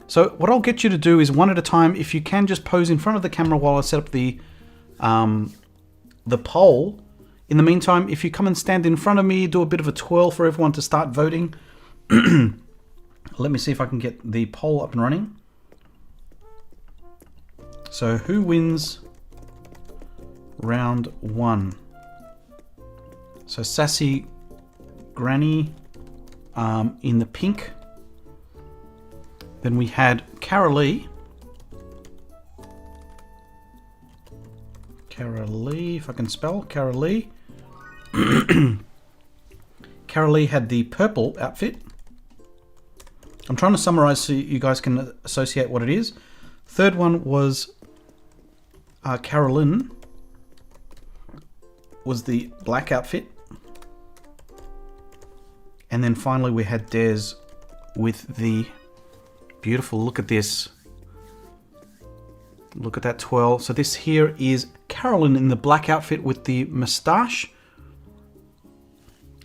So what I'll get you to do is one at a time. If you can, just pose in front of the camera while I set up the poll. In the meantime, if you come and stand in front of me, do a bit of a twirl for everyone to start voting. Let me see if I can get the poll up and running. So who wins round one? So Sassy Granny in the pink. Then we had Carolee. Carolee, if I can spell, Carolee. Carolee had the purple outfit. I'm trying to summarize so you guys can associate what it is. Third one was Carolyn. was the black outfit. And then finally we had Des with the beautiful, look at this. Look at that twirl. So this here is Carolyn in the black outfit with the moustache.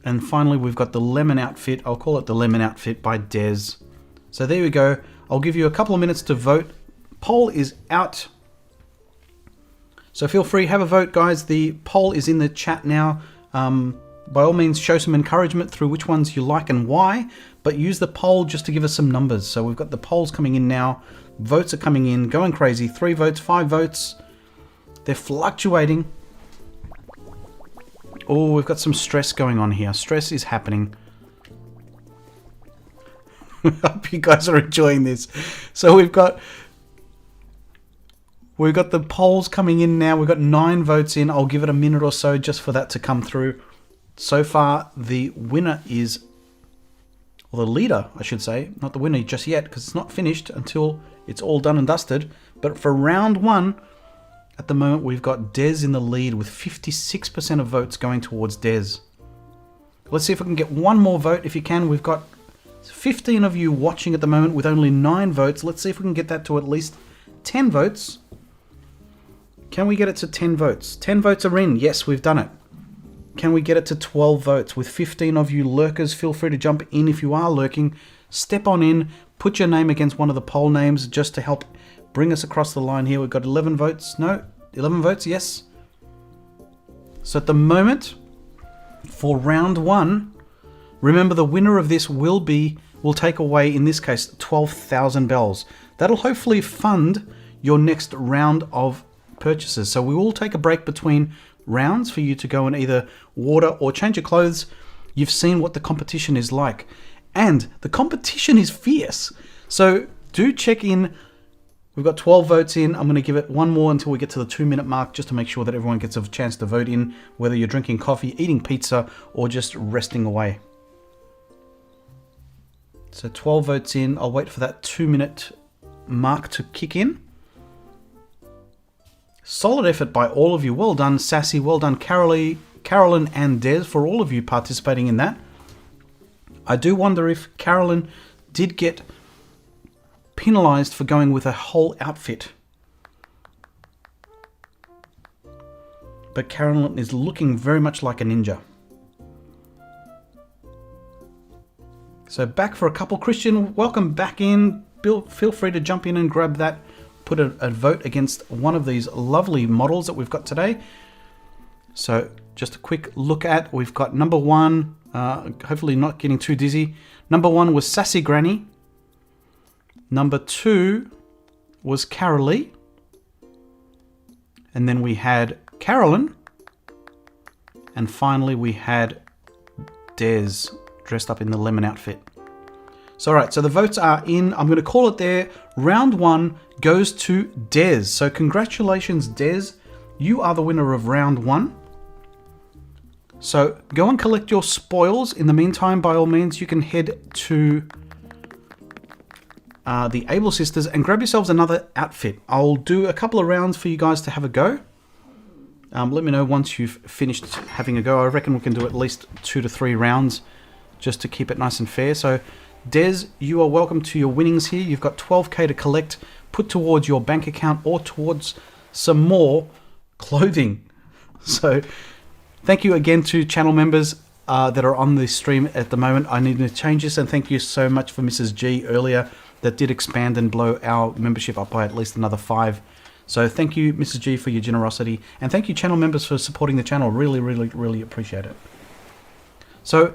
And finally we've got the lemon outfit. I'll call it the lemon outfit by Des. So there we go. I'll give you a couple of minutes to vote. Poll is out. So feel free, have a vote, guys. The poll is in the chat now. By all means, show some encouragement through which ones you like and why, but use the poll just to give us some numbers. So we've got the polls coming in now. Votes are coming in, going crazy. 3 votes, 5 votes. They're fluctuating. Oh, we've got some stress going on here. Stress is happening. I hope you guys are enjoying this. So we've got the polls coming in now. We've got 9 votes in. I'll give it a minute or so just for that to come through. So far, the winner is, or the leader, I should say, not the winner just yet, because it's not finished until it's all done and dusted. But for round 1, at the moment, we've got Des in the lead with 56% of votes going towards Des. Let's see if we can get one more vote. If you can, we've got 15 of you watching at the moment with only 9 votes. Let's see if we can get that to at least 10 votes. Can we get it to 10 votes? 10 votes are in. Yes, we've done it. Can we get it to 12 votes? With 15 of you lurkers, feel free to jump in if you are lurking. Step on in, put your name against one of the poll names just to help bring us across the line here. We've got 11 votes. No, 11 votes, yes. So at the moment, for round 1, remember the winner of this will take away, in this case, 12,000 bells. That'll hopefully fund your next round of purchases. So we will take a break between rounds for you to go and either water or change your clothes. You've seen what the competition is like, and the competition is fierce. So do check in. We've got 12 votes in. I'm going to give it one more until we get to the 2-minute mark, just to make sure that everyone gets a chance to vote in, whether you're drinking coffee, eating pizza, or just resting away. So 12 votes in. I'll wait for that 2-minute mark to kick in. Solid effort by all of you. Well done, Sassy. Well done, Carolyn and Des, for all of you participating in that. I do wonder if Carolyn did get penalized for going with a whole outfit. But Carolyn is looking very much like a ninja. So back for a couple. Christian, welcome back in. Bill, feel free to jump in and grab that. Put a vote against one of these lovely models that we've got today. So just a quick look at, we've got number 1, hopefully not getting too dizzy. Number 1 was Sassy Granny. Number 2 was Carolee. And then we had Carolyn. And finally we had Des dressed up in the lemon outfit. So alright, so the votes are in. I'm going to call it there. Round 1 goes to Des. So congratulations, Des. You are the winner of round 1. So go and collect your spoils. In the meantime, by all means, you can head to the Able Sisters and grab yourselves another outfit. I'll do a couple of rounds for you guys to have a go. Let me know once you've finished having a go. I reckon we can do at least 2 to 3 rounds just to keep it nice and fair. So Des, you are welcome to your winnings here. You've got 12k to collect, put towards your bank account or towards some more clothing. So thank you again to channel members that are on the stream at the moment. I need to change this, and thank you so much for Mrs. G earlier that did expand and blow our membership up by at least another 5. So thank you, Mrs. G, for your generosity, and thank you channel members for supporting the channel. Really, really, really appreciate it. So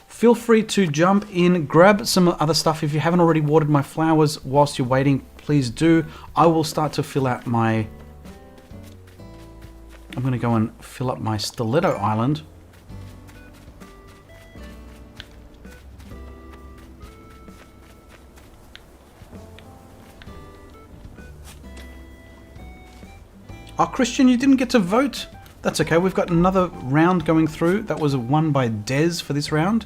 feel free to jump in, grab some other stuff. If you haven't already watered my flowers whilst you're waiting, please do. I will start to fill out my... I'm going to go and fill up my Stiletto Island. Oh, Christian, you didn't get to vote. That's okay. We've got another round going through. That was won by Des for this round.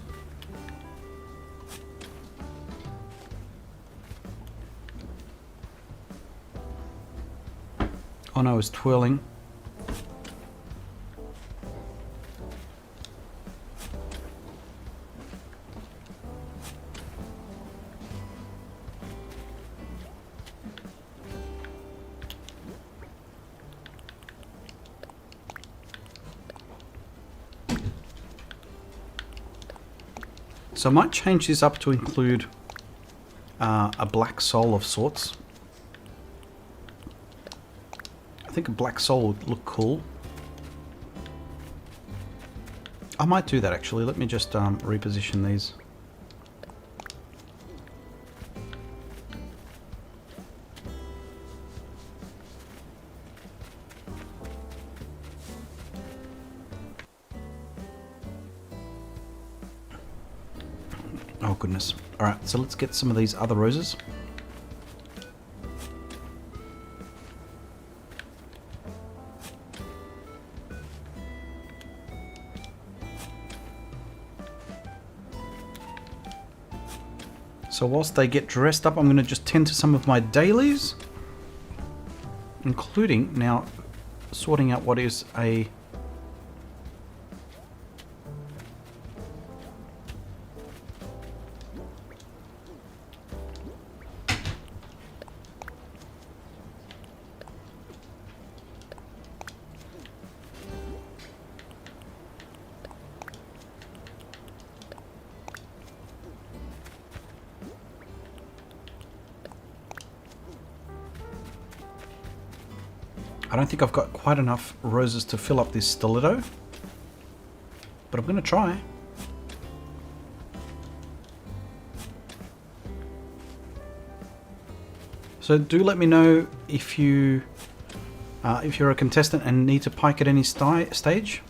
Oh no, it's twirling. So I might change this up to include a black soul of sorts. I think a black soul would look cool. I might do that actually. Let me just reposition these. Oh goodness. Alright, so let's get some of these other roses. So whilst they get dressed up, I'm going to just tend to some of my dailies, including now sorting out what is a I don't think I've got quite enough roses to fill up this stiletto, but I'm going to try. So do let me know if you're a contestant and need to pike at any stage.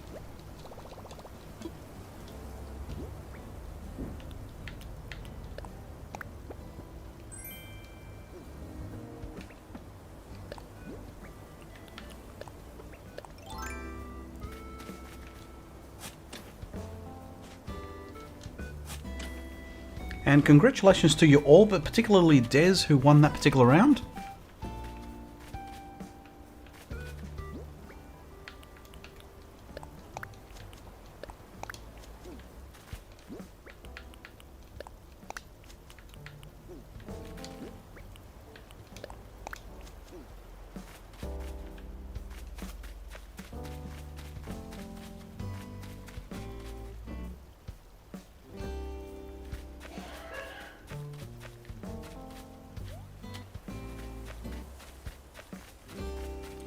And congratulations to you all, but particularly Des, who won that particular round.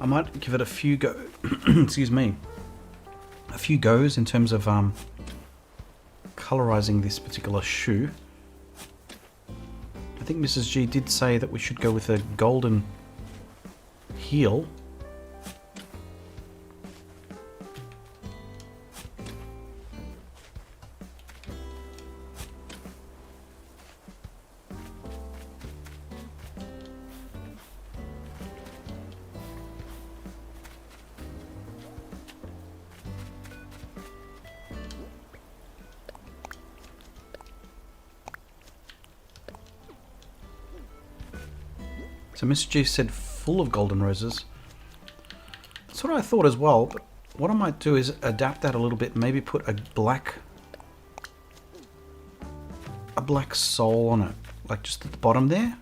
I might give it a few excuse me, a few goes in terms of colorizing this particular shoe. I think Mrs. G did say that we should go with a golden heel. So Mr. G said full of golden roses. That's what I thought as well, but what I might do is adapt that a little bit, maybe put a black sole on it, like just at the bottom there.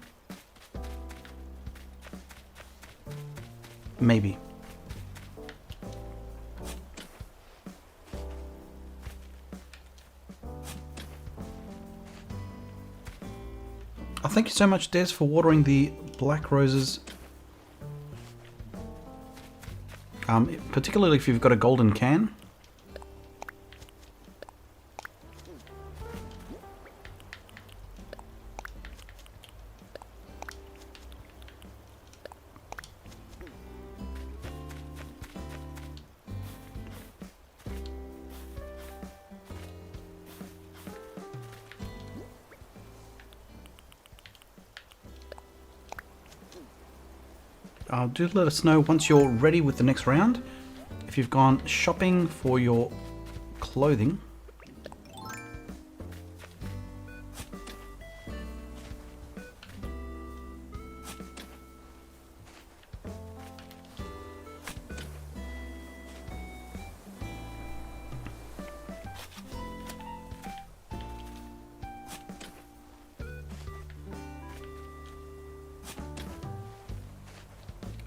Maybe. Oh, thank you so much, Des, for watering the black roses. Particularly if you've got a golden can. Do let us know once you're ready with the next round, if you've gone shopping for your clothing.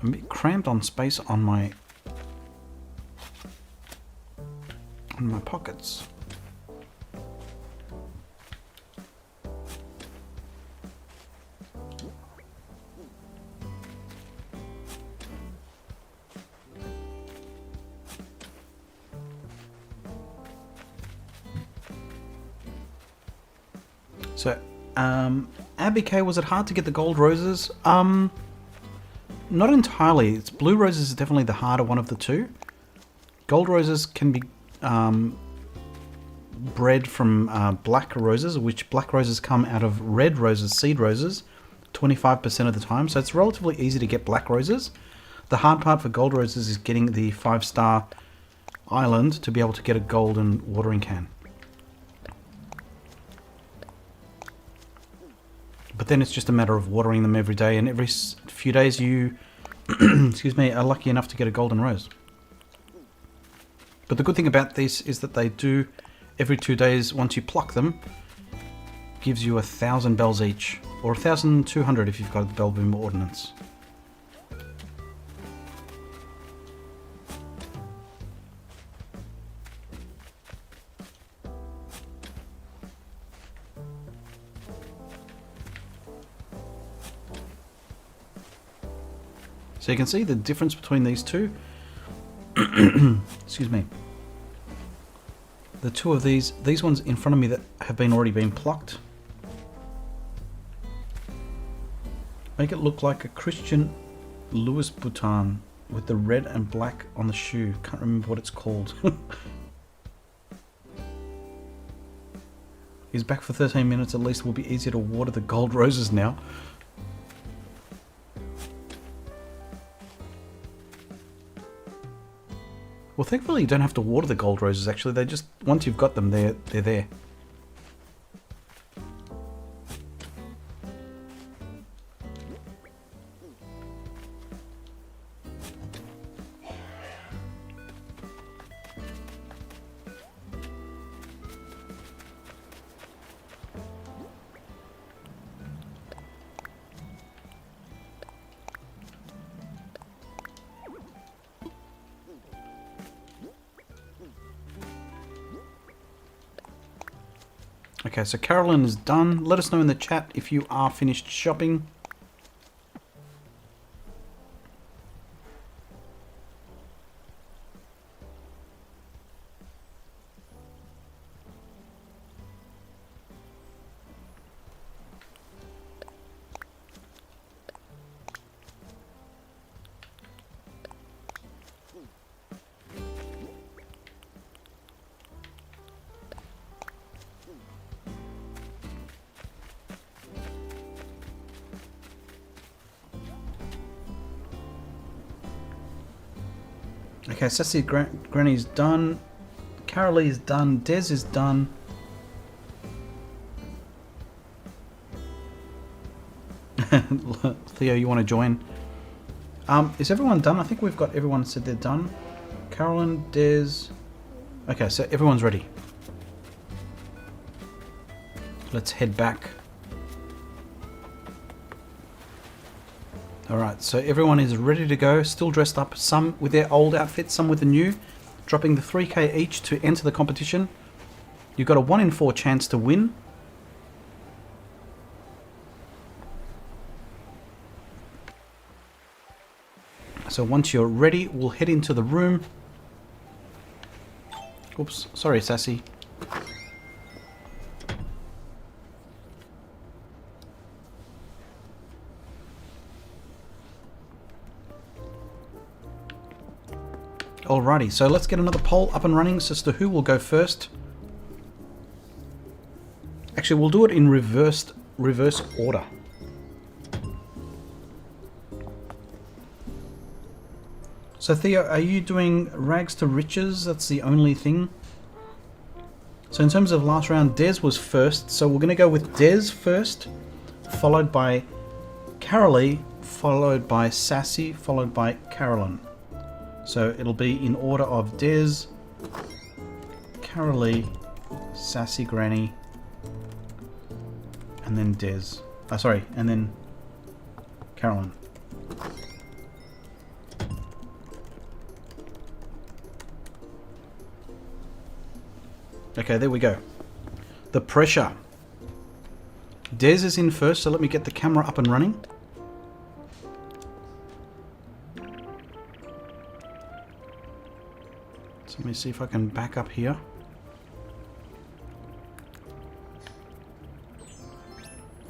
I'm a bit cramped on space on my pockets. So, Abby K, was it hard to get the gold roses? Not entirely. It's blue roses is definitely the harder one of the two. Gold roses can be bred from black roses, which black roses come out of red roses, seed roses, 25% of the time. So it's relatively easy to get black roses. The hard part for gold roses is getting the 5-star island to be able to get a golden watering can. But then it's just a matter of watering them every day, and every few days you excuse me, are lucky enough to get a golden rose. But the good thing about this is that they do, every 2 days, once you pluck them, gives you 1,000 bells each, or 1,200 if you've got the Bell Boom Ordnance. So you can see the difference between these two. Excuse me. The two of these ones in front of me that have already been plucked, make it look like a Christian Louis Vuitton with the red and black on the shoe. Can't remember what it's called. He's back for 13 minutes. At least it will be easier to water the gold roses now. Well, thankfully you don't have to water the gold roses, actually. They just, once you've got them, they're there. Okay, so Carolyn is done. Let us know in the chat if you are finished shopping. Okay, Sassy Granny's done. Carolee's done. Des is done. Theo, you want to join? Is everyone done? I think we've got everyone said they're done. Carolyn, Des. Okay, so everyone's ready. Let's head back. Alright, so everyone is ready to go, still dressed up, some with their old outfits, some with the new, dropping the 3k each to enter the competition. You've got a 1 in 4 chance to win. So once you're ready, we'll head into the room. Oops, sorry Sassy. Alrighty, so let's get another poll up and running as to who will go first. Actually, we'll do it in reverse order. So Theo, are you doing rags to riches? That's the only thing. So in terms of last round, Des was first. So we're going to go with Des first, followed by Carolee, followed by Sassy, followed by Carolyn. So it'll be in order of Des, Carolee, Sassy Granny, and then Des. And then Carolyn. Okay, there we go. The pressure. Des is in first, so let me get the camera up and running. So let me see if I can back up here.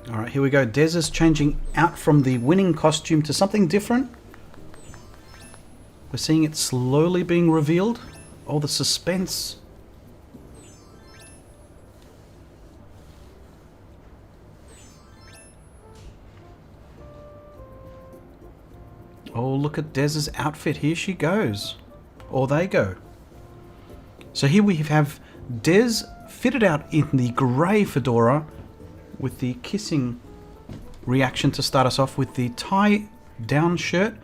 All right, here we go. Des is changing out from the winning costume to something different. We're seeing it slowly being revealed. Oh, the suspense. Oh, look at Dez's outfit. Here she goes. Or they go. So here we have Des fitted out in the grey fedora with the kissing reaction to start us off, with the tie-down shirt,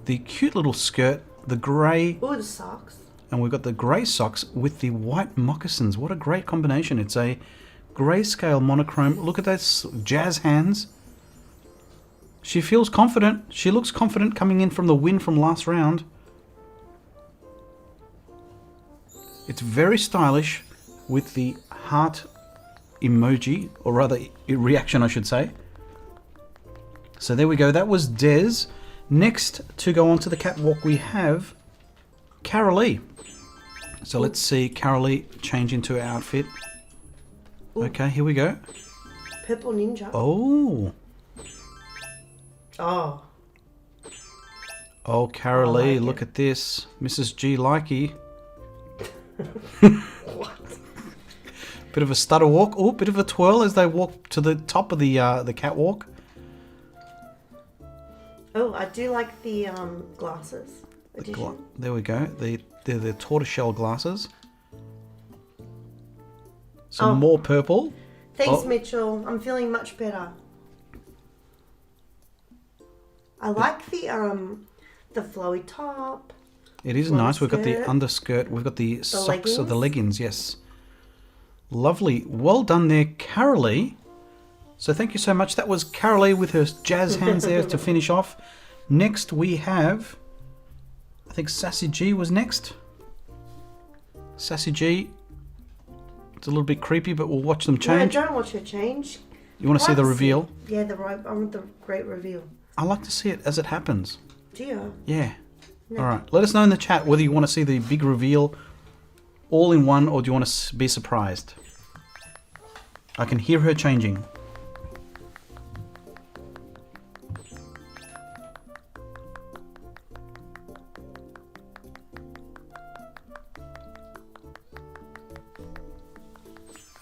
the cute little skirt, the grey... Oh, the socks. And we've got the grey socks with the white moccasins. What a great combination. It's a grayscale monochrome. Look at those jazz hands. She feels confident. She looks confident coming in from the win from last round. It's very stylish with the heart emoji, or rather reaction I should say. So there we go. That was Des. Next to go onto the catwalk we have Carolee. So let's see Carolee change into her outfit. Ooh. Okay, here we go. Purple ninja. Oh. Oh. Oh, Carolee, like look it. at this. Mrs. G. Likey. What? Bit of a stutter walk. Oh, bit of a twirl as they walk to the top of the catwalk. Oh, I do like the glasses edition. There we go. They're the tortoiseshell glasses. Some more purple. Thanks, Oh. Mitchell. I'm feeling much better. I like the flowy top. It is Long nice. We've got the skirt. underskirt. We've got the socks of the leggings. leggings. Yes. Lovely. Well done there, Carolee. So thank you so much. That was Carolee with her jazz hands there to finish off. Next we have, I think Sassy G was next. Sassy G. It's a little bit creepy, but we'll watch them change. No, don't watch her change. You want to see the reveal? Yeah, I want the great reveal. I like to see it as it happens. Do you? Yeah. No. All right. Let us know in the chat whether you want to see the big reveal all in one, or do you want to be surprised? I can hear her changing.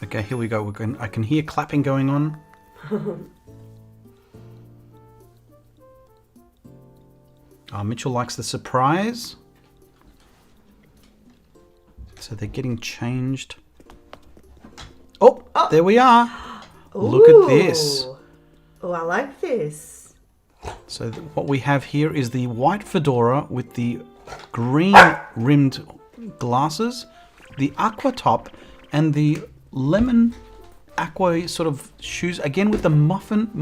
Okay, here we go. I can hear clapping going on. Oh, Mitchell likes the surprise. So they're getting changed. Oh, there we are. Look at this. Oh, I like this. So what we have here is the white fedora with the green rimmed glasses, the aqua top, and the lemon aqua sort of shoes. Again with the moccasins.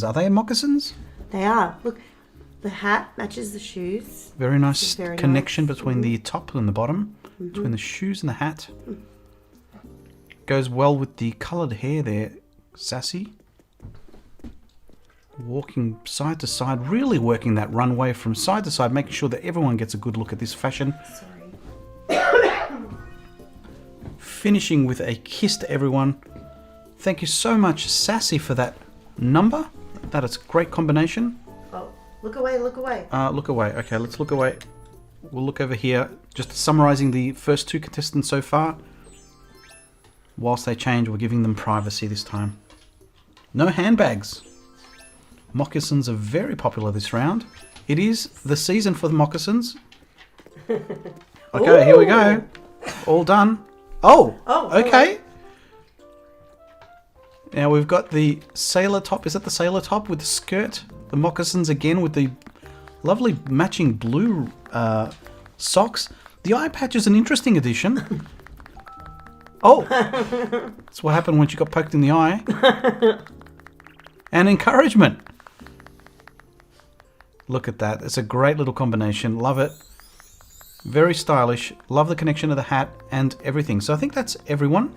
Are they moccasins? They are. Look, the hat matches the shoes. Very nice Very connection nice. between the top and the bottom, between the shoes and the hat. Goes well with the coloured hair there, Sassy. Walking side to side, really working that runway from side to side, making sure that everyone gets a good look at this fashion. Sorry. Finishing with a kiss to everyone. Thank you so much, Sassy, for that number. That is a great combination. Oh, look away, look away. Look away. Okay, let's look away. We'll look over here. Just summarising the first two contestants so far. Whilst they change, we're giving them privacy this time. No handbags. Moccasins are very popular this round. It is the season for the moccasins. Okay, here we go. All done. Oh, okay. Now we've got the sailor top. Is that the sailor top with the skirt? The moccasins again with the lovely matching blue socks. The eye patch is an interesting addition. Oh, that's what happened when she got poked in the eye. And encouragement. Look at that. It's a great little combination. Love it. Very stylish. Love the connection of the hat and everything. So I think that's everyone.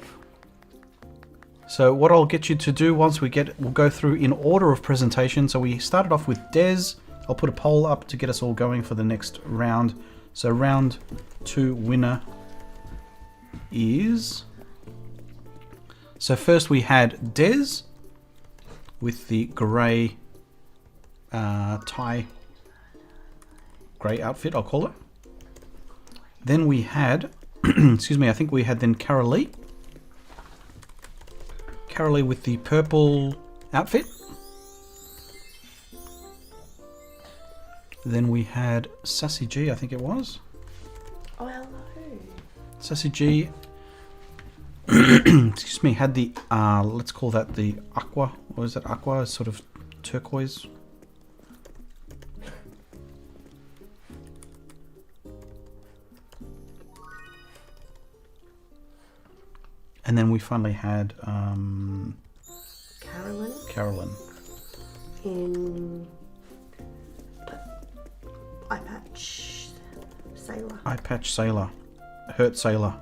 So what I'll get you to do once we'll go through in order of presentation. So we started off with Des. I'll put a poll up to get us all going for the next round. So round 2 winner is So first we had Des with the grey tie, grey outfit, I'll call it. Then we had, excuse me, I think we had then Carolee. Carolee with the purple outfit. Then we had Sassy G, I think it was. Oh, hello. Sassy G, excuse me, had the, let's call that the aqua. What is that? Aqua, sort of turquoise. And then we finally had Carolyn in Eye Patch Sailor. Eye Patch Sailor. Hurt Sailor.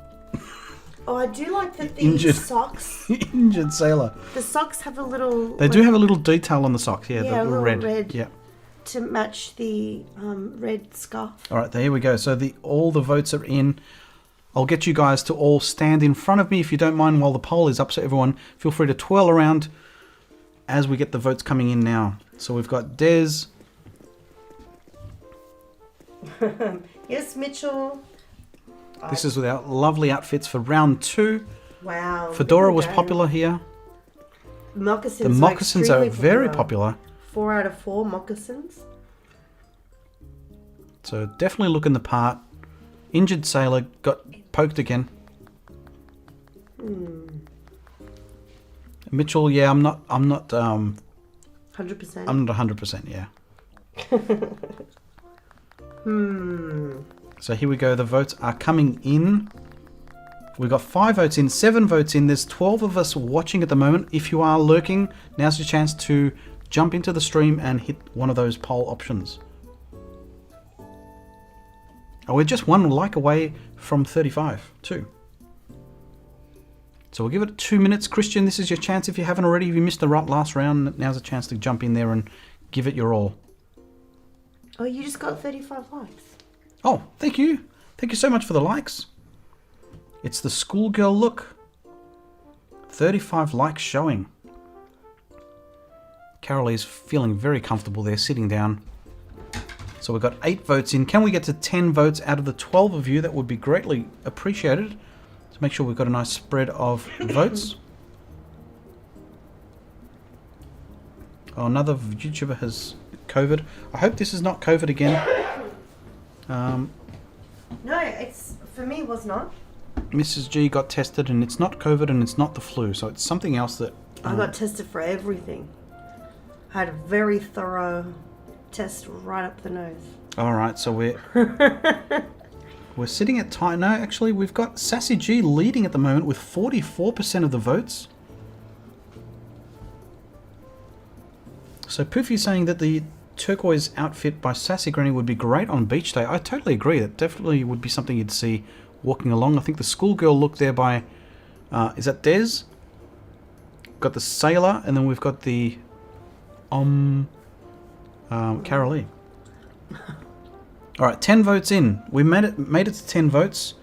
Oh, I do like that these Injured. socks. Injured Sailor. The socks have a little. They do have a little detail on the socks. Yeah, Yeah, the a little red. red. Yeah. To match the red scarf. All right, there we go. So all the votes are in. I'll get you guys to all stand in front of me if you don't mind while the poll is up. So everyone, feel free to twirl around as we get the votes coming in now. So we've got Des. Yes, Mitchell. This is with our lovely outfits for round 2. Wow. Fedora was Okay. popular here. Moccasins. The moccasins are very popular. 4 out of 4 moccasins. So definitely looking the part. Injured Sailor got poked again. Mitchell, yeah, I'm not 100%. I'm not 100%, yeah. So here we go. The votes are coming in. We've got 5 votes in, 7 votes in. There's 12 of us watching at the moment. If you are lurking, now's your chance to jump into the stream and hit one of those poll options. Oh, we're just 1 like away from 35 too. So we'll give it 2 minutes. Christian, this is your chance if you haven't already. If you missed the last round, now's a chance to jump in there and give it your all. Oh, you just got 35 likes. Oh, thank you. Thank you so much for the likes. It's the schoolgirl look. 35 likes showing. Carolee's feeling very comfortable there, sitting down. So we've got 8 votes in. Can we get to 10 votes out of the 12 of you? That would be greatly appreciated. To make sure we've got a nice spread of votes. Oh, another YouTuber has COVID. I hope this is not COVID again. No, it's for me. It was not. Mrs. G got tested and it's not COVID and it's not the flu. So it's something else that... I got tested for everything. I had a very thorough test right up the nose. Alright, so we're sitting at tie. No, actually, we've got Sassy G leading at the moment with 44% of the votes. So Poofy's saying that the turquoise outfit by Sassy Granny would be great on beach day. I totally agree. That definitely would be something you'd see walking along. I think the schoolgirl look there by... is that Des? Got the sailor, and then we've got the... Carolee. Alright, 10 votes in. We made it to 10 votes.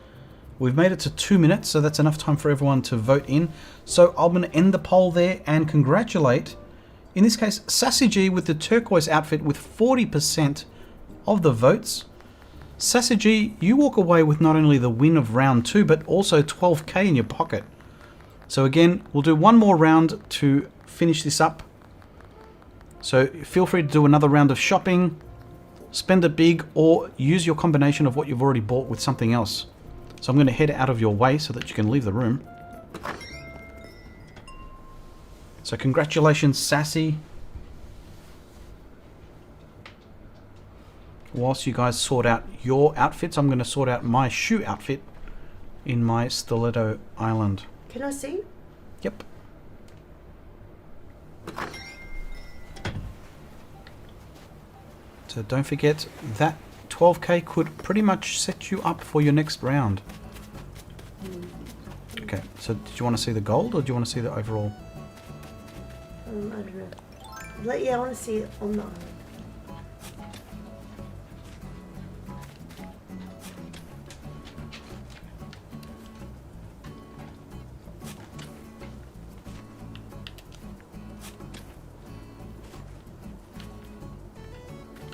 We've made it to 2 minutes, so that's enough time for everyone to vote in. So I'm going to end the poll there and congratulate, in this case, Sassy G with the turquoise outfit with 40% of the votes. Sassy G, you walk away with not only the win of round 2, but also 12k in your pocket. So again, we'll do one more round to finish this up. So feel free to do another round of shopping, spend it big, or use your combination of what you've already bought with something else. So I'm going to head out of your way so that you can leave the room. So congratulations, Sassy. Whilst you guys sort out your outfits, I'm going to sort out my shoe outfit in my Stiletto Island. Can I see? Yep. So don't forget that 12k could pretty much set you up for your next round. Okay, so did you want to see the gold or do you want to see the overall? I don't know. Yeah, I want to see it on the...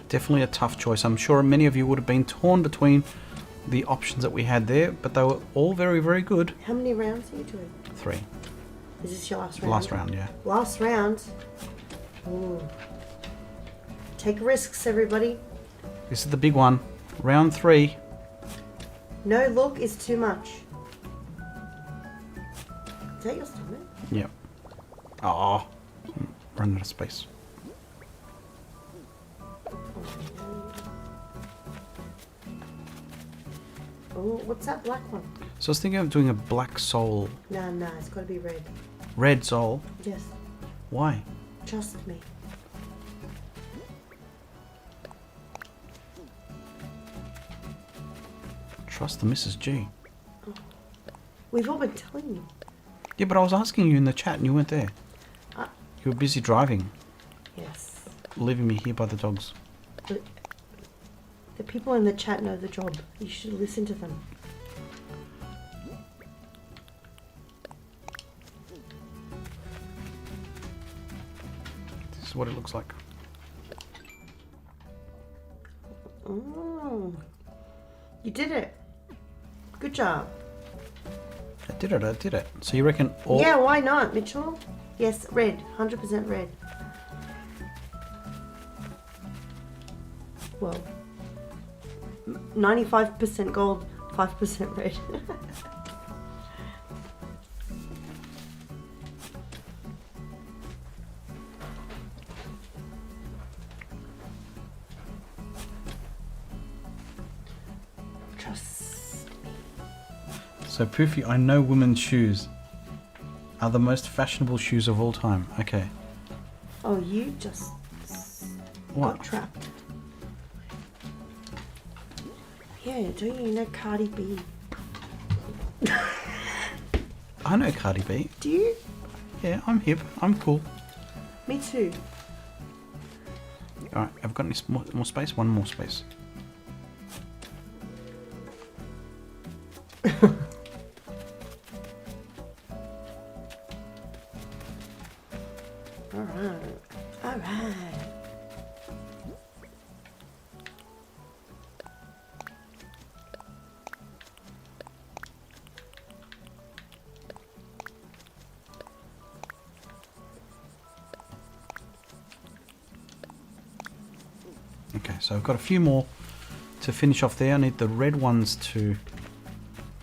Definitely a tough choice. I'm sure many of you would have been torn between the options that we had there, but they were all very, very good. How many rounds are you doing? 3. Is this your last round? Last round, yeah. Last round. Ooh. Take risks, everybody. This is the big one. Round 3. No look is too much. Is that your stomach? Yep. Oh, running out of space. Oh, what's that black one? So I was thinking of doing a black soul. No, it's got to be red. Red soul? Yes, Why? trust me. Trust the Mrs. G. We've all been telling you. Yeah, but I was asking you in the chat and you weren't there. You were busy driving, Yes. leaving me here by the dogs. But the people in the chat know the job. You should listen to them. This is what it looks like. Mm. You did it. Good job. I did it. So you reckon all... Yeah, why not, Mitchell? Yes, red. 100% red. Well, 95% gold, 5% red. Trust. So Poofy, I know women's shoes are the most fashionable shoes of all time. Okay. Oh, you just What? got trapped. Yeah, don't you know Cardi B? I know Cardi B. Do you? Yeah, I'm hip. I'm cool. Me too. Alright, I've got any more space? One more space. Alright. Okay, so I've got a few more to finish off there. I need the red ones to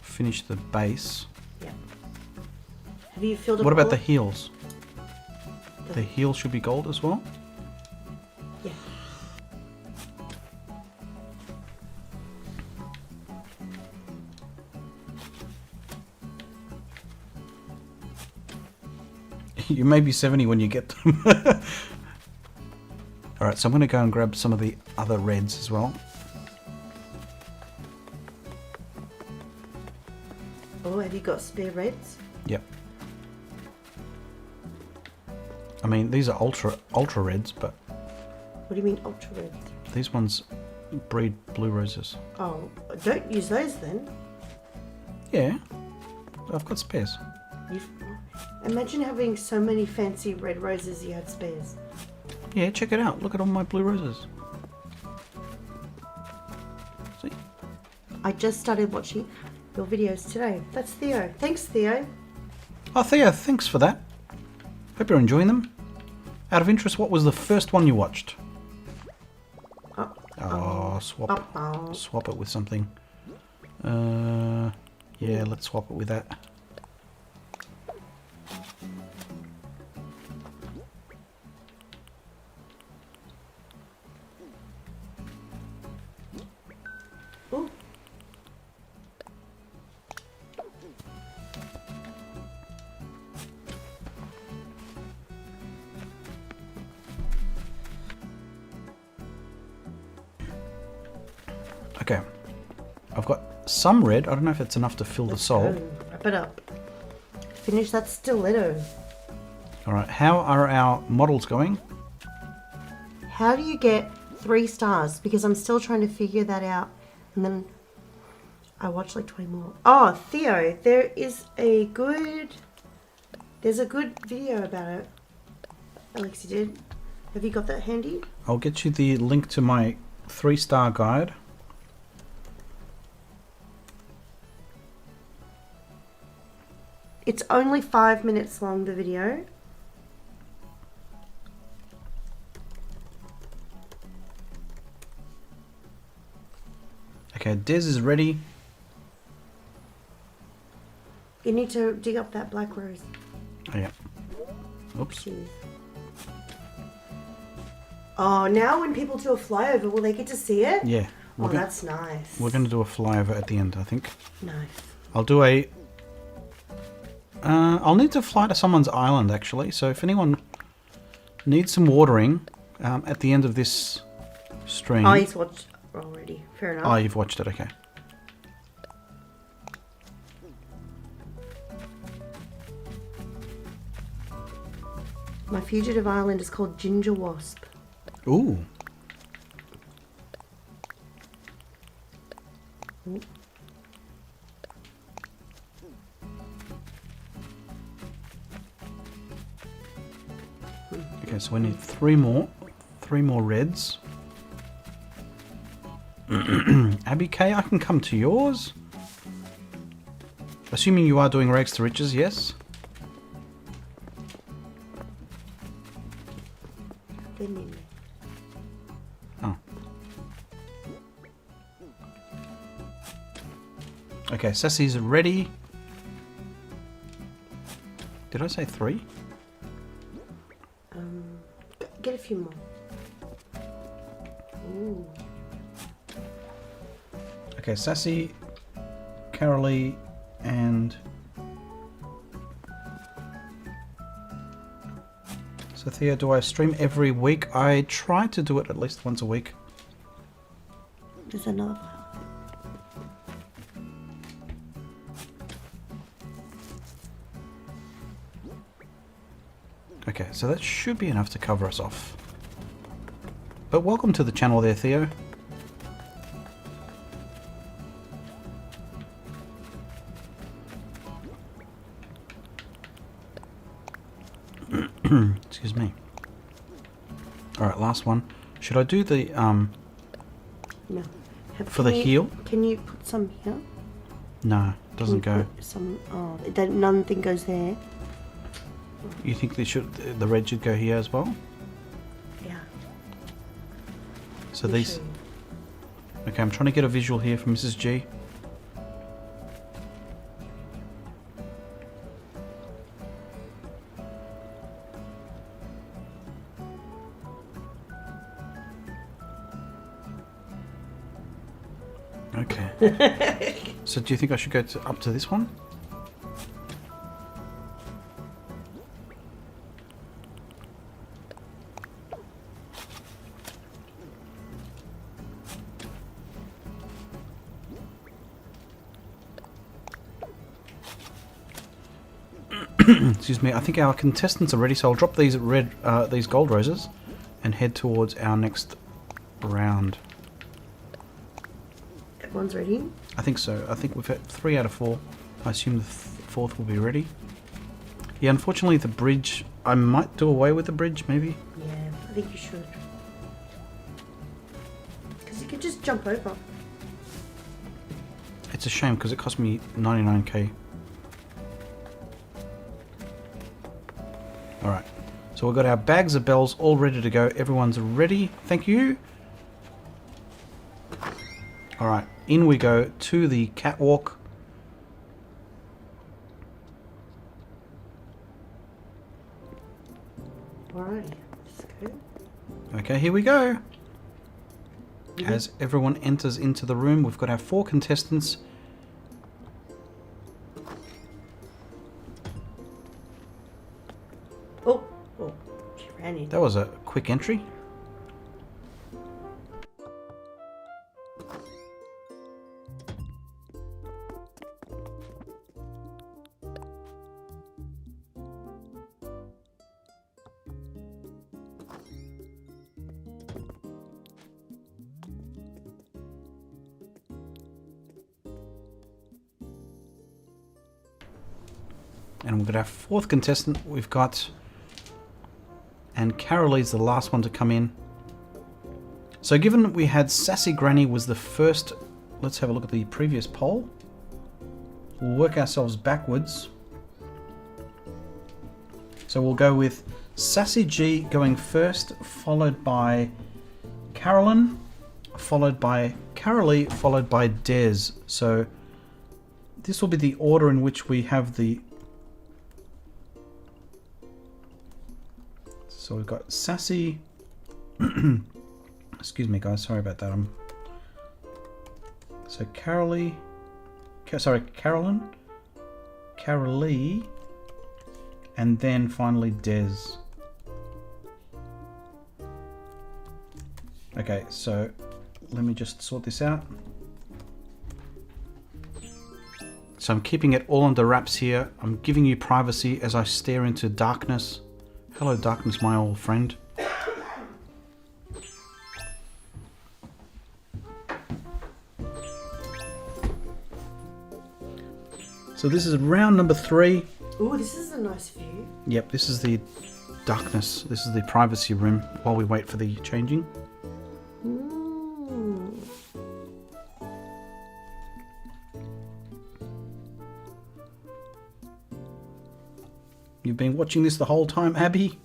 finish the base. Yeah. Have you filled up What about all the of- heels? The heel should be gold as well? Yeah. You may be 70 when you get them. Alright, so I'm going to go and grab some of the other reds as well. Oh, have you got spare reds? Yep. I mean, these are ultra reds, but What do you mean ultra reds? these ones breed blue roses. Oh, don't use those then. Yeah, I've got spares. You've... Imagine having so many fancy red roses you had spares. Yeah, check it out. Look at all my blue roses. See? I just started watching your videos today. That's Theo. Thanks, Theo. Oh, Theo, thanks for that. Hope you're enjoying them. Out of interest, what was the first one you watched? Oh, swap it with something. Yeah, let's swap it with that. Ooh. Okay. I've got some red. I don't know if it's enough to fill the soul. Go. Wrap it up. Finish that stiletto. Alright, how are our models going? How do you get 3 stars? Because I'm still trying to figure that out. And then I watched like 20 more. Oh, Theo, there's a good video about it. Alexi did. Have you got that handy? I'll get you the link to my 3-star guide. It's only 5 minutes long, the video. Okay, Des is ready. You need to dig up that black rose. Oh, yeah. Oops. Jeez. Oh, now when people do a flyover, will they get to see it? Yeah. Oh, that's nice. We're going to do a flyover at the end, I think. Nice. I'll do a... I'll need to fly to someone's island, actually. So if anyone needs some watering at the end of this stream... Oh, he's watched already. Fair enough. Oh, you've watched it, okay. My fugitive island is called Ginger Wasp. Ooh. Okay, so we need 3 more. 3 more reds. Abby K, I can come to yours. Assuming you are doing rags to riches, yes? Oh. Okay, Sassy's ready. Did I say 3? Get a few more. Ooh. Okay, Sassy, Carolee, and so Theo, do I stream every week? I try to do it at least once a week. There's another flower. Okay, so that should be enough to cover us off. But welcome to the channel there, Theo. Excuse me. Alright, last one. Should I do the, No. for the heel? Can you put some here? No, doesn't Can you go. put some, oh, nothing goes there. You think the red should go here as well? Yeah. So Let me these... show you. Okay, I'm trying to get a visual here from Mrs. G. Okay. So do you think I should go up to this one? Excuse me, I think our contestants are ready, so I'll drop these these gold roses and head towards our next round. Everyone's ready? I think so. I think we've had 3 out of 4. I assume the 4th will be ready. Yeah, unfortunately the bridge, I might do away with the bridge, maybe. Yeah, I think you should. Because you could just jump over. It's a shame because it cost me 99k. Alright, so we've got our bags of bells all ready to go. Everyone's ready. Thank you. Alright, in we go to the catwalk. Alright, let's go. Okay, here we go. As everyone enters into the room, we've got our 4 contestants. Oh, she ran in. That was a quick entry. And we've got our 4th contestant. We've got... And Carolee's the last one to come in. So given that we had Sassy Granny was the first, let's have a look at the previous poll. We'll work ourselves backwards. So we'll go with Sassy G going first, followed by Carolyn, followed by Carolee, followed by Des. So this will be the order in which we have the... So we've got Sassy... Excuse me guys, sorry about that. So Carolee... Carolyn, Carolee, and then finally Des. Okay, so let me just sort this out. So I'm keeping it all under wraps here. I'm giving you privacy as I stare into darkness. Hello darkness, my old friend. So this is round number 3. Oh, this is a nice view. Yep, this is the darkness. This is the privacy room while we wait for the changing. You've been watching this the whole time, Abby?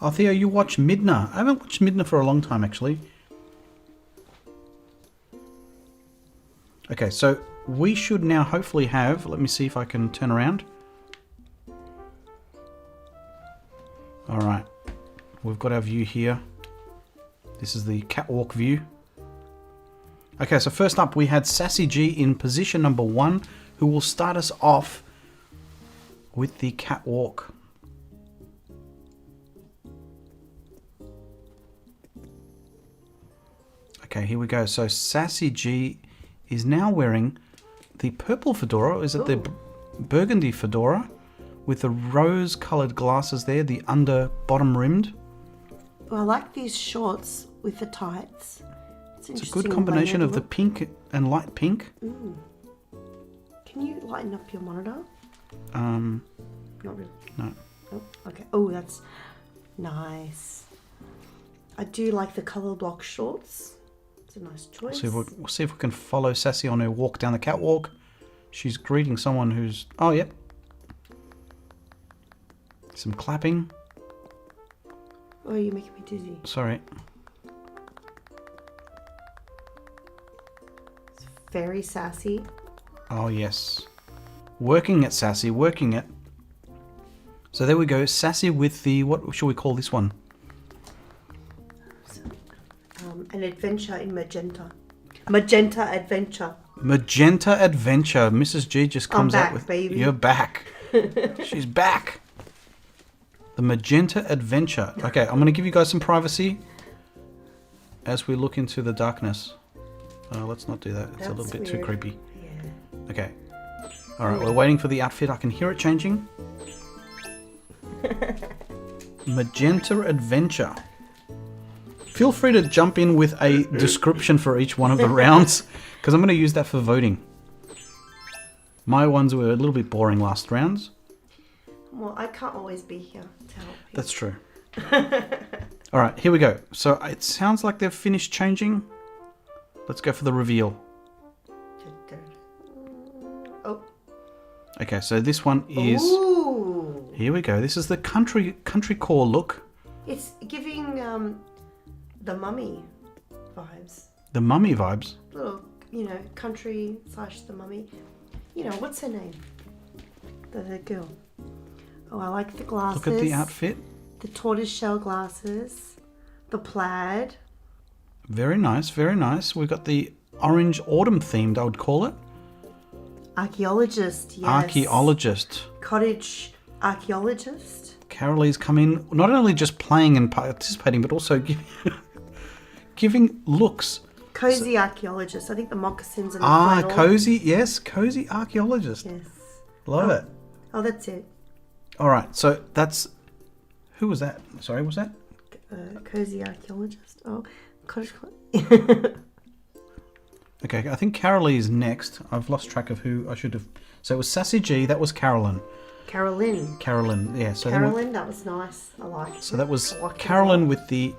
Oh, Theo, you watch Midna. I haven't watched Midna for a long time, actually. Okay, so we should now hopefully have... Let me see if I can turn around. Alright. We've got our view here. This is the catwalk view. Okay, so first up we had Sassy G in position number 1, who will start us off with the catwalk. Okay, here we go. So Sassy G is now wearing the purple fedora. Is it the burgundy fedora with the rose-coloured glasses there, the bottom rimmed? Well, I like these shorts with the tights. It's a good combination of the pink and light pink. Can you lighten up your monitor? Not really. No. Oh, okay. Oh, that's nice. I do like the colour block shorts. It's a nice choice. We'll see if we can follow Sassy on her walk down the catwalk. She's greeting someone who's... Oh, yep. Some clapping. Oh, you're making me dizzy. Sorry. It's very sassy. Oh, yes. Working it, Sassy. Working it. So there we go. Sassy with the... What should we call this one? An adventure in magenta. Magenta adventure. Magenta adventure. Mrs. G just comes I'm back, out with... baby. You're back. She's back. The magenta adventure. Okay, I'm going to give you guys some privacy as we look into the darkness. Let's not do that. It's a little bit too creepy. Yeah. Okay. Alright, we're waiting for the outfit. I can hear it changing. Magenta adventure. Feel free to jump in with a description for each one of the rounds, because I'm going to use that for voting. My ones were a little bit boring last rounds. Well, I can't always be here to help you. That's true. Alright, here we go. So it sounds like they've finished changing. Let's go for the reveal. Oh. Okay, so this one is... Ooh. Here we go. This is the country core look. It's giving the Mummy vibes. The Mummy vibes. Little, country / the Mummy. What's her name? The girl. Oh, I like the glasses. Look at the outfit. The tortoiseshell glasses. The plaid. Very nice, very nice. We've got the orange autumn themed, I would call it. Archaeologist, yes. Archaeologist. Cottage archaeologist. Carolee's come in, not only just playing and participating, but also giving looks. Cozy archaeologist. I think the moccasins and the flannel. Cozy, yes. Cozy archaeologist. Yes. Love it. Oh, that's it. All right, so that's... Who was that? Sorry, was that? Cozy archaeologist. Oh, cottage... Okay, I think Carolee is next. I've lost track of who I should have... So it was Sassy G, that was Carolyn. Carolyn. Carolyn, yeah. So Carolyn, that was nice. I like it. so that was I like it a Carolyn lot. with the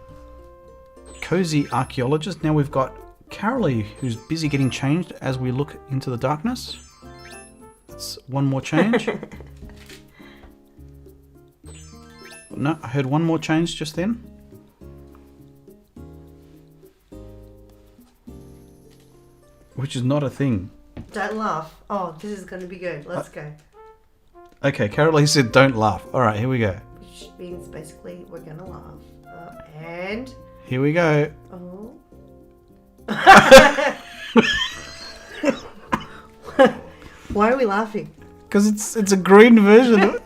cozy archaeologist. Now we've got Carolee, who's busy getting changed as we look into the darkness. That's one more change. No, I heard one more change just then. Which is not a thing. Don't laugh. Oh, this is going to be good. Let's go. Okay, Carolee said don't laugh. Alright, here we go. Which means basically we're going to laugh. And... Here we go. Oh. Why are we laughing? Because it's a green version of it.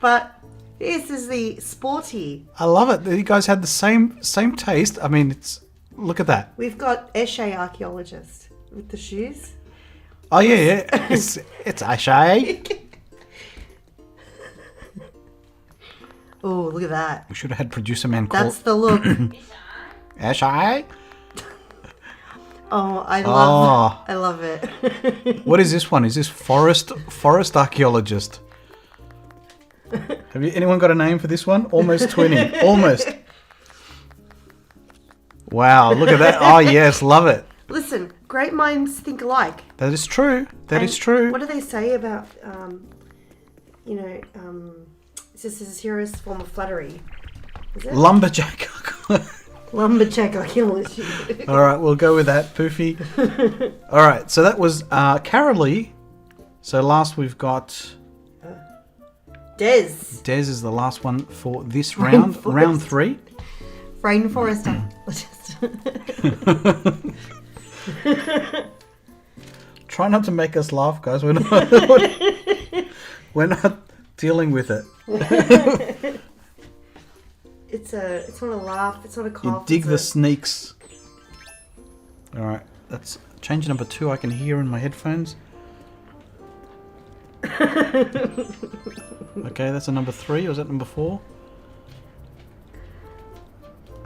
But this is the sporty. I love it. You guys had the same taste. I mean, look at that. We've got Eshe archaeologist with the shoes. Oh yeah. It's Ashay. Oh, look at that. We should have had producer man call That's the look. Ashay. Oh, I love it. What is this one? Is this forest archaeologist? Have anyone got a name for this one? Almost twinning. Almost. Wow, look at that. Oh yes, love it. Listen, great minds think alike. That is true. That is And true. What do they say about, it's just a serious form of flattery? Is it? Lumberjack. Lumberjack archaeology. All right, we'll go with that, Poofy. All right, so that was Carolee. So last we've got Des. Des is the last one for this round, round 3. Rainforest archaeologist. Try not to make us laugh, guys. We're not dealing with it. It's not a laugh. It's not a You cough. dig the sneaks. All right, that's change number 2. I can hear in my headphones. Okay, that's a number 3. Or was that number 4?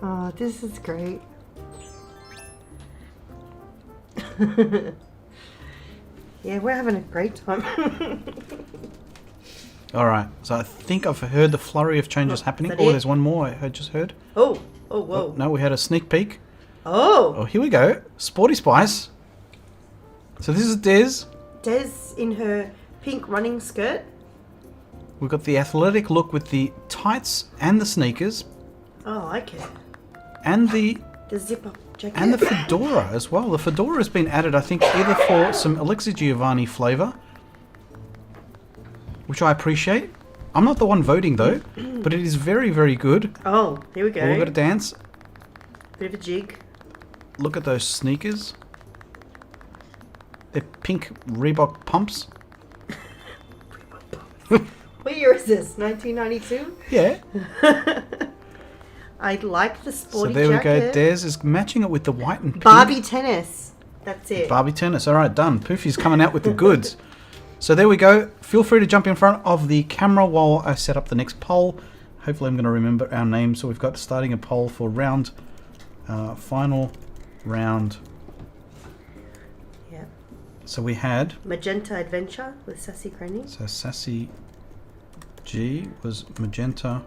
Oh, this is great. Yeah, we're having a great time. All right, so I think I've heard the flurry of changes happening. is that Oh, it? there's one more I just heard. Oh, whoa. No, we had a sneak peek. Oh, Oh, here we go. Sporty Spice. So this is Des. Des in her pink running skirt. We've got the athletic look with the tights and the sneakers Oh, I like it. and the zip-up jacket. and the fedora as well. The fedora has been added, I think, either for some Alexi Giovani flavour, which I appreciate. I'm not the one voting though, but it is very, very good. Oh, here we go. Oh, we've got to dance. Bit of a jig. Look at those sneakers. They're pink Reebok pumps. What year is this? 1992? Yeah. I like the So sporty there we jacket. go. Des is matching it with the white and pink. Barbie tennis. That's it. Barbie tennis. All right, done. Poofy's coming out with the goods. So there we go. Feel free to jump in front of the camera while I set up the next poll. Hopefully I'm going to remember our name. So we've got starting a poll for final round. Yeah. So we had, Magenta Adventure with Sassy Granny. so Sassy G was Magenta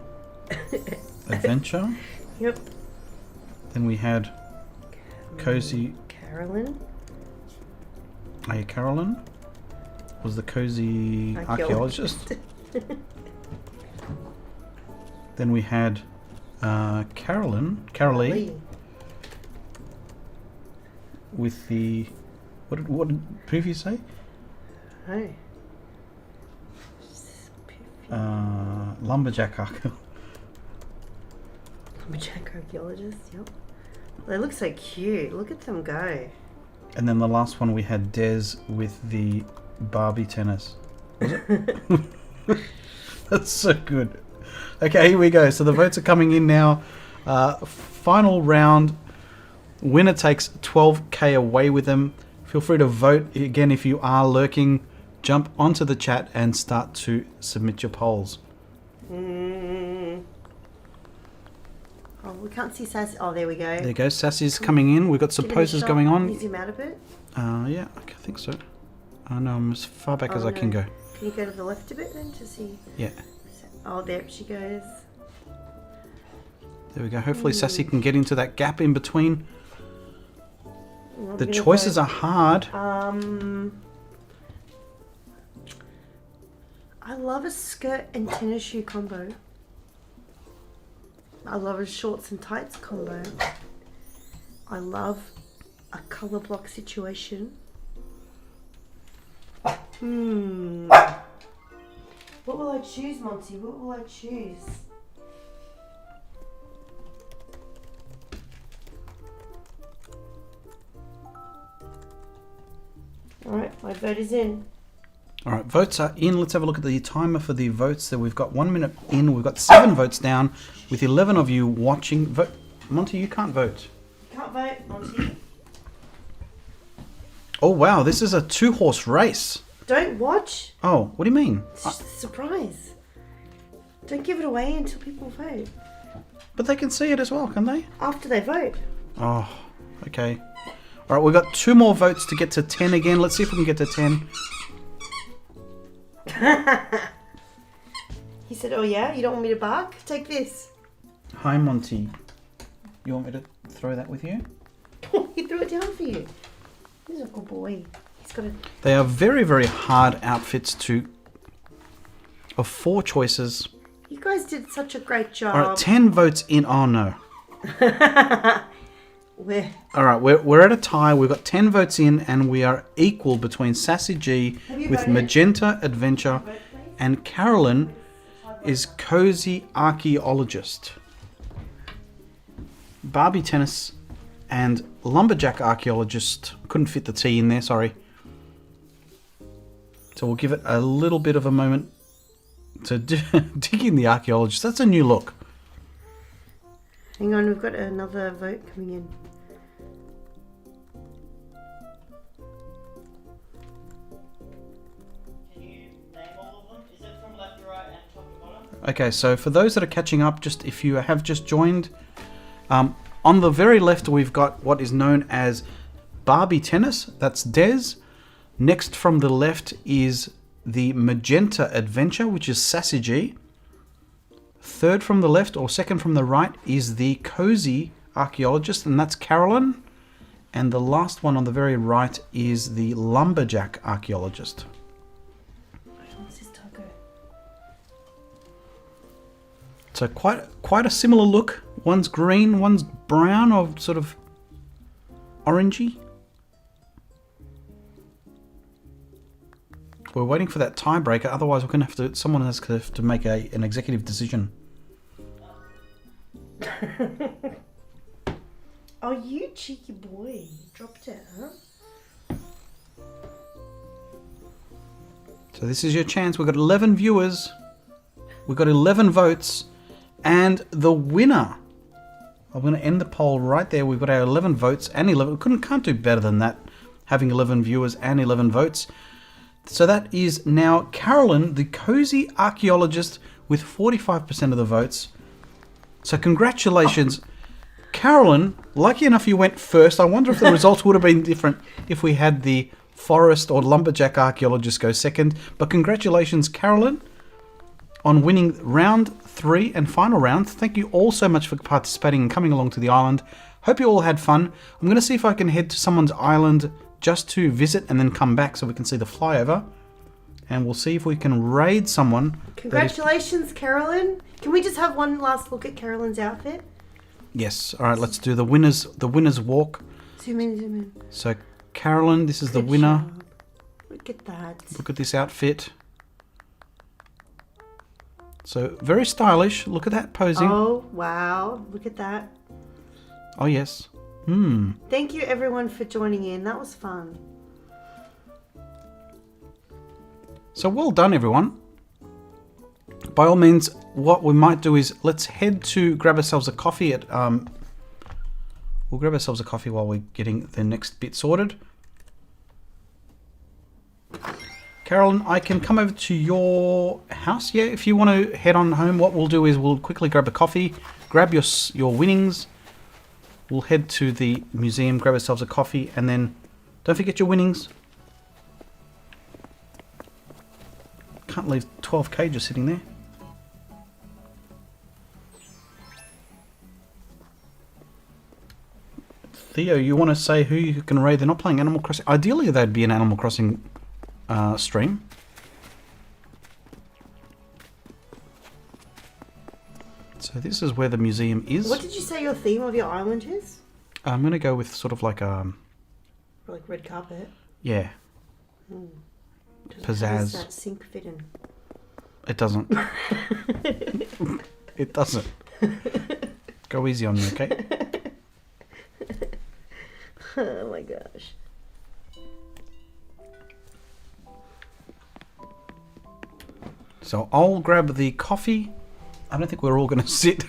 Adventure. Yep. Then we had Cozy, Carolyn. Carolyn was the Cozy Archaeologist. Then we had Carolee with the what did Poofy say? Oh. Lumberjack archaeologist. Lumberjack archaeologist, yep. They look so cute. Look at them go. And then the last one we had Des with the Barbie tennis. Was it? That's so good. Okay, here we go. So the votes are coming in now. Final round. Winner takes 12k away with them. Feel free to vote. Again, if you are lurking, jump onto the chat and start to submit your polls. Oh, we can't see Sassy. Oh, there we go. There you go. Sassy's coming in. We've got some Give it a posters shot. going on. Can you zoom out a bit? Yeah, I think so. I know I'm as far back as I can go. Can you go to the left a bit then to see? Yeah. Oh, there she goes. There we go. Hopefully Sassy can get into that gap in between. The I'm gonna choices go- are hard. I love a skirt and tennis shoe combo. I love a shorts and tights combo. I love a colour block situation. What will I choose, Monty? What will I choose? Alright, my vote is in. Alright, votes are in. Let's have a look at the timer for the votes. So we've got 1 minute in. We've got 7 votes down with 11 of you watching. Vote. Monty, you can't vote. Can't vote, Monty. Oh, wow. This is a 2-horse race. Don't watch. Oh, what do you mean? It's just a surprise. Don't give it away until people vote. But they can see it as well, can they? After they vote. Oh, okay. Alright, we've got 2 more votes to get to 10 again. Let's see if we can get to 10. He said, oh yeah, you don't want me to bark? Take this. Hi, Monty. You want me to throw that with you? He threw it down for you. He's a good boy. He's got a... They are very, very hard outfits to... Of 4 choices. You guys did such a great job. Alright, 10 votes in. Oh, no. Where? Alright, we're at a tie. We've got 10 votes in, and we are equal between Sassy G with voted? Magenta Adventure, and Carolyn is Cozy Archaeologist. Barbie Tennis and Lumberjack Archaeologist. Couldn't fit the T in there, sorry. So we'll give it a little bit of a moment to dig in the Archaeologist. That's a new look. Hang on, we've got another vote coming in. Can you name all of them? Is it from left to right and top to bottom? Okay, so for those that are catching up, just if you have just joined, on the very left we've got what is known as Barbie Tennis. That's Des. Next from the left is the Magenta Adventure, which is Sassy G. Third from the left, or second from the right, is the Cozy Archaeologist, and that's Carolyn. And the last one on the very right is the Lumberjack Archaeologist. What's this taco? So quite a similar look. One's green, one's brown, or sort of orangey. We're waiting for that tiebreaker. Otherwise, we're going to have to. Someone has to make an executive decision. Oh, you cheeky boy. You dropped it, huh? So this is your chance. We've got 11 viewers. We've got 11 votes. And the winner. I'm going to end the poll right there. We've got our 11 votes and 11. Can't do better than that. Having 11 viewers and 11 votes. So that is now Carolyn, the Cozy Archaeologist, with 45% of the votes. So congratulations. Carolyn, lucky enough you went first. I wonder if the results would have been different if we had the Forest or Lumberjack Archaeologist go second. But congratulations, Carolyn, on winning round 3 and final round. Thank you all so much for participating and coming along to the island. Hope you all had fun. I'm going to see if I can head to someone's island just to visit and then come back so we can see the flyover. And we'll see if we can raid someone. Congratulations, Carolyn. Can we just have one last look at Carolyn's outfit? Yes. All right, let's do the winners walk. Zoom in, zoom in. So Carolyn, this is the Good winner. job. Look at that. Look at this outfit. So very stylish. Look at that posing. Oh, wow. Look at that. Oh yes. Thank you, everyone, for joining in. That was fun. So well done, everyone. By all means, what we might do is let's head to grab ourselves a coffee at we'll grab ourselves a coffee while we're getting the next bit sorted. Carolyn, I can come over to your house. Yeah, if you want to head on home, what we'll do is we'll quickly grab a coffee, grab your winnings. We'll head to the museum, grab ourselves a coffee, and then don't forget your winnings. Can't leave 12 cages sitting there. Theo, you want to say who you can raid? They're not playing Animal Crossing. Ideally, they'd be an Animal Crossing stream. So this is where the museum is. What did you say your theme of your island is? I'm going to go with sort of like a... Like red carpet? Yeah. How does Pizzazz. that sink fit in? It doesn't. It doesn't. Go easy on me, okay? Oh my gosh. So I'll grab the coffee. I don't think we're all going to sit.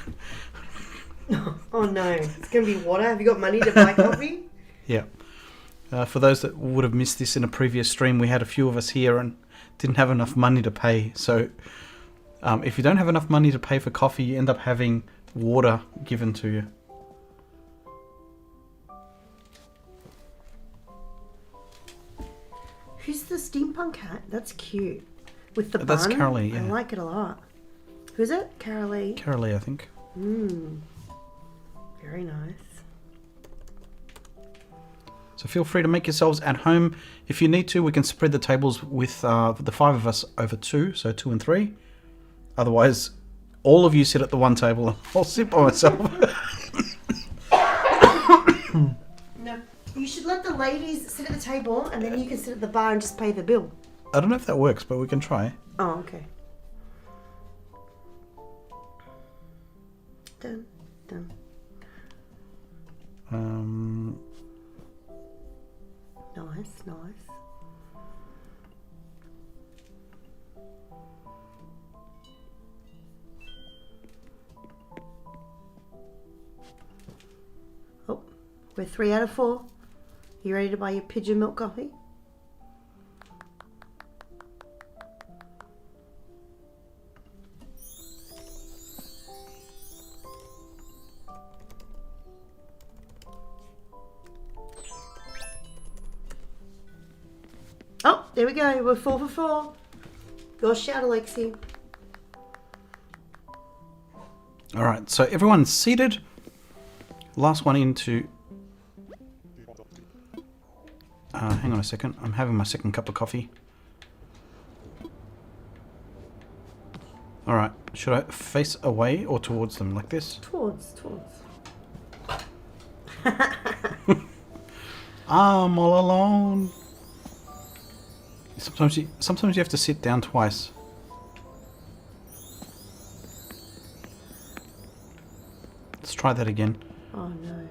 Oh no, it's going to be water. Have you got money to buy coffee? Yeah. For those that would have missed this in a previous stream, we had a few of us here and didn't have enough money to pay. So if you don't have enough money to pay for coffee, you end up having water given to you. Who's the steampunk hat? That's cute. With the bun. That's Carolee, yeah. I like it a lot. Who's it? Carolee. Carolee, I think. Very nice. So feel free to make yourselves at home. If you need to, we can spread the tables with the 5 of us over 2, so 2 and 3. Otherwise, all of you sit at the one table and I'll sit by myself. No, you should let the ladies sit at the table and then you can sit at the bar and just pay the bill. I don't know if that works, but we can try. Oh, okay. Dun, dun. Nice, nice. Oh, we're 3 out of 4. You ready to buy your pigeon milk coffee? Oh, there we go. We're 4 for 4. Your shout, Alexi. Alright, so everyone's seated. Last one into... hang on a second. I'm having my second cup of coffee. Alright, should I face away or towards them like this? Towards. I'm all alone. Sometimes you have to sit down twice. Let's try that again. Oh no.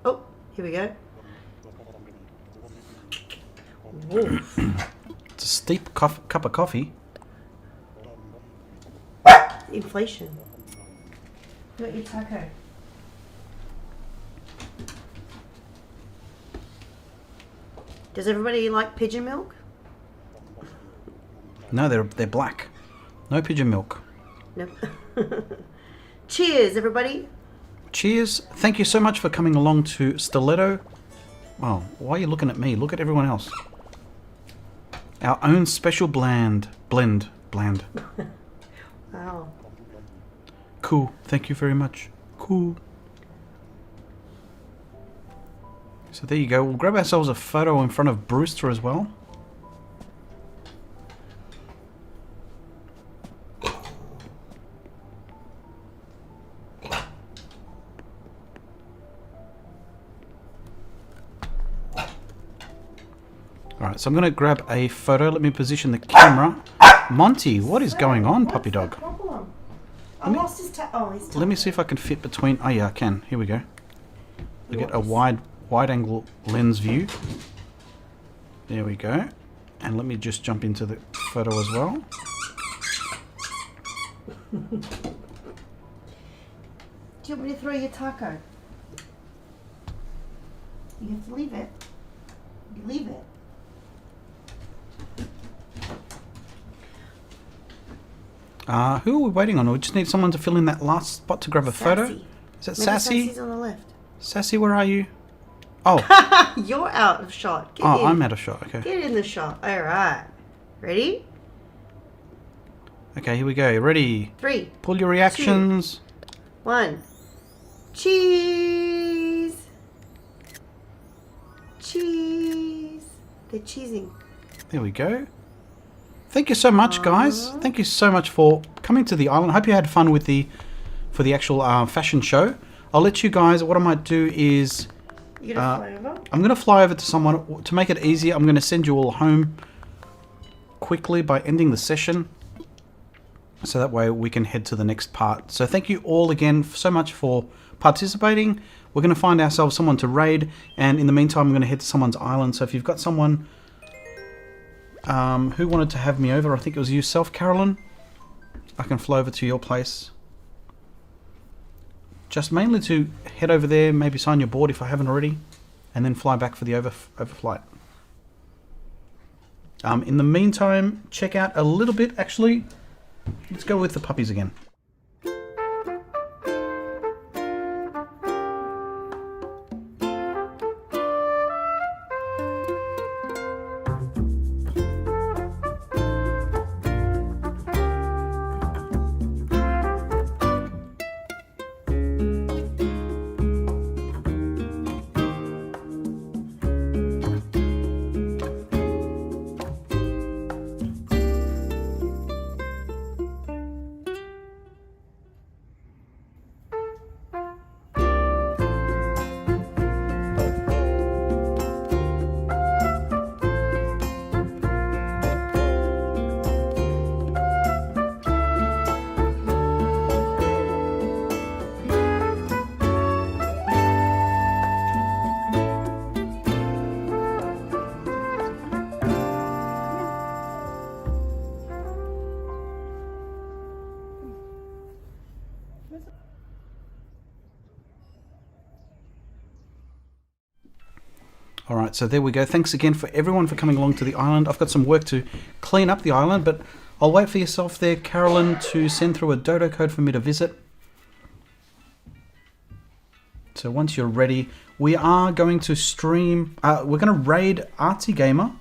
Oh, here we go. Woof. It's a steep cup of coffee. Inflation. Got your taco. Does everybody like pigeon milk? No, they're black. No pigeon milk. Nope. Cheers, everybody. Cheers. Thank you so much for coming along to Stiletto. Oh, why are you looking at me? Look at everyone else. Our own special blend. Wow. Cool. Thank you very much. Cool. So there you go. We'll grab ourselves a photo in front of Brewster as well. Alright, so I'm going to grab a photo. Let me position the camera. Monty, what is going on, puppy dog? What's the problem? I lost his his Let me see if I can fit between... Oh yeah, I can. Here we go. I get a wide angle lens view. There we go. And let me just jump into the photo as well. Do you want me to throw your taco? You have to leave it. You leave it. Who are we waiting on? We just need someone to fill in that last spot to grab a photo. Is that Maybe Sassy? Sassy's on the left. Sassy, where are you? Oh, You're out of shot. Get oh, in. I'm out of shot. Okay. Get in the shot. All right. Ready? Okay, here we go. Ready? 3, Pull your reactions. 1. Cheese! Cheese! They're cheesing. There we go. Thank you so much, guys. Thank you so much for coming to the island. Hope you had fun with the actual fashion show. I'll let you guys. What I might do is You gonna fly over? I'm going to fly over to someone to make it easier. I'm going to send you all home quickly by ending the session, so that way we can head to the next part. So thank you all again so much for participating. We're going to find ourselves someone to raid, and in the meantime I'm going to head to someone's island. So if you've got someone who wanted to have me over, I think it was yourself, Carolyn, I can fly over to your place. Just mainly to head over there, maybe sign your board if I haven't already, and then fly back for the overflight. In the meantime, check out a little bit, actually, let's go with the puppies again. Alright, so there we go. Thanks again for everyone for coming along to the island. I've got some work to clean up the island, but I'll wait for yourself there, Carolyn, to send through a dodo code for me to visit. So once you're ready, we are going to stream, we're going to raid Artsy Gamer.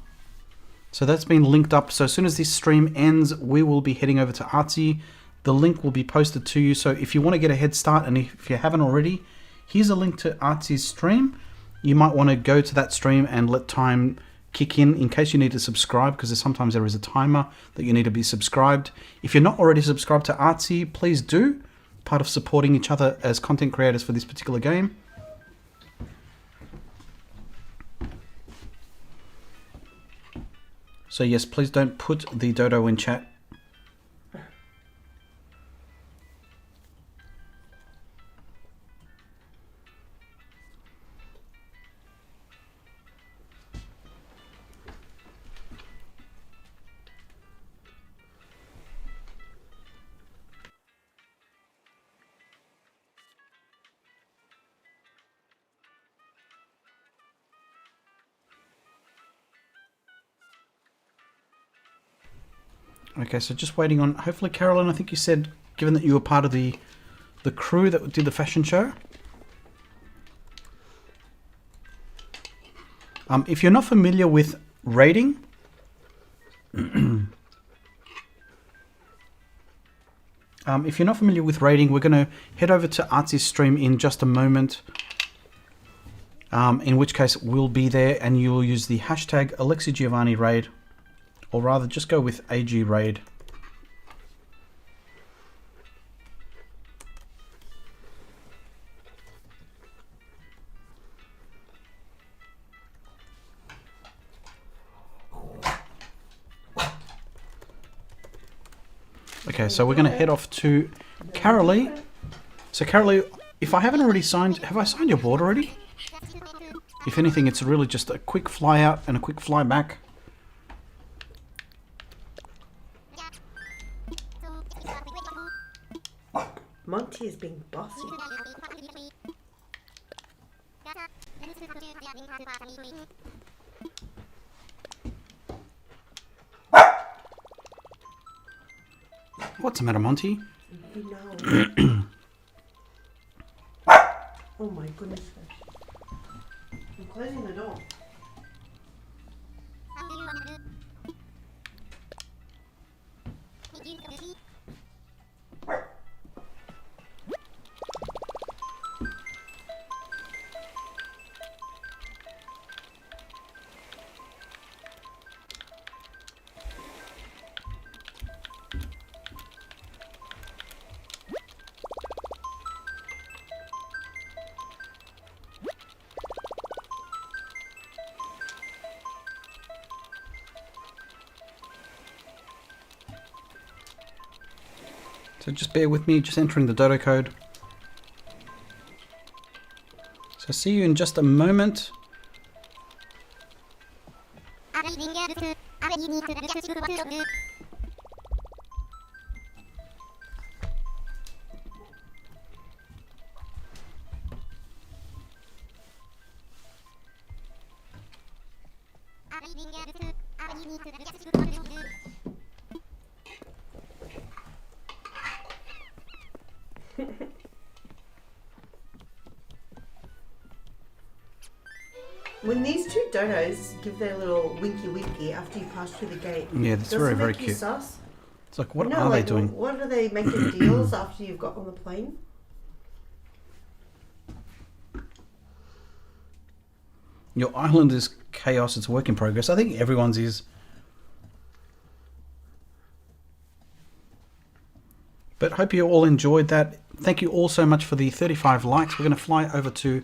So that's been linked up. So as soon as this stream ends, we will be heading over to Artsy. The link will be posted to you. So if you want to get a head start, and if you haven't already, here's a link to Artsy's stream. You might want to go to that stream and let time kick in case you need to subscribe, because sometimes there is a timer that you need to be subscribed. If you're not already subscribed to Artsy, please do. Part of supporting each other as content creators for this particular game. So yes, please don't put the dodo in chat. Okay, so just waiting on, hopefully Carolyn, I think you said, given that you were part of the crew that did the fashion show. If you're not familiar with raiding, we're going to head over to Artsy's stream in just a moment. In which case we'll be there, and you will use the hashtag Alexi Giovani raid. Or rather, just go with AG raid. Okay, so we're going to head off to Carolee. So Carolee, if I haven't already signed, have I signed your board already? If anything, it's really just a quick fly out and a quick fly back. Monty is being bossy. What's the matter, Monty? No. Oh my goodness. I'm closing the door. So just bear with me, just entering the dodo code. So see you in just a moment. When these two dodos give their little winky winky after you pass through the gate, Yeah, that's does very, it very make you cute. sus? It's like, what No, are like, they doing? What are they making deals after you've got on the plane? Your island is chaos, it's a work in progress. I think everyone's is. But hope you all enjoyed that. Thank you all so much for the 35 likes. We're going to fly over to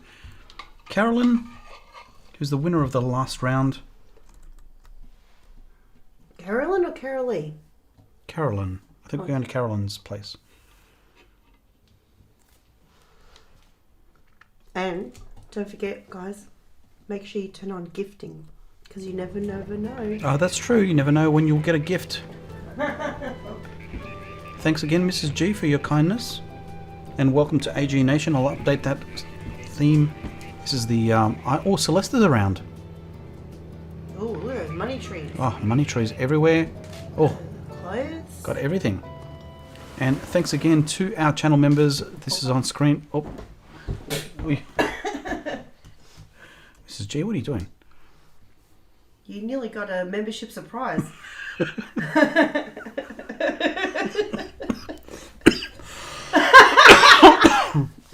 Carolyn, who's the winner of the last round. Carolyn or Carolee? Carolyn. I think we're going to Carolyn's place. And don't forget, guys, make sure you turn on gifting, because you never know. Oh, that's true. You never know when you'll get a gift. Thanks again, Mrs. G, for your kindness. And welcome to AG Nation. I'll update that theme. This is the... oh, Celeste is around. Oh, look, money trees. Oh, money trees everywhere. Oh, Clothes. got everything. And thanks again to our channel members. This is on screen. Oh. Mrs. G, what are you doing? You nearly got a membership surprise.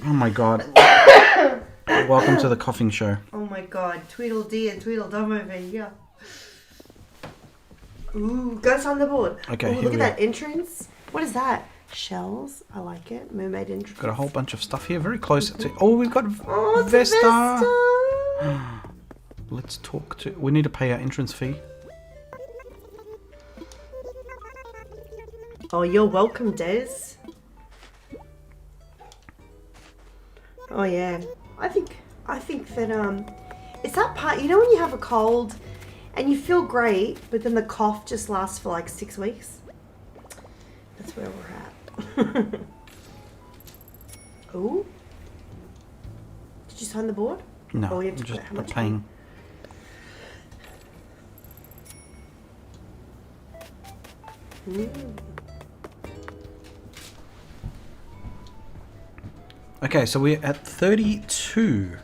Oh my god. Welcome to the coughing show. Oh my god, Tweedledee and Tweedledum over here. Ooh, go on the board. Okay, Ooh, here look we at are. that entrance. What is that? Shells. I like it. Mermaid entrance. Got a whole bunch of stuff here, very close to... Oh, we've got Oh, it's Vesta. a Vesta. Let's talk to... We need to pay our entrance fee. Oh, you're welcome, Des. Oh yeah, I think that it's that part. You know when you have a cold and you feel great, but then the cough just lasts for like 6 weeks. That's where we're at. Oh, did you sign the board? No, Oh, you have to just put how much paying. Okay, so we're at 32.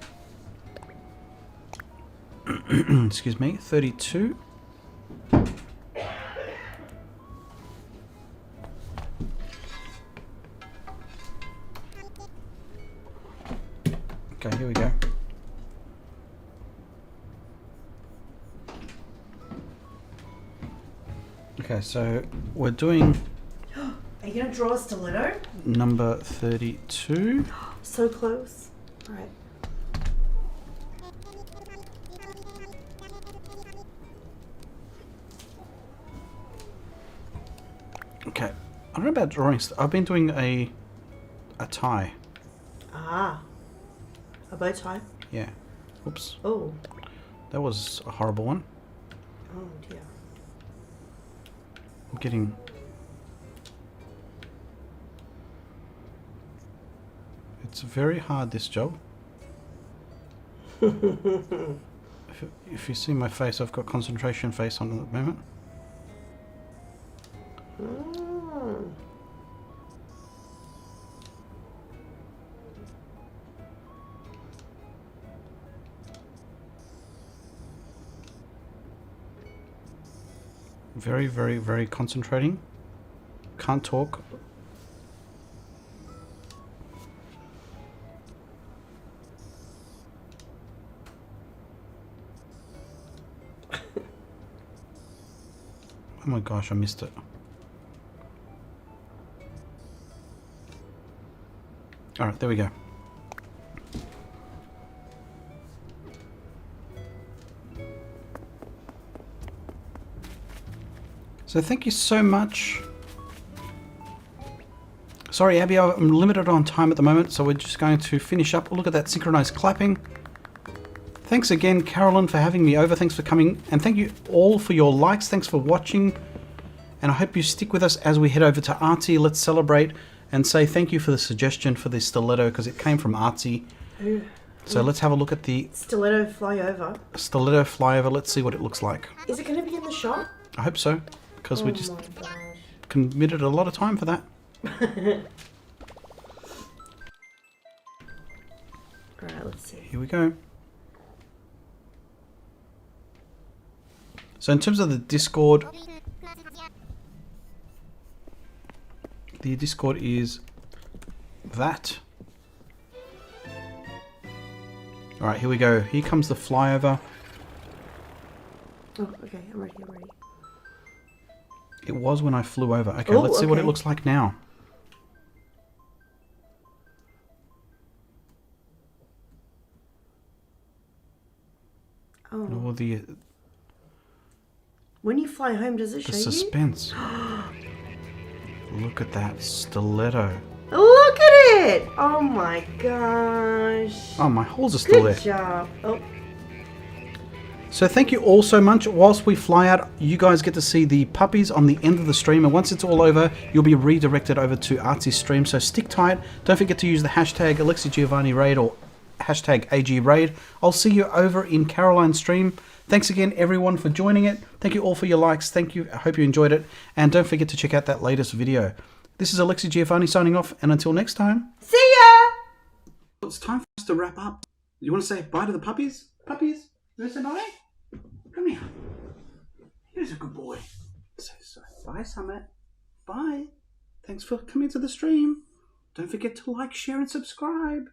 Excuse me, 32. Okay, here we go. Okay, so we're doing Are you gonna draw a stiletto? number 32. So close. All right. Okay, I don't know about drawing. I've been doing a tie. Ah, a bow tie. Yeah. Oops, Oh, that was a horrible one. oh dear. I'm getting... It's very hard, this job. If you see my face, I've got concentration face on at the moment. Mm. Very, very, very concentrating. Can't talk. Oh my gosh, I missed it. Alright, there we go. So thank you so much Sorry, Abby, I'm limited on time at the moment, so we're just going to finish up. Look at that synchronized clapping. Thanks again, Carolyn, for having me over. Thanks for coming. And thank you all for your likes. Thanks for watching. And I hope you stick with us as we head over to Artie. Let's celebrate and say thank you for the suggestion for the Stiletto, because it came from Artie. So let's have a look at the Stiletto flyover. Stiletto flyover. Let's see what it looks like. Is it going to be in the shop? I hope so, because we just my gosh. committed a lot of time for that. Alright, let's see. Here we go. So in terms of the Discord is that. Alright, here we go. Here comes the flyover. Oh, okay, I'm ready, I'm ready. It was when I flew over. Okay, Oh, let's see what it okay. looks like now. Oh. Oh, the When you fly home, does it show you? suspense. Look at that Stiletto. Look at it! Oh my gosh. Oh, my holes are still Good there. job. Oh, So thank you all so much. Whilst we fly out, you guys get to see the puppies on the end of the stream, and once it's all over, you'll be redirected over to Artie's stream. So stick tight. Don't forget to use the hashtag Alexi Giovani Raid or hashtag AG Raid. I'll see you over in Caroline's stream. Thanks again, everyone, for joining it. Thank you all for your likes. Thank you. I hope you enjoyed it. And don't forget to check out that latest video. This is Alexi Giovani signing off, and until next time. see ya! It's time for us to wrap up. You want to say bye to the puppies? Puppies, you want to say bye? Come here. Here's a good boy. So bye, Summit. Bye. Thanks for coming to the stream. Don't forget to like, share, and subscribe.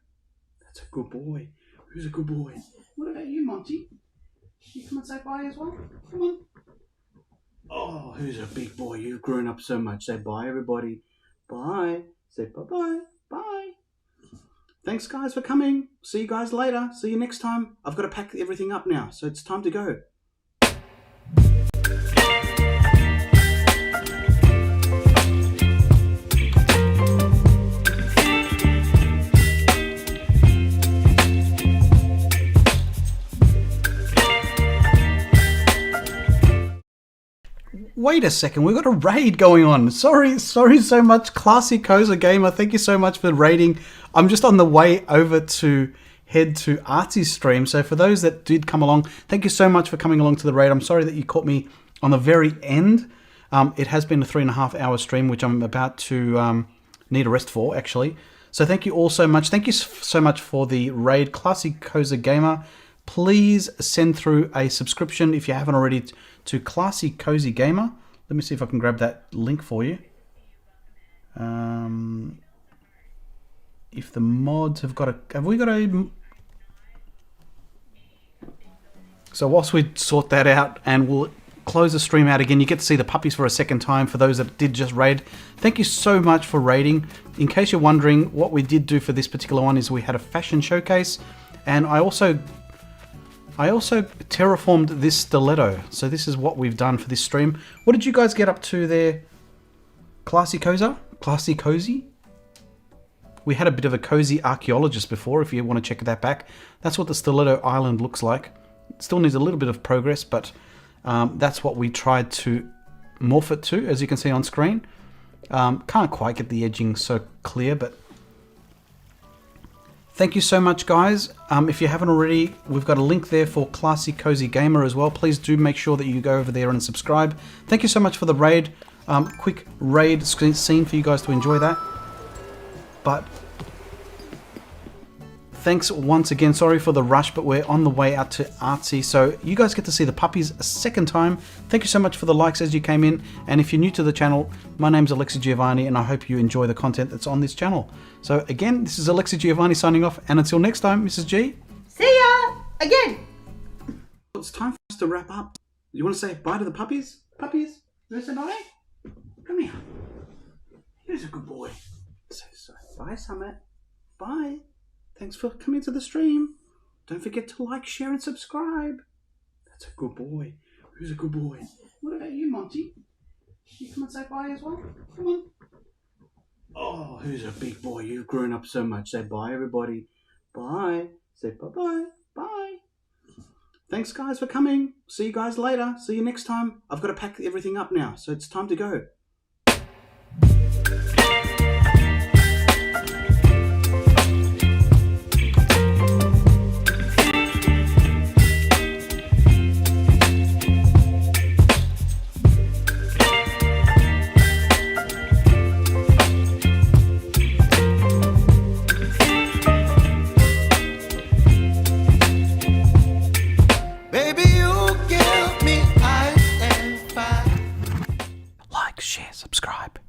That's a good boy. Who's a good boy? What about you, Monty? You come and say bye as well? Come on. Oh, who's a big boy? You've grown up so much. Say bye, everybody. Bye. Say bye-bye. Bye. Thanks, guys, for coming. See you guys later. See you next time. I've got to pack everything up now, so it's time to go. Wait a second, we've got a raid going on. Sorry so much, Classy Koza Gamer. Thank you so much for raiding. I'm just on the way over to head to Artie's stream. So for those that did come along, thank you so much for coming along to the raid. I'm sorry that you caught me on the very end. It has been a 3.5 hour stream, which I'm about to need a rest for, actually. So thank you all so much. Thank you so much for the raid, Classy Koza Gamer. Please send through a subscription if you haven't already to Classy Cozy Gamer. Let me see if I can grab that link for you. If the mods have got a... Have we got a... So whilst we sort that out, and we'll close the stream out again, you get to see the puppies for a second time for those that did just raid. Thank you so much for raiding. In case you're wondering, what we did do for this particular one is we had a fashion showcase, and I also terraformed this Stiletto. So this is what we've done for this stream. What did you guys get up to there? Classy Koza? Classy Cozy? We had a bit of a cozy archaeologist before, if you want to check that back. That's what the Stiletto Island looks like. It still needs a little bit of progress, but that's what we tried to morph it to, as you can see on screen. Can't quite get the edging so clear, but thank you so much, guys. If you haven't already, we've got a link there for Classy Cozy Gamer as well. Please do make sure that you go over there and subscribe. Thank you so much for the raid. Quick raid scene for you guys to enjoy that. But thanks once again. Sorry for the rush, but we're on the way out to Artsy. So you guys get to see the puppies a second time. Thank you so much for the likes as you came in. And if you're new to the channel, my name's Alexi Giovani, and I hope you enjoy the content that's on this channel. So again, this is Alexi Giovani signing off. And until next time, Mrs. G. See ya! Again! It's time for us to wrap up. You want to say bye to the puppies? Puppies, you want to say bye? Come here. Here's a good boy. So bye, Summit. Bye. Thanks for coming to the stream. Don't forget to like, share, and subscribe. That's a good boy. Who's a good boy? What about you, Monty? You come and say bye as well? Come on. Oh, who's a big boy? You've grown up so much. Say bye, everybody. Bye. Say bye-bye. Bye. Thanks, guys, for coming. See you guys later. See you next time. I've got to pack everything up now, so it's time to go. Baby, you give me ice and fire. Like, share, subscribe.